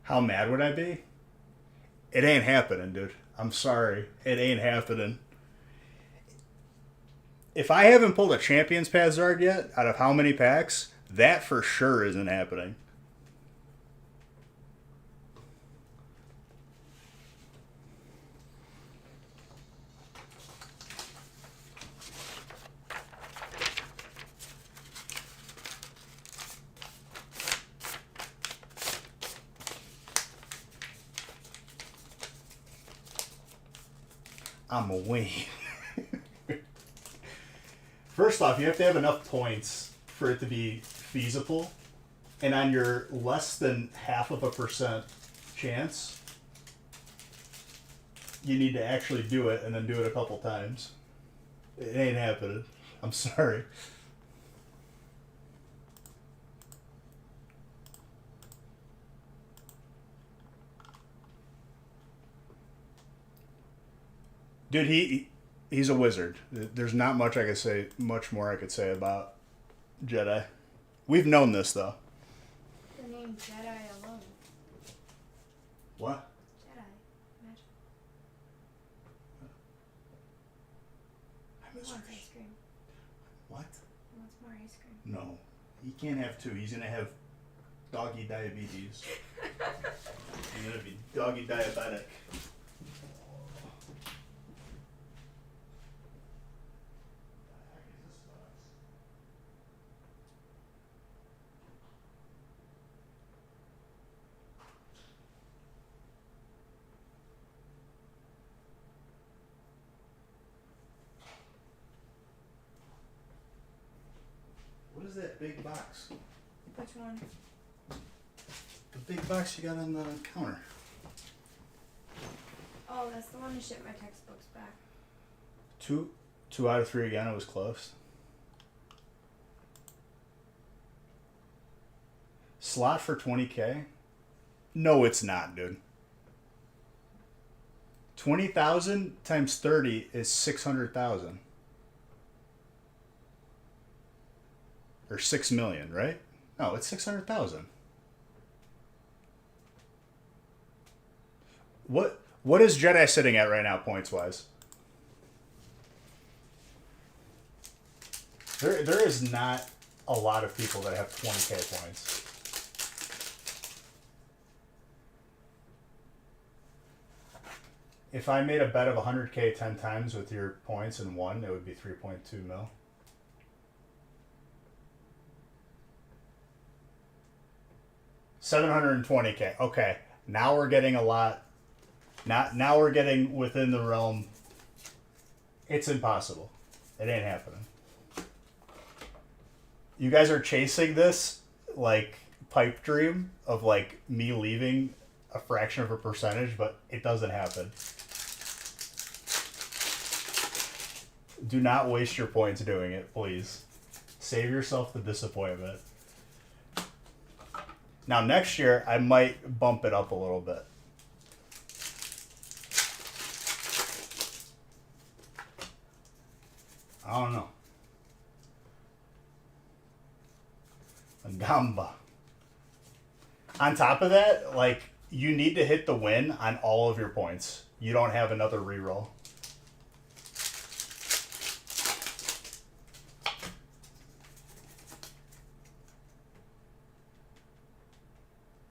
How mad would I be? It ain't happening, dude. I'm sorry. It ain't happening. If I haven't pulled a Champions Pass Zard yet, out of how many packs, that for sure isn't happening. I'm a win. First off, you have to have enough points for it to be feasible. And on your less than 0.5% chance, you need to actually do it and then do it a couple times. It ain't happening. I'm sorry. Dude, he's a wizard. There's not much more I could say about Jedi. We've known this though. The name Jedi alone. What? Jedi. He wants ice cream. What? He wants more ice cream. No. He can't have two. He's gonna have doggy diabetes. He's gonna be doggy diabetic. What is that big box? Which one? The big box you got on the counter. Oh, that's the one to ship my textbooks back. Two out of three again. It was close. Slot for 20K? No, it's not, dude. 20,000 times 30 is 600,000. Or 6 million, right? No, it's 600,000. What is Jedi sitting at right now, points wise? There is not a lot of people that have 20K points. If I made a bet of 100K 10 times with your points and won, it would be 3.2 mil. $720K. Okay, now we're getting a lot. Now we're getting within the realm. It's impossible. It ain't happening. You guys are chasing this like pipe dream of like me leaving a fraction of a percentage, but it doesn't happen. Do not waste your points doing it, please. Save yourself the disappointment. Now next year, I might bump it up a little bit. I don't know. Gamba. On top of that, like, you need to hit the win on all of your points. You don't have another reroll.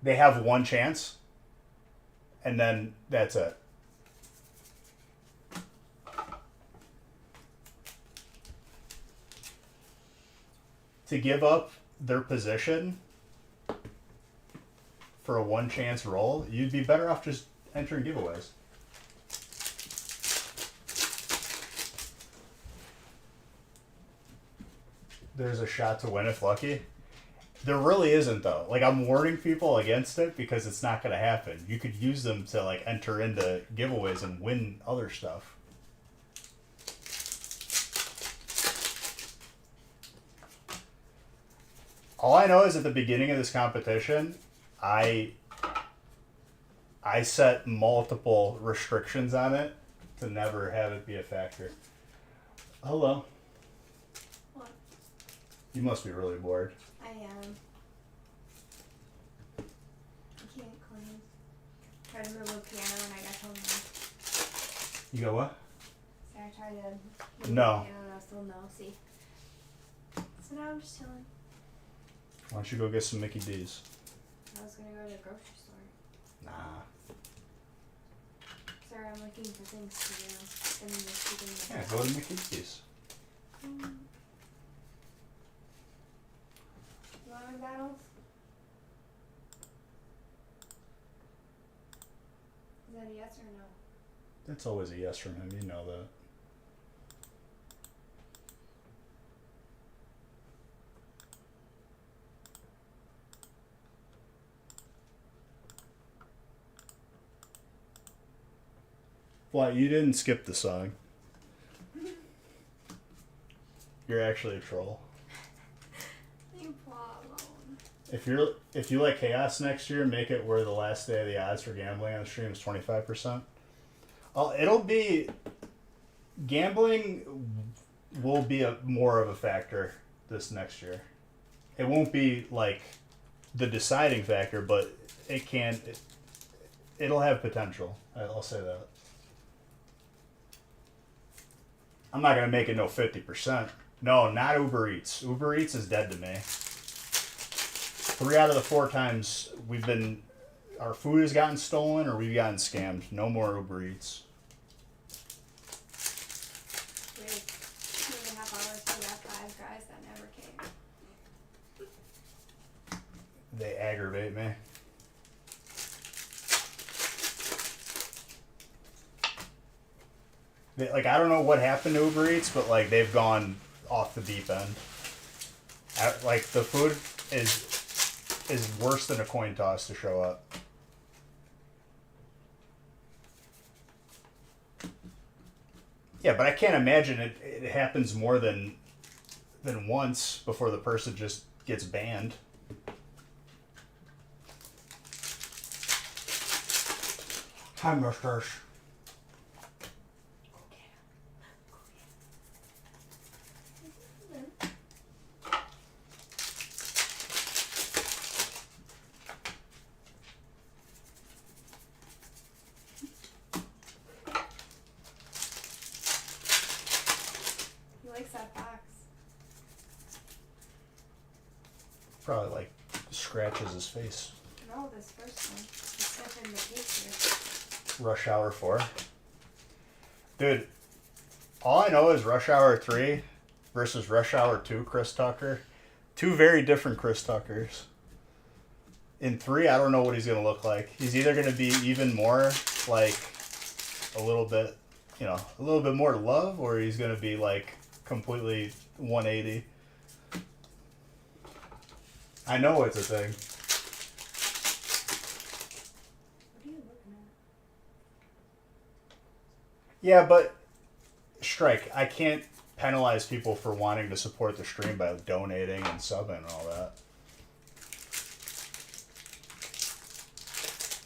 They have one chance, and then that's it. To give up their position for a one chance roll, you'd be better off just entering giveaways. There's a shot to win if lucky. There really isn't, though. Like, I'm warning people against it because it's not going to happen. You could use them to, like, enter into giveaways and win other stuff. All I know is at the beginning of this competition, I set multiple restrictions on it to never have it be a factor. Hello. What? You must be really bored. I am. I can't clean. Tried to move a piano and I got told no. You go what? So I tried to move No. the piano and I was told no. See? So now I'm just chilling. Why don't you go get some Mickey D's? I was gonna go to the grocery store. Nah. Sorry, I'm looking for things to do. And just keeping Yeah, go to Mickey D's. You want McDonald's? Is that a yes or no? That's always a yes from him, you know that. Why, you didn't skip the song. You're actually a troll. You plot alone. If you like chaos next year, make it where the last day of the odds for gambling on the stream is 25%. It'll be gambling will be more of a factor this next year. It won't be like the deciding factor, but it'll have potential. I'll say that. I'm not gonna make it no 50%. No, not Uber Eats. Uber Eats is dead to me. 3 out of the 4 times our food has gotten stolen or we've gotten scammed. No more Uber Eats. We had 2.5 hours to that 5 guys that never came. They aggravate me. Like, I don't know what happened to Uber Eats, but like they've gone off the deep end. Like the food is worse than a coin toss to show up. Yeah, but I can't imagine it happens more than once before the person just gets banned. Hi, mustache. He likes that box. Probably like scratches his face. No, this first one. It's stuff in the case here. Rush Hour 4. Dude, all I know is Rush Hour 3 versus Rush Hour 2 Chris Tucker. 2 very different Chris Tuckers. In 3, I don't know what he's going to look like. He's either going to be even more like a little bit more love, or he's going to be like completely 180. I know it's a thing. What are you looking at? Yeah, but strike. I can't penalize people for wanting to support the stream by donating and subbing and all that.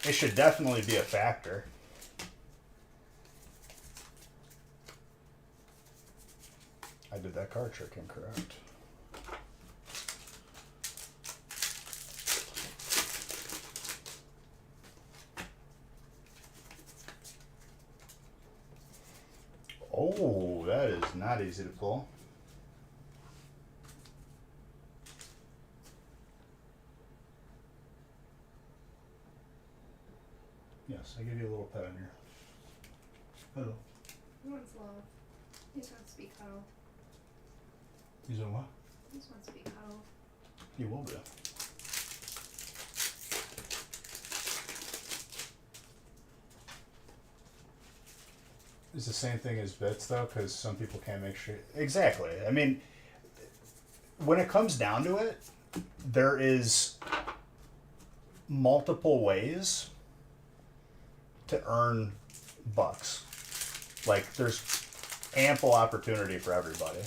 It should definitely be a factor. I did that card trick incorrect. Oh, that is not easy to pull. Yes, I give you a little pet on here. Hello. He wants love. He just wants to be cuddled. He's in what? He just wants to be cuddled. He will be. It's the same thing as bits, though, because some people can't make sure. Exactly. I mean, when it comes down to it, there is multiple ways to earn bucks. Like, there's ample opportunity for everybody.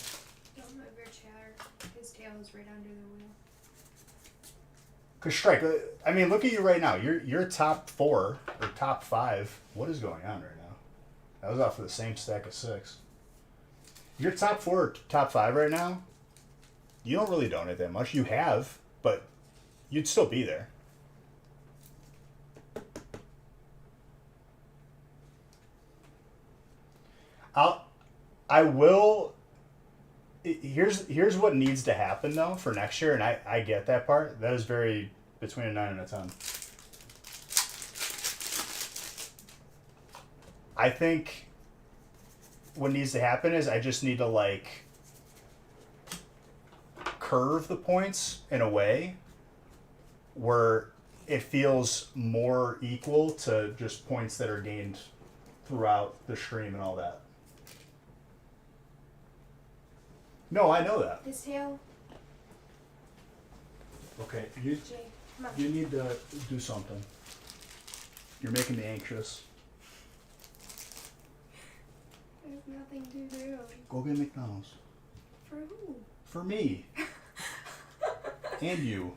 Don't move your chair. His tail is right under the wheel. Cause strike, I mean, look at you right now. You're top 4 or top 5. What is going on right now? That was off of the same stack of 6. You're top 4 or top 5 right now. You don't really donate that much. You have, but you'd still be there. I will. Here's what needs to happen though for next year, and I get that part. That is very between a 9 and a 10. I think what needs to happen is I just need to like curve the points in a way where it feels more equal to just points that are gained throughout the stream and all that. No, I know that. His tail. Okay, Jay, come on. you need to do something. You're making me anxious. There's nothing to do. Go get McDonald's. For who? For me. And you.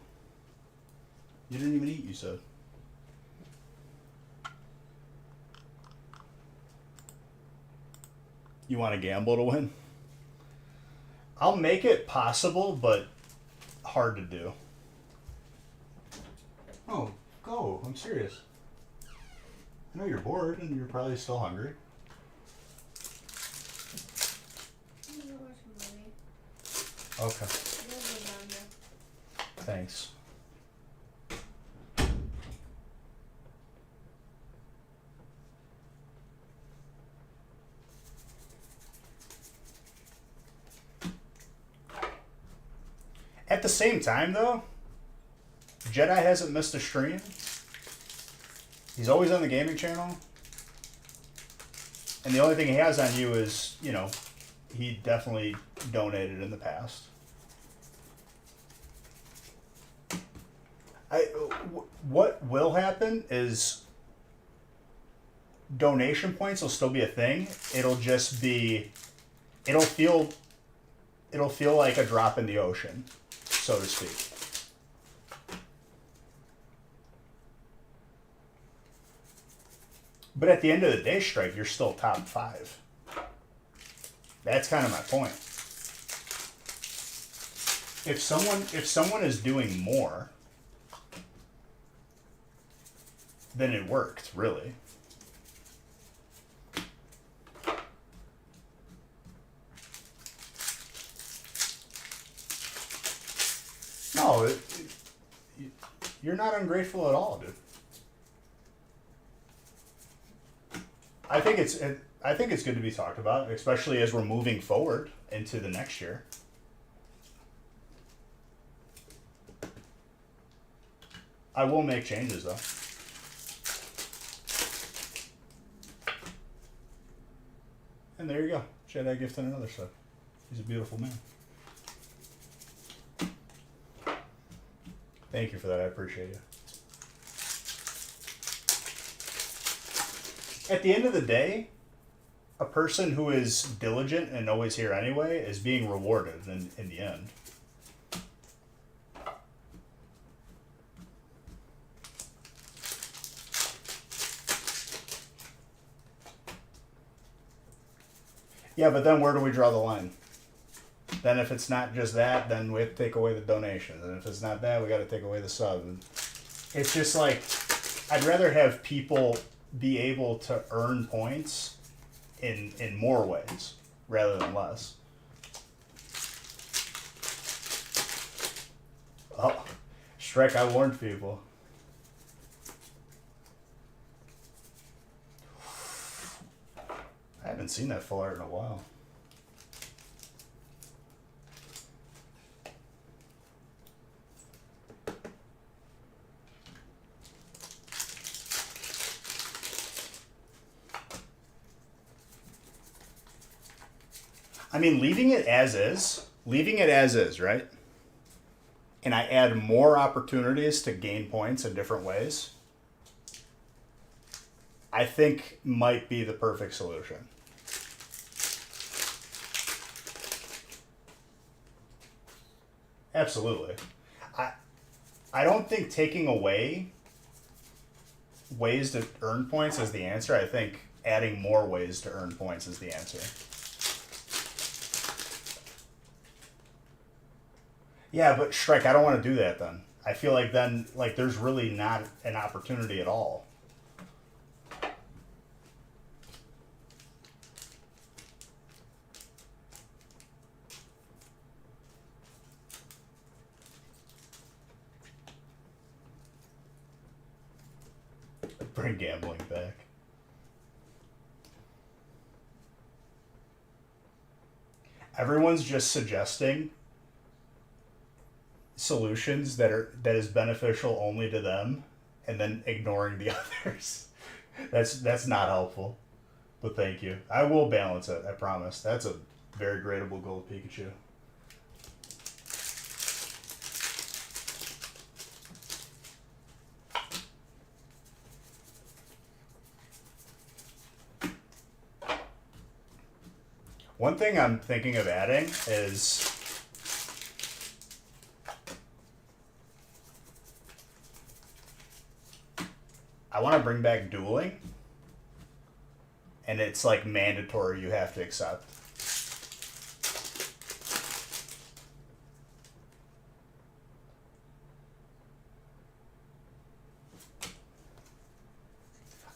You didn't even eat, you said. You want to gamble to win? I'll make it possible, but hard to do. Oh, go. I'm serious. I know you're bored and you're probably still hungry. Okay. There's lasagna. Thanks. At the same time, though, Jedi hasn't missed a stream. He's always on the gaming channel. And the only thing he has on you is, you know, he definitely donated in the past. What will happen is donation points will still be a thing. It'll just be, it'll feel like a drop in the ocean, so to speak. But at the end of the day, Strike, you're still top 5. That's kind of my point. If someone is doing more, then it worked, really. No, you're not ungrateful at all, dude. I think it's good to be talked about, especially as we're moving forward into the next year. I will make changes though. And there you go. Jedi gift and another sub. He's a beautiful man. Thank you for that. I appreciate you. At the end of the day, a person who is diligent and always here anyway is being rewarded in the end. Yeah, but then where do we draw the line? Then if it's not just that, then we have to take away the donations. And if it's not that, we got to take away the sub. And it's just like, I'd rather have people be able to earn points in more ways rather than less. Oh, Shrek, I warned people. I haven't seen that full art in a while. I mean, leaving it as is, right? And I add more opportunities to gain points in different ways, I think might be the perfect solution. Absolutely. I don't think taking away ways to earn points is the answer. I think adding more ways to earn points is the answer. Yeah, but Shrek, I don't want to do that then. I feel like then, like, there's really not an opportunity at all. Bring gambling back. Everyone's just suggesting solutions that is beneficial only to them and then ignoring the others. That's not helpful. But thank you. I will balance it, I promise. That's a very gradable gold Pikachu. One thing I'm thinking of adding is I want to bring back dueling, and it's like mandatory, you have to accept.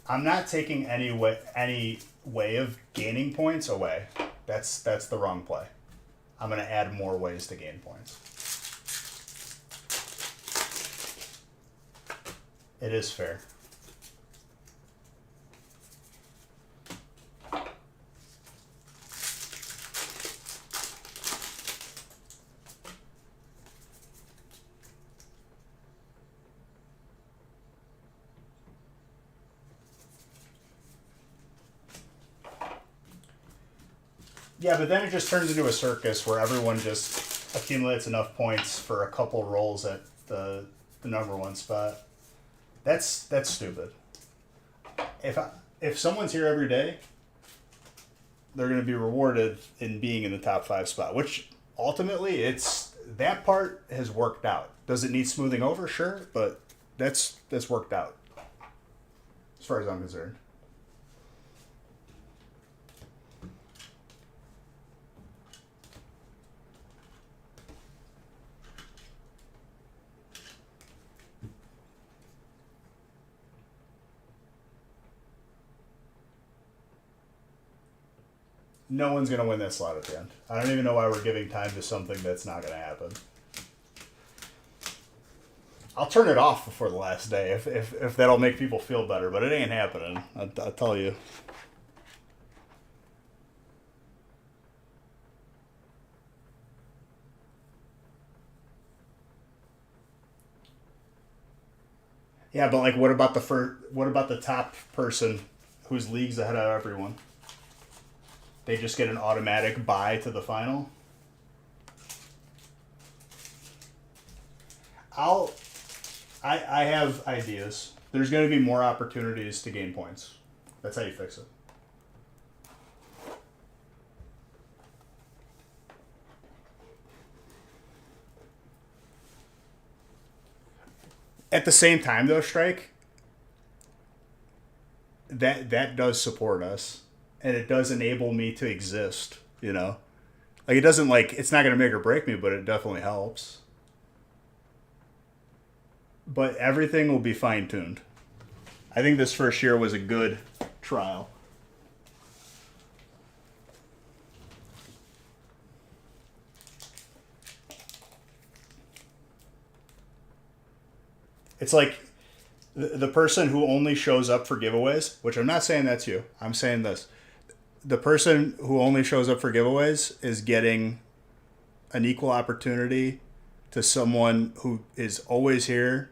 I'm not taking any way of gaining points away. That's the wrong play. I'm going to add more ways to gain points. It is fair. Yeah, but then it just turns into a circus where everyone just accumulates enough points for a couple rolls at the number one spot. That's stupid. If someone's here every day, they're going to be rewarded in being in the top 5 spot, which ultimately that part has worked out. Does it need smoothing over? Sure, but that's worked out as far as I'm concerned. No one's going to win that slot at the end. I don't even know why we're giving time to something that's not going to happen. I'll turn it off before the last day if that'll make people feel better, but it ain't happening. I'll tell you. Yeah, but like, what about the top person whose league's ahead of everyone? They just get an automatic bye to the final. I have ideas. There's going to be more opportunities to gain points. That's how you fix it. At the same time, though, Strike, that does support us, and it does enable me to exist, you know? Like, it doesn't, like, it's not going to make or break me, but it definitely helps. But everything will be fine-tuned. I think this first year was a good trial. It's like the person who only shows up for giveaways, which I'm not saying that's you. I'm saying this. The person who only shows up for giveaways is getting an equal opportunity to someone who is always here,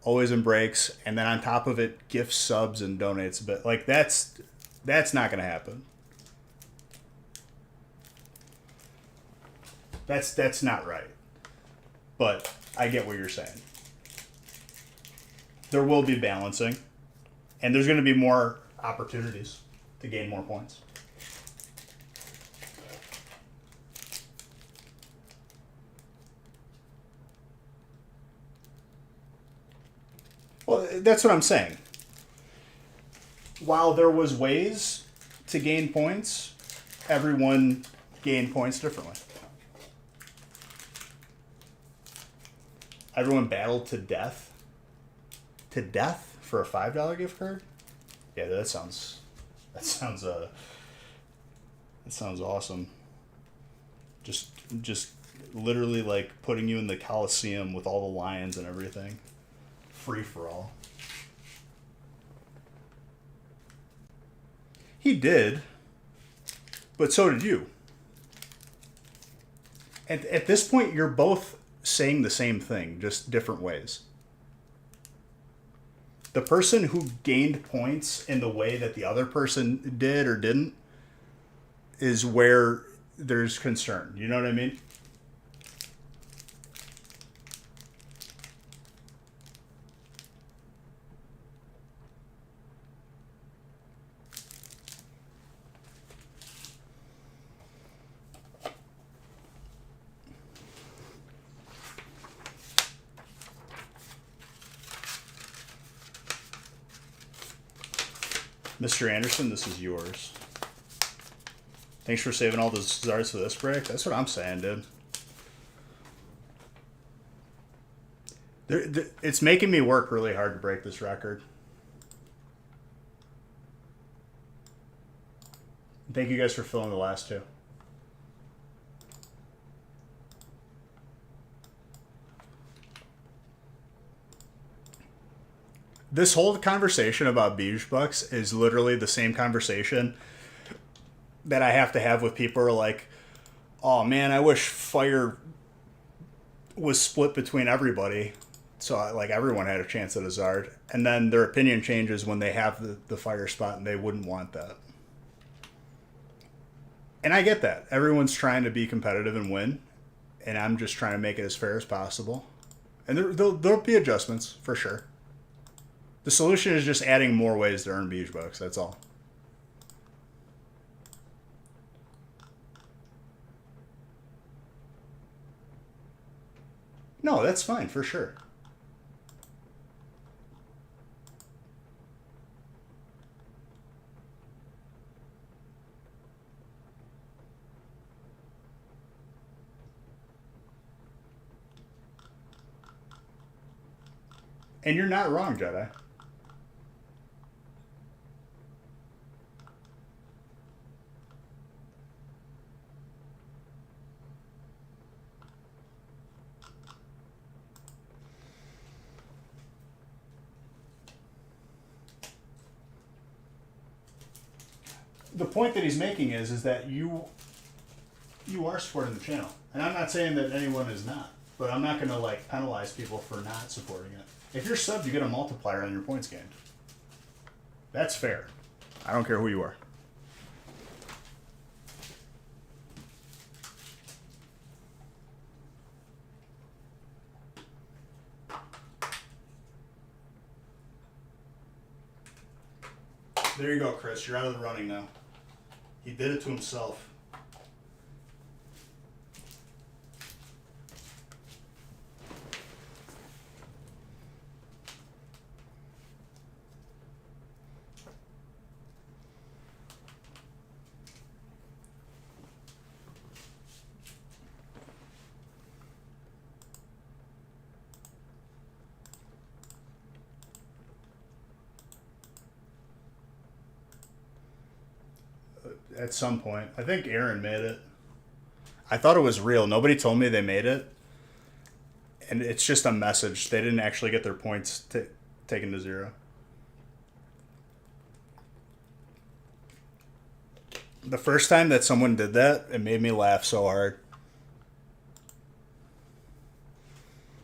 always in breaks, and then on top of it, gifts subs and donates a bit. Like, that's not going to happen. That's not right. But I get what you're saying. There will be balancing, and there's going to be more opportunities to gain more points. Well, that's what I'm saying. While there was ways to gain points, everyone gained points differently. Everyone battled to death. To death for a $5 gift card? Yeah, that sounds awesome. Just literally like putting you in the Coliseum with all the lions and everything. Free for all. He did, but so did you. And at this point, you're both saying the same thing, just different ways. The person who gained points in the way that the other person did or didn't is where there's concern. You know what I mean? Mr. Anderson, this is yours. Thanks for saving all those Zards for this break. That's what I'm saying, dude. It's making me work really hard to break this record. Thank you guys for filling the last two. This whole conversation about beige bucks is literally the same conversation that I have to have with people who are like, oh man, I wish fire was split between everybody. So like everyone had a chance at a Zard. And then their opinion changes when they have the fire spot and they wouldn't want that. And I get that. Everyone's trying to be competitive and win. And I'm just trying to make it as fair as possible. And there'll be adjustments, for sure. The solution is just adding more ways to earn beige bucks. That's all. No, that's fine, for sure. And you're not wrong, Jedi. The point that he's making is that you are supporting the channel. And I'm not saying that anyone is not. But I'm not going to like penalize people for not supporting it. If you're subbed, you get a multiplier on your points gained. That's fair. I don't care who you are. There you go, Chris. You're out of the running now. He did it to himself. At some point. I think Aaron made it. I thought it was real. Nobody told me they made it. And it's just a message. They didn't actually get their points taken to 0. The first time that someone did that, it made me laugh so hard.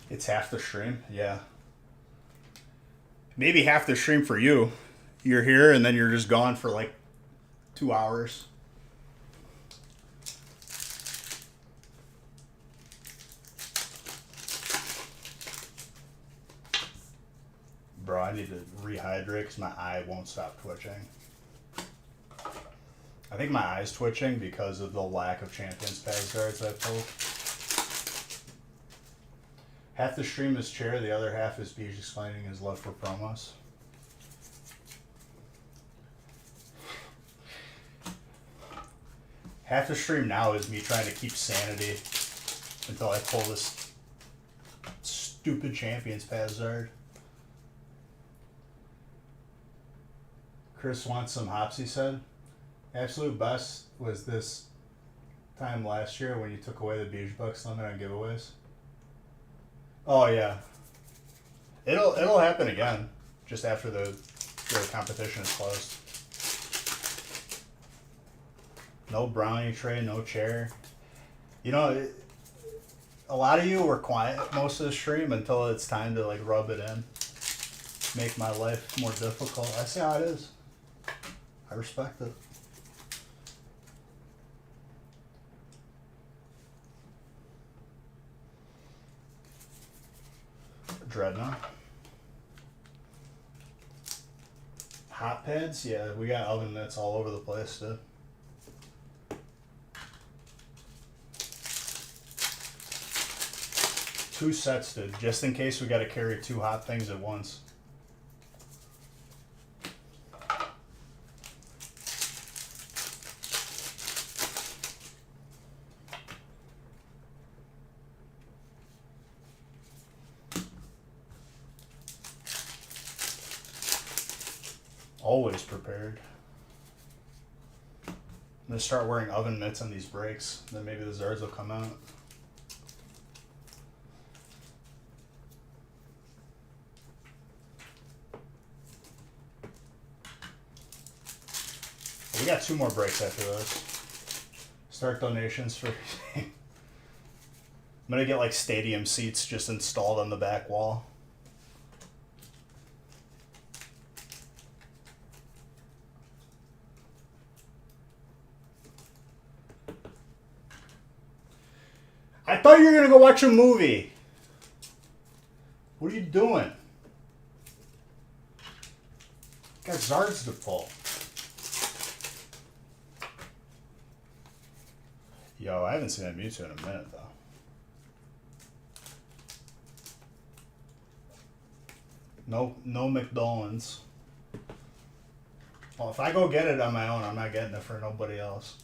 It's half the stream? Yeah. Maybe half the stream for you. You're here and then you're just gone for like 2 hours. Bro, I need to rehydrate because my eye won't stop twitching. I think my eye's twitching because of the lack of Champions Pass darts I've pulled. Half the stream is chair, the other half is Beige explaining his love for promos. Half the stream now is me trying to keep sanity until I pull this stupid Champions Pass Zard. Chris wants some hops, he said. Absolute best was this time last year when you took away the Beige Bucks limit on giveaways. Oh yeah. It'll happen again, just after the competition is closed. No brownie tray, no chair. You know, a lot of you were quiet most of the stream until it's time to like rub it in. Make my life more difficult. I see how it is. I respect it. Dreadnought. Hot pads? Yeah, we got oven mitts all over the place, dude. Two sets, dude, just in case we got to carry 2 hot things at once. Always prepared. I'm gonna start wearing oven mitts on these breaks. Then maybe the Zards will come out. We got 2 more breaks after this. Start donations for... I'm gonna get like stadium seats just installed on the back wall. I thought you were gonna go watch a movie. What are you doing? Got Zards to pull. Yo, I haven't seen that Mewtwo in a minute though. No McDonald's. Well, if I go get it on my own, I'm not getting it for nobody else.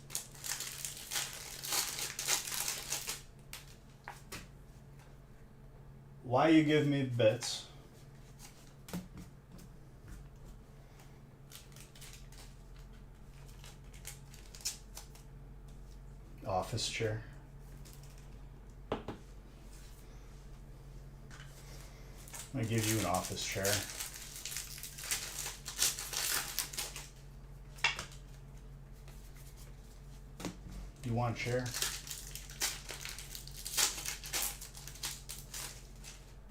Why you give me bits? Office chair. I'm gonna give you an office chair. You want a chair?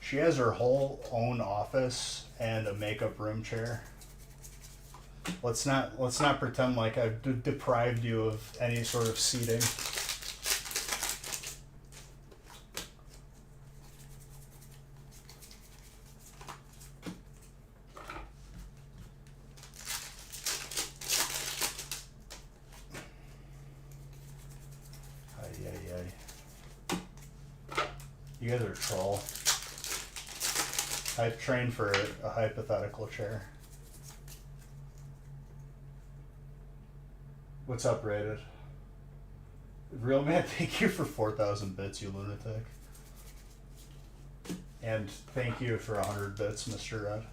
She has her whole own office and a makeup room chair. Let's not pretend like I've deprived you of any sort of seating. You guys are a troll. I've trained for a hypothetical chair. What's up, Rated? Real man, thank you for 4,000 bits, you lunatic. And thank you for 100 bits, Mr. Red.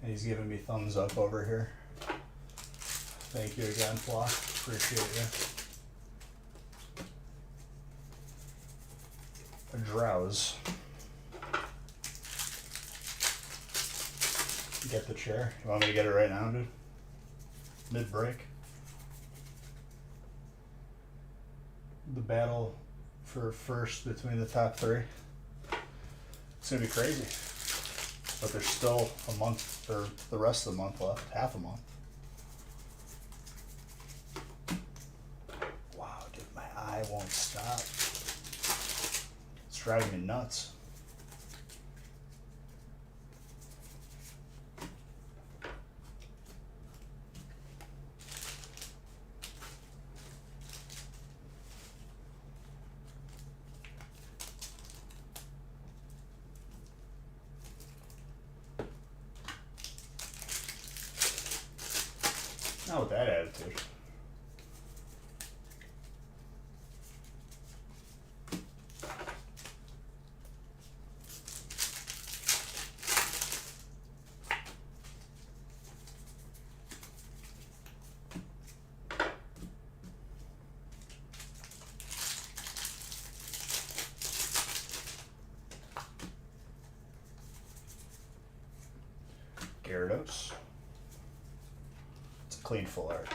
He's giving me thumbs up over here. Thank you again, Flaw. Appreciate you. A drowse. Get the chair. You want me to get it right now, dude? Mid-break. The battle for first between the top 3. It's gonna be crazy. But there's still a month, or the rest of the month left. Half a month. Wow, dude, my eye won't stop. It's driving me nuts. Not with that attitude. Gyarados. Clean full art.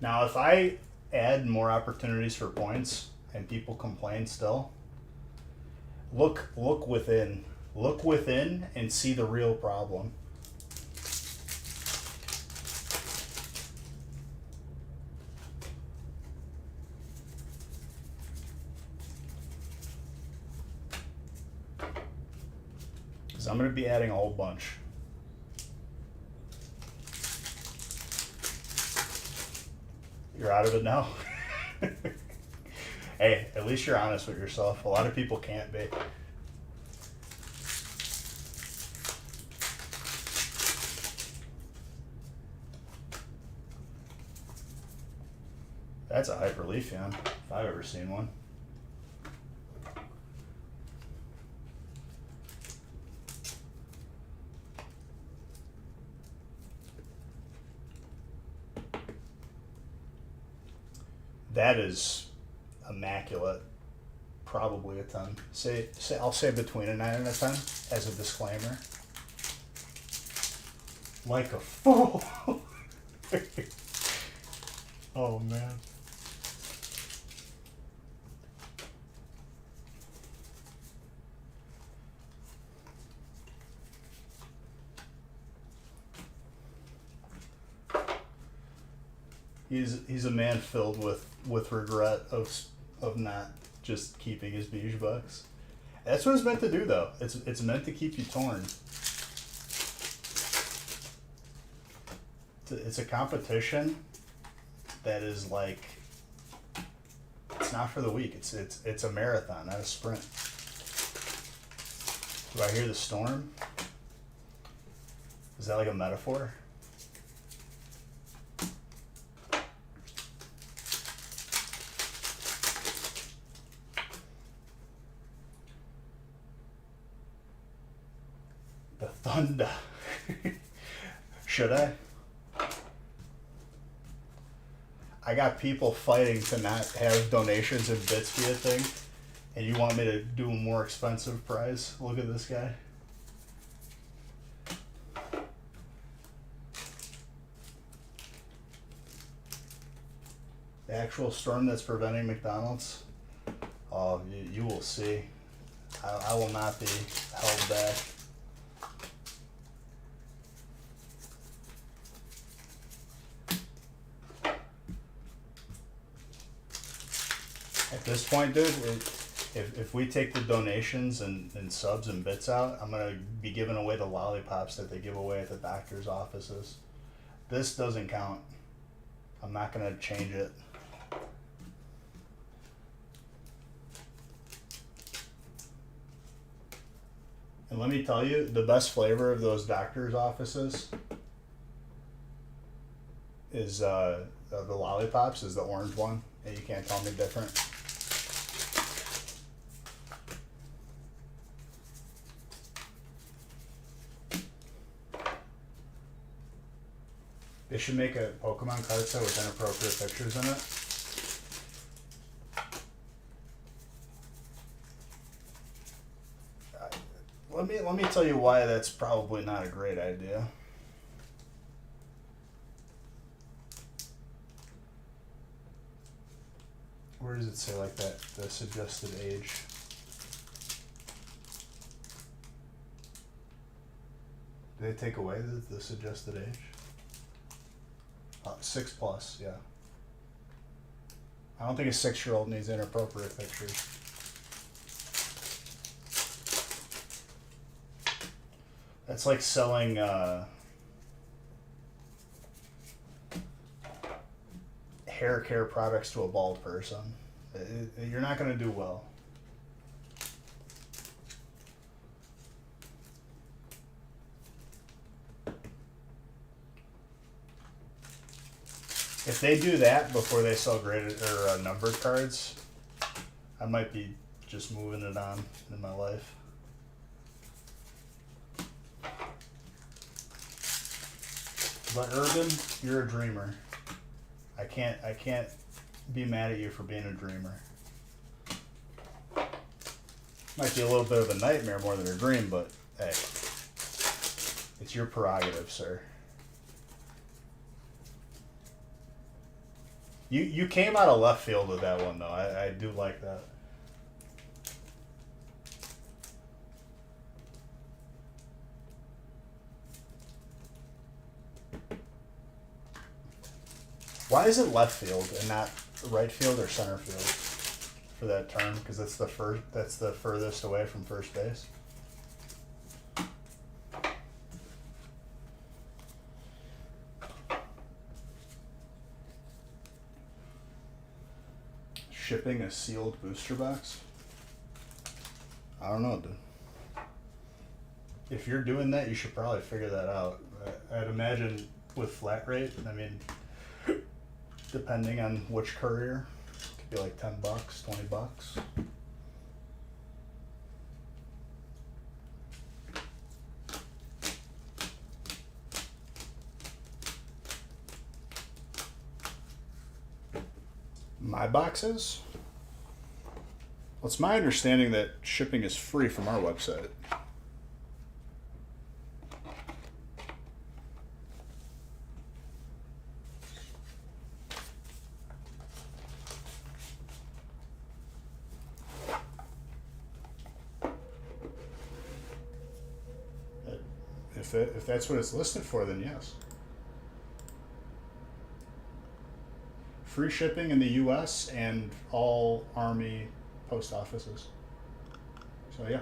Now, if I add more opportunities for points and people complain still, look within. Look within and see the real problem. I'm going to be adding a whole bunch. You're out of it now? Hey, at least you're honest with yourself. A lot of people can't be. That's a Hyperleafeon, if I've ever seen one. That is immaculate. Probably a 10. I'll say between a 9 and a 10 as a disclaimer. Like a fool. Oh man. He's a man filled with regret of not just keeping his beige bucks. That's what it's meant to do, though. It's meant to keep you torn. It's a competition that is like, it's not for the weak. It's a marathon, not a sprint. Do I hear the storm? Is that like a metaphor? The thunder. Should I? I got people fighting to not have donations and bits be a thing, and you want me to do a more expensive prize? Look at this guy. The actual storm that's preventing McDonald's? Oh, you will see. I will not be held back. At this point, dude, if we take the donations and subs and bits out, I'm going to be giving away the lollipops that they give away at the doctor's offices. This doesn't count. I'm not going to change it. And let me tell you, the best flavor of those doctor's offices is the lollipops, is the orange one. And you can't tell me different. They should make a Pokemon card set with inappropriate pictures in it. Let me tell you why that's probably not a great idea. Where does it say like that? The suggested age. Did they take away the suggested age? 6+, yeah. I don't think a 6-year-old needs inappropriate pictures. That's like selling hair care products to a bald person. You're not going to do well. If they do that before they sell graded or numbered cards, I might be just moving it on in my life. But Urban, you're a dreamer. I can't be mad at you for being a dreamer. Might be a little bit of a nightmare more than a dream, but hey, it's your prerogative, sir. You came out of left field with that one, though. I do like that. Why is it left field and not right field or center field for that term? Because that's the furthest away from first base. Shipping a sealed booster box? I don't know, dude. If you're doing that, you should probably figure that out. I'd imagine with flat rate, I mean, depending on which courier, it could be like $10, $20. My boxes? Well, it's my understanding that shipping is free from our website. If that's what it's listed for, then yes. Free shipping in the U.S. and all Army post offices. So yeah.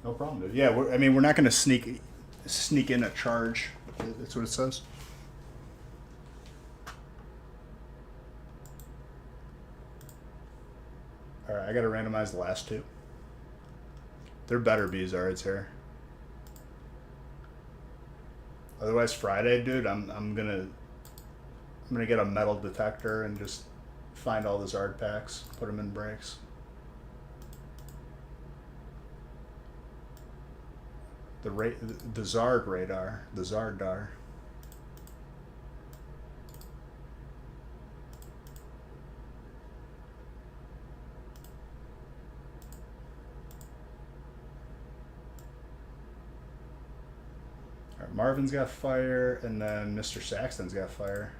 No problem, dude. Yeah, we're not going to sneak in a charge. That's what it says. All right, I got to randomize the last two. There better be Zards here. Otherwise, Friday, dude, I'm gonna get a metal detector and just find all the Zard packs, put them in breaks. The Zard radar, the Zardar. All right, Marvin's got fire, and then Mr. Saxton's got fire.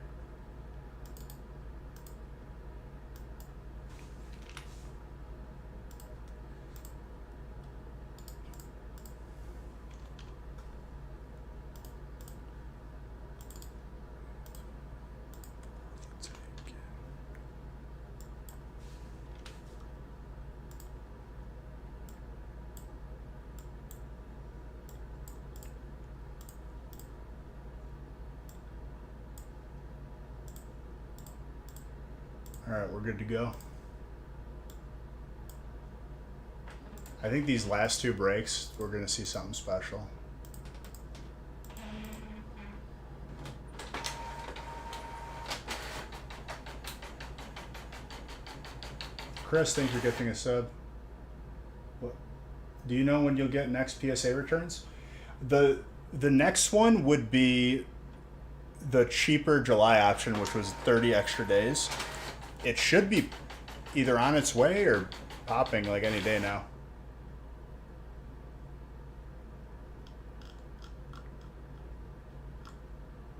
All right, we're good to go. I think these last two breaks, we're going to see something special. Chris, thanks for gifting a sub. What? Do you know when you'll get next PSA returns? The next one would be the cheaper July option, which was 30 extra days. It should be either on its way or popping like any day now.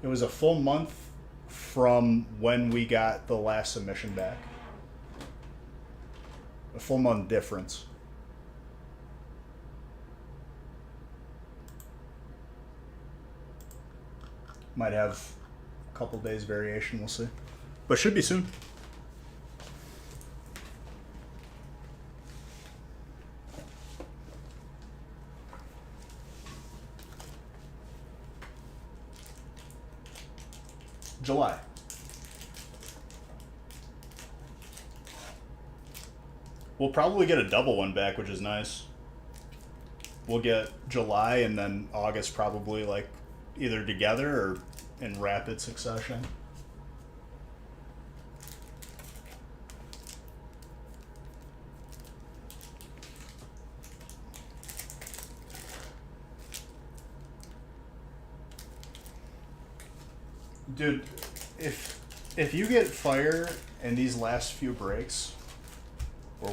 It was a full month from when we got the last submission back. A full month difference. Might have a couple days variation, we'll see. But should be soon. July. We'll probably get a double one back, which is nice. We'll get July and then August probably like either together or in rapid succession. Dude, if you get fire in these last few breaks, where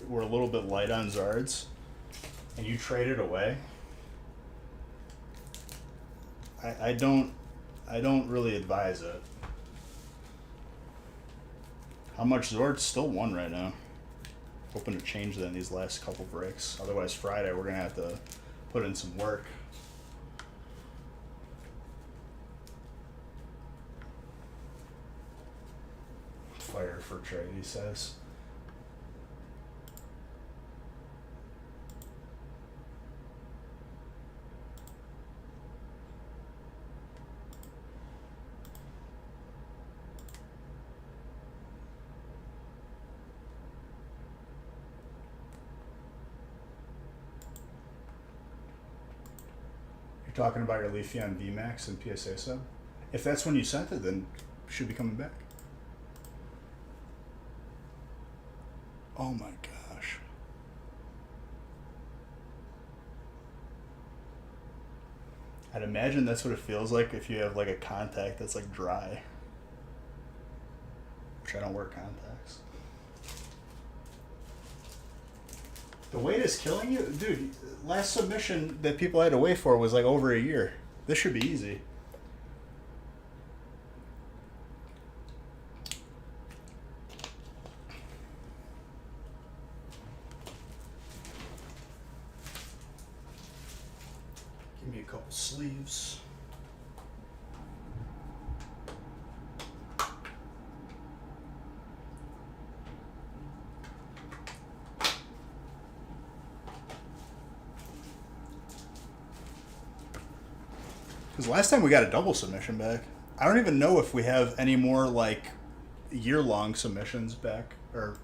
we're a little bit light on Zards, and you trade it away, I don't really advise it. How much Zord's still one right now? Hoping to change that in these last couple breaks. Otherwise, Friday we're gonna have to put in some work. Fire for trade, he says. You're talking about your Leafeon VMAX and PSA sub? If that's when you sent it, then it should be coming back. Oh my gosh. I'd imagine that's what it feels like if you have like a contact that's like dry. Which I don't wear contacts. The wait is killing you? Dude, last submission that people had to wait for was like over a year. This should be easy. Give me a couple sleeves. Because last time we got a double submission back. I don't even know if we have any more like year-long submissions back or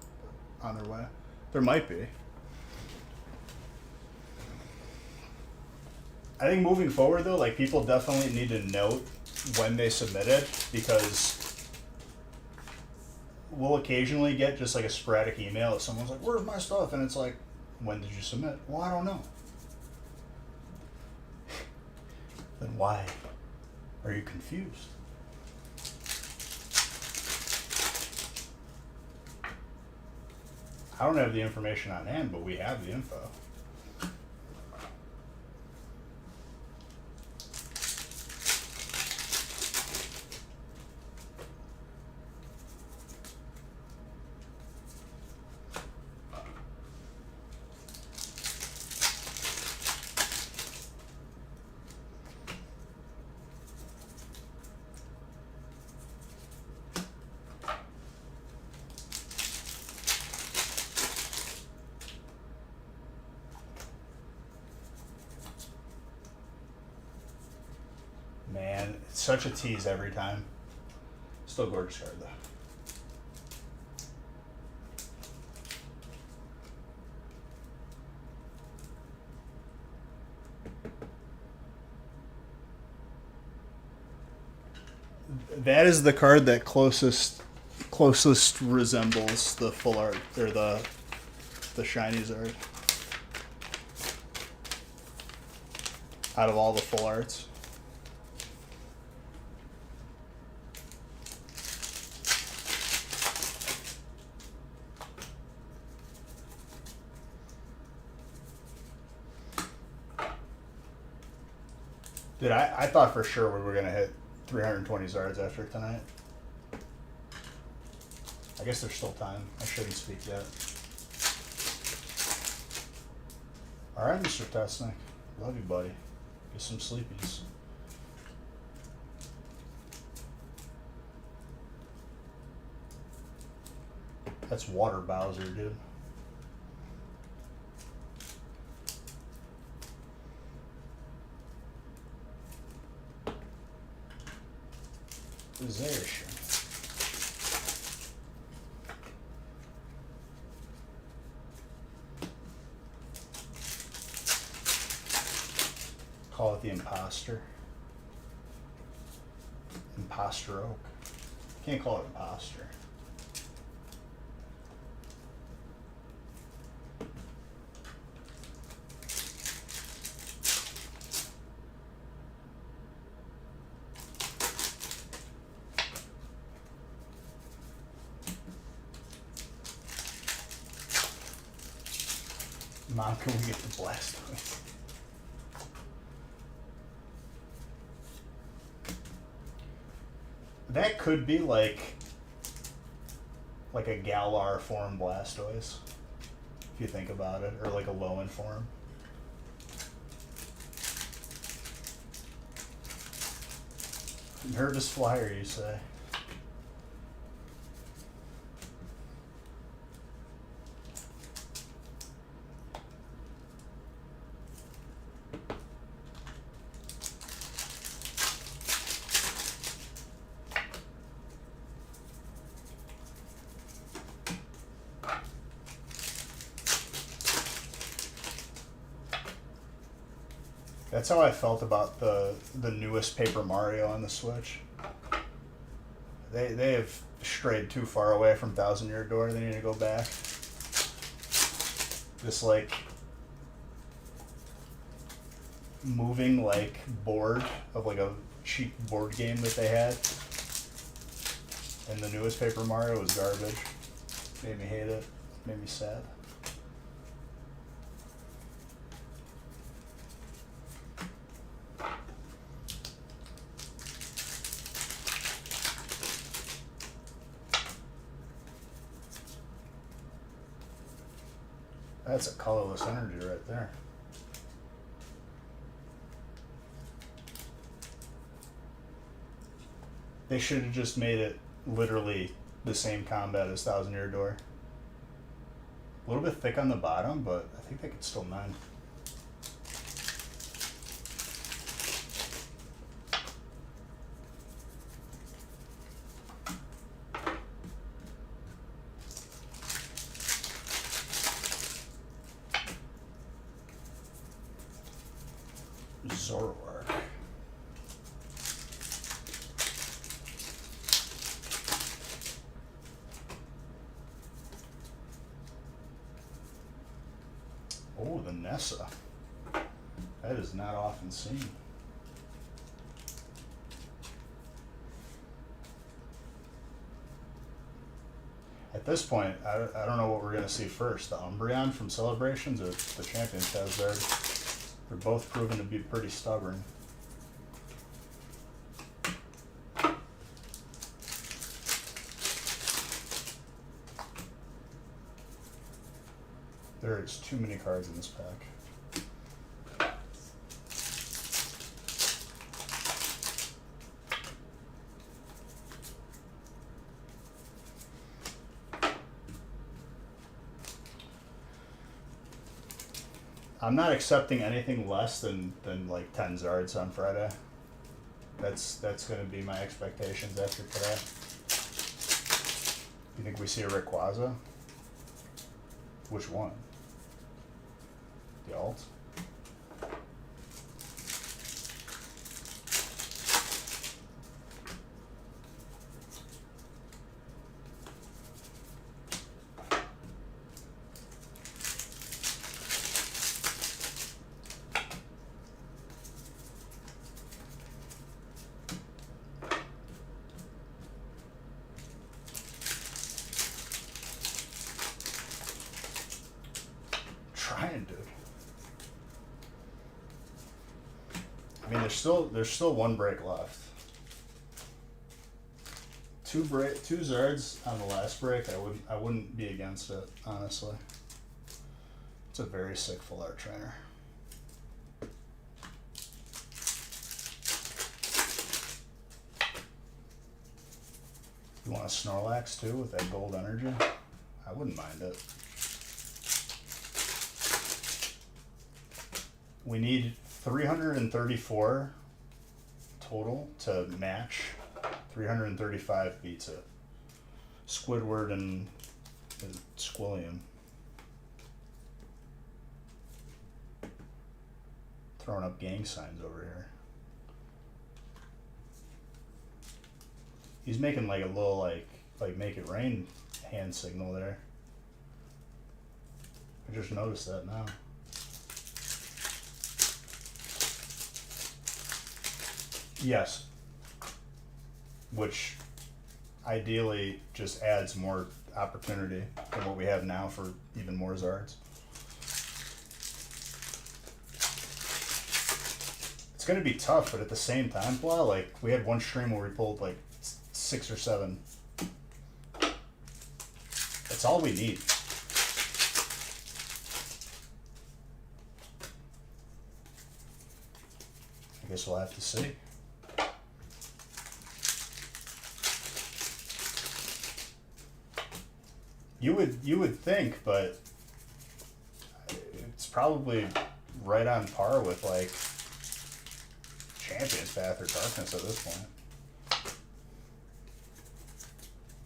on their way. There might be. I think moving forward though, like people definitely need to note when they submit it, because we'll occasionally get just like a sporadic email if someone's like, "Where's my stuff?" And it's like, "When did you submit?" Well, I don't know. Then why are you confused? I don't have the information on hand, but we have the info. Man, it's such a tease every time. Still gorgeous card though. That is the card that closest resembles the full art or the shinies art out of all the full arts. Dude, I thought for sure we were going to hit 320 Zards after tonight. I guess there's still time. I shouldn't speak yet. Alright, Mr. Tesnick. Love you, buddy. Get some sleepies. That's Water Bowser, dude. Zerish. Call it the Imposter. Imposter Oak. Can't call it Imposter. Mom, can we get the Blastoise? That could be like a Galar form Blastoise, if you think about it, or like a Lowen form. Nervous flyer, you say? That's how I felt about the newest Paper Mario on the Switch. They have strayed too far away from Thousand Year Door. They need to go back. Just like moving like board of like a cheap board game that they had. And the newest Paper Mario was garbage. Made me hate it. Made me sad. That's a colorless energy right there. They should have just made it literally the same combat as Thousand Year Door. A little bit thick on the bottom, but I think they could still mend. Zoroark. Oh, the Nessa. That is not often seen. At this point, I don't know what we're going to see first. The Umbreon from Celebrations or the Champions Charizard. They're both proven to be pretty stubborn. There is too many cards in this pack. I'm not accepting anything less than like 10 Zards on Friday. That's going to be my expectations after today. You think we see a Rayquaza? Which one? The alt? Trying, dude. I mean, there's still one break left. Two Zards on the last break. I wouldn't be against it, honestly. It's a very sick full art trainer. You want a Snorlax too with that gold energy? I wouldn't mind it. We need 334 total to match. 335 beats it. Squidward and Squilliam. Throwing up gang signs over here. He's making like a little like make it rain hand signal there. I just noticed that now. Yes. Which ideally just adds more opportunity than what we have now for even more Zards. It's going to be tough, but at the same time, Blah, like we had one stream where we pulled like 6 or 7. That's all we need. I guess we'll have to see. You would think, but it's probably right on par with like Champion's Path or Darkness at this point.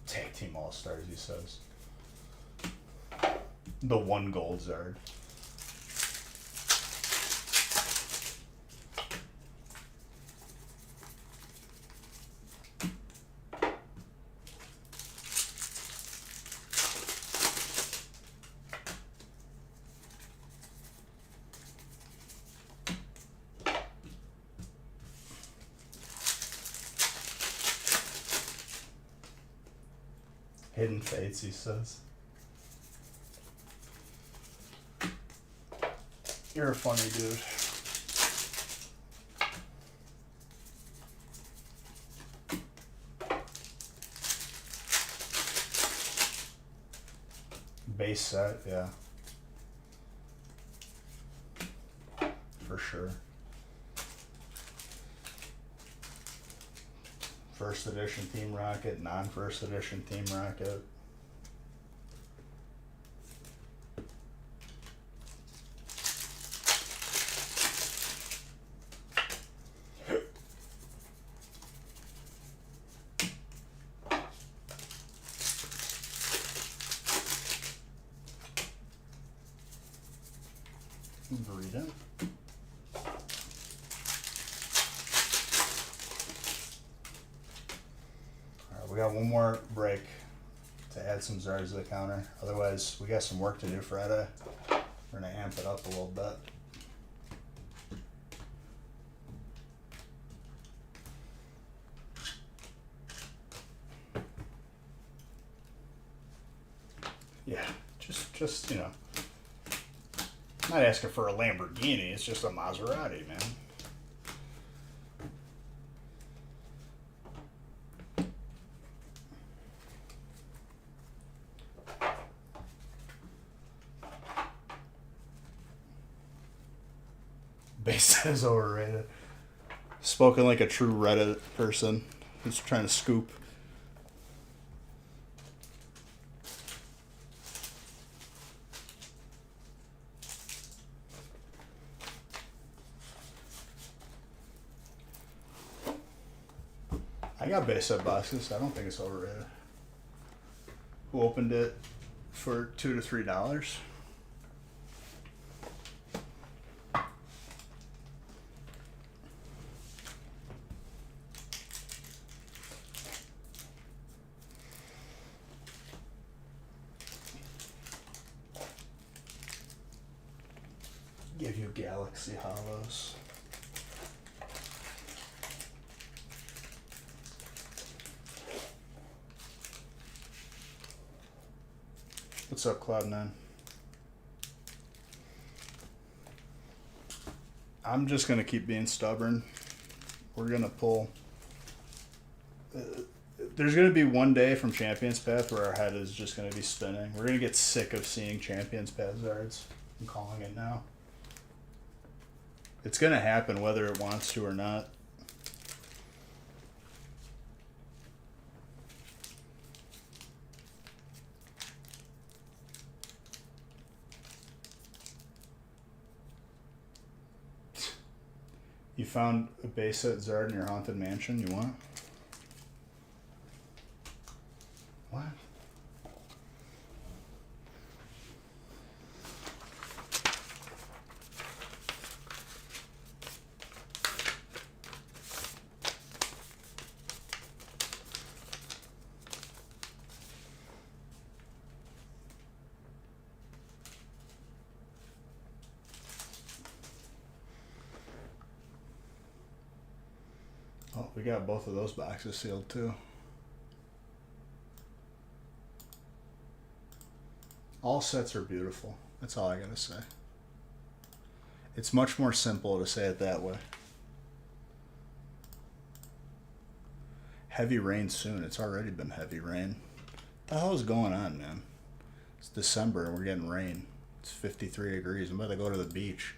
Tag Team All Stars, he says. The one gold Zard. Hidden fates, he says. You're a funny dude. Base set, yeah. For sure. First edition Team Rocket, non-first edition Team Rocket. Read it. Alright, we got one more break to add some Zards to the counter. Otherwise, we got some work to do Friday. We're gonna amp it up a little bit. Yeah, just you know. Not asking for a Lamborghini, it's just a Maserati, man. Base is overrated. Spoken like a true Reddit person who's trying to scoop. I got base set boxes. I don't think it's overrated. Who opened it for $2 to $3? Give you Galaxy Hollows. What's up, Cloud9? I'm just going to keep being stubborn. We're going to pull. There's going to be one day from Champions Path where our head is just going to be spinning. We're going to get sick of seeing Champions Path Zards. I'm calling it now. It's going to happen whether it wants to or not. You found a base set Zard in your haunted mansion you want? What? Oh, we got both of those boxes sealed too. All sets are beautiful. That's all I gotta say. It's much more simple to say it that way. Heavy rain soon. It's already been heavy rain. What the hell is going on, man? It's December and we're getting rain. It's 53 degrees. I'm about to go to the beach.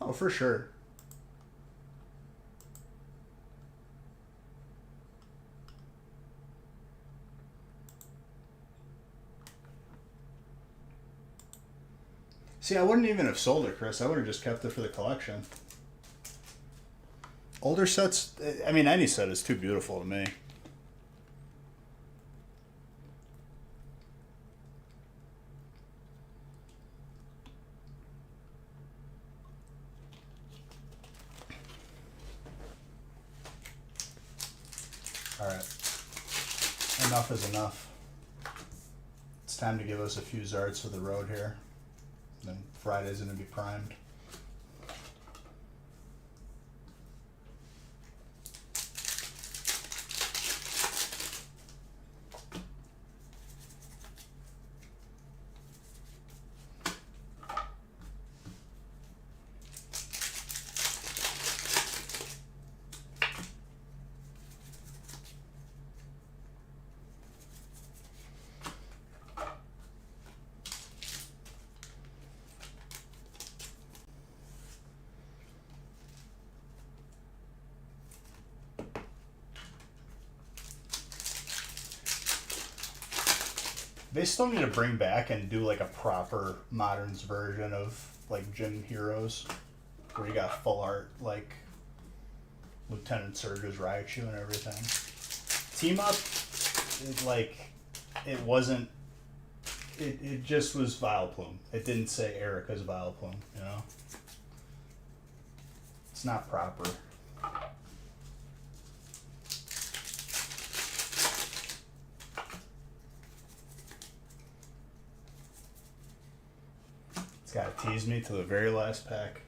Oh, for sure. See, I wouldn't even have sold it, Chris. I would have just kept it for the collection. Older sets, I mean, any set is too beautiful to me. Alright. Enough is enough. It's time to give us a few Zards for the road here. And then Friday's gonna be primed. They still need to bring back and do like a proper moderns version of like Gym Heroes, where you got full art like Lieutenant Surge's Raichu and everything. Team Up, it wasn't. It just was Vileplume. It didn't say Erica's Vileplume. You know, it's not proper. Gotta tease me to the very last pack.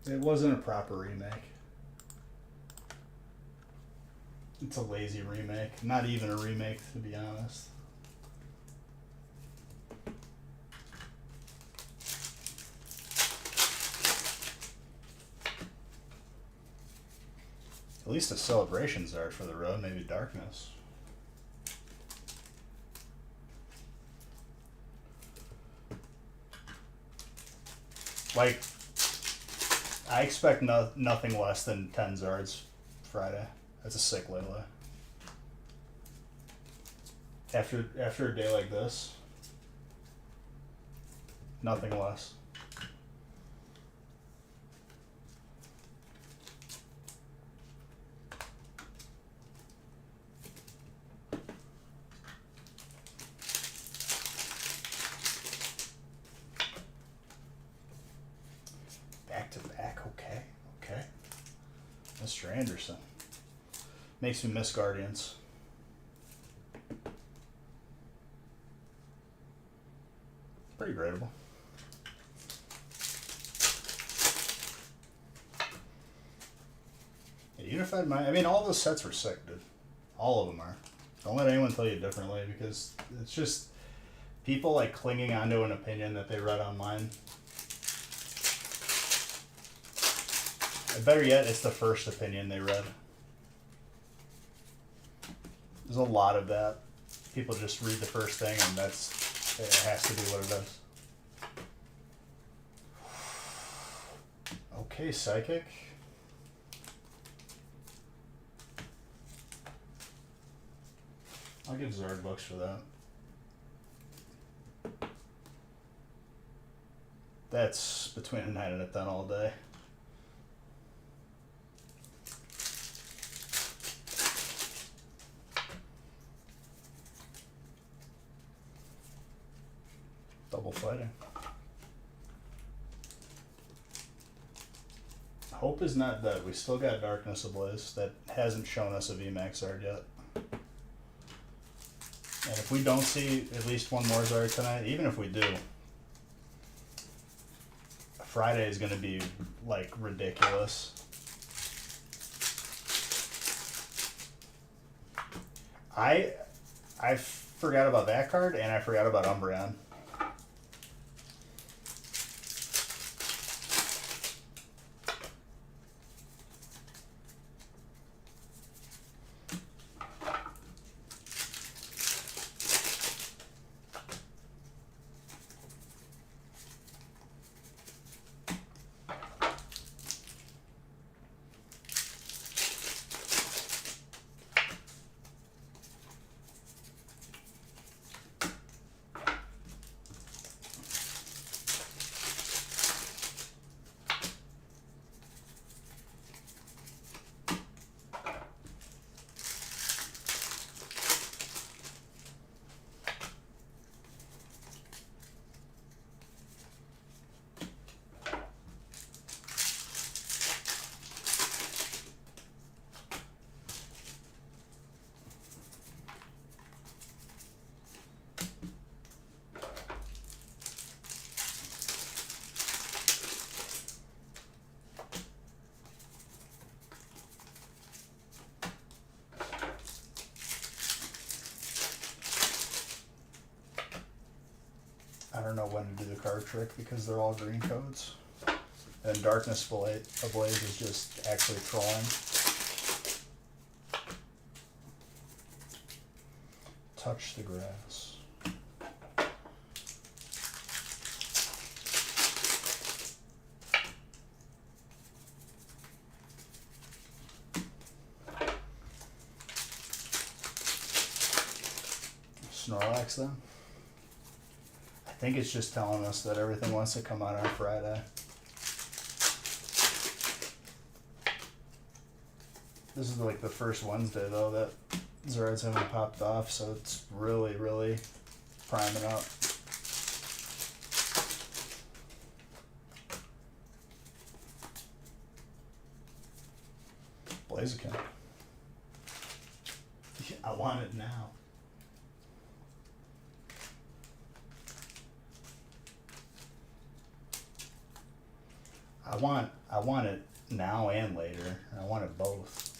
It wasn't a proper remake. It's a lazy remake. Not even a remake, to be honest. At least the celebrations are for the road, maybe Darkness. Like, I expect nothing less than 10 Zards Friday. That's a sick Layla. After a day like this, nothing less. Back to back, okay. Mr. Anderson. Makes me miss Guardians. Pretty gradable. Yeah, Unified Mind, I mean, all those sets were sick, dude. All of them are. Don't let anyone tell you differently, because it's just people like clinging onto an opinion that they read online. Better yet, it's the first opinion they read. There's a lot of that. People just read the first thing and it has to be what it is. Okay, Psychic. I'll give Zard bucks for that. That's between a 9 and a 10 all day. Double fighting. Hope is not dead. We still got Darkness Ablaze that hasn't shown us a VMAX Zard yet. And if we don't see at least one more Zard tonight, even if we do, Friday is going to be like ridiculous. I forgot about that card, and I forgot about Umbreon. when to do the card trick because they're all green codes. And Darkness Ablaze is just actually trolling. Touch the grass. Snorlax then? I think it's just telling us that everything wants to come out on Friday. This is like the first Wednesday though that Zards haven't popped off, so it's really, really priming up. Blaziken. I want it now. I want it now and later. I want it both.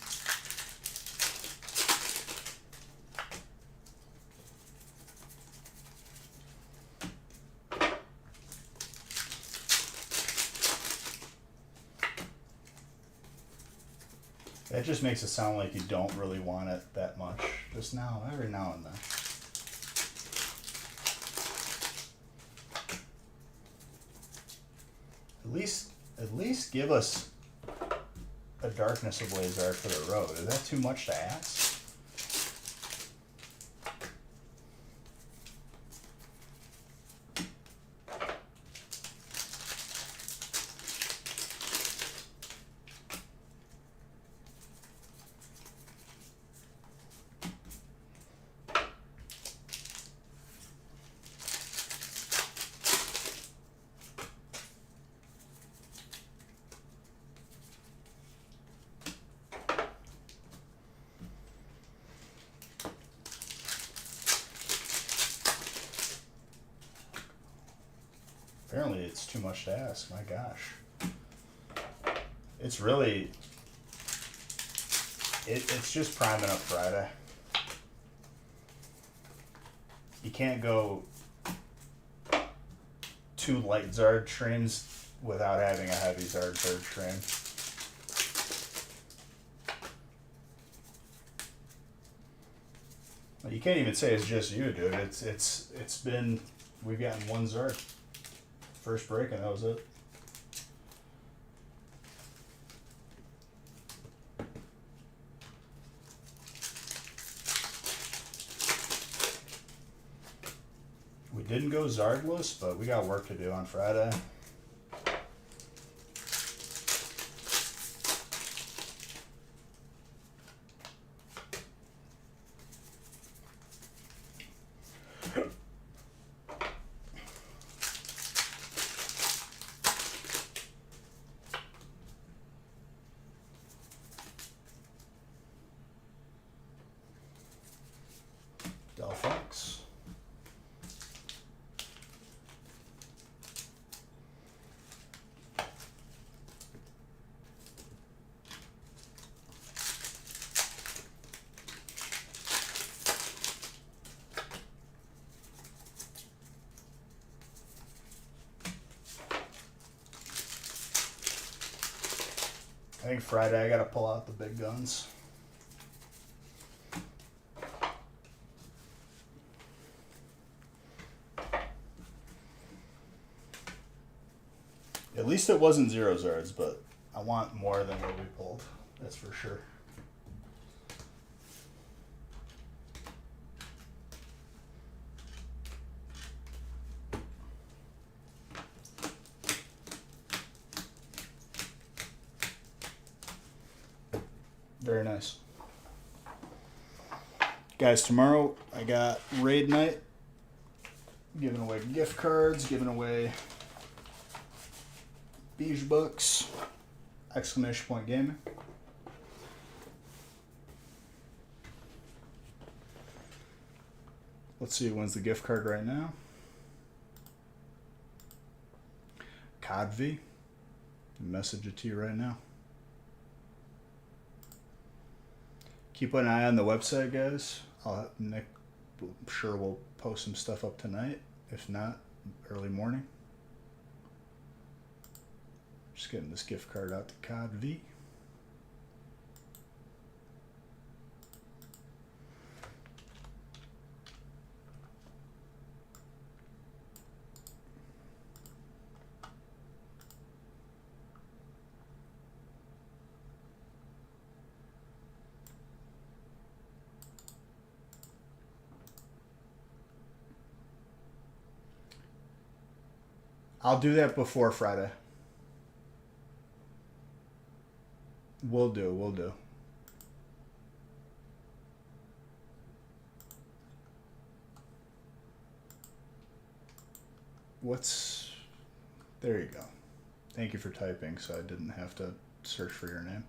That just makes it sound like you don't really want it that much. Just now, every now and then. At least give us a Darkness Ablaze art for the road. Is that too much to ask? Apparently it's too much to ask, my gosh. It's really, it's just priming up Friday. You can't go 2 light Zard streams without having a heavy Zard third stream. Well, you can't even say it's just you, dude. It's been, we've gotten 1 Zard. First break and that was it. We didn't go Zardless, but we got work to do on Friday. Delphox. I think Friday I gotta pull out the big guns. At least it wasn't 0 Zards, but I want more than what we pulled. That's for sure. Very nice. Guys, tomorrow I got raid night. Giving away gift cards, giving away Beige books, exclamation point gaming. Let's see who wins the gift card right now. Codv. Message it to you right now. Keep an eye on the website, guys. Nick, I'm sure we'll post some stuff up tonight. If not, early morning. Just getting this gift card out to COD V. I'll do that before Friday. We'll do. There you go. Thank you for typing so I didn't have to search for your name.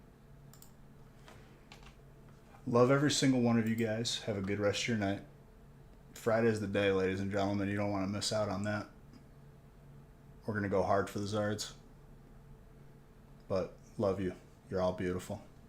Love every single one of you guys. Have a good rest of your night. Friday's the day, ladies and gentlemen. You don't want to miss out on that. We're going to go hard for the Zards. But love you. You're all beautiful.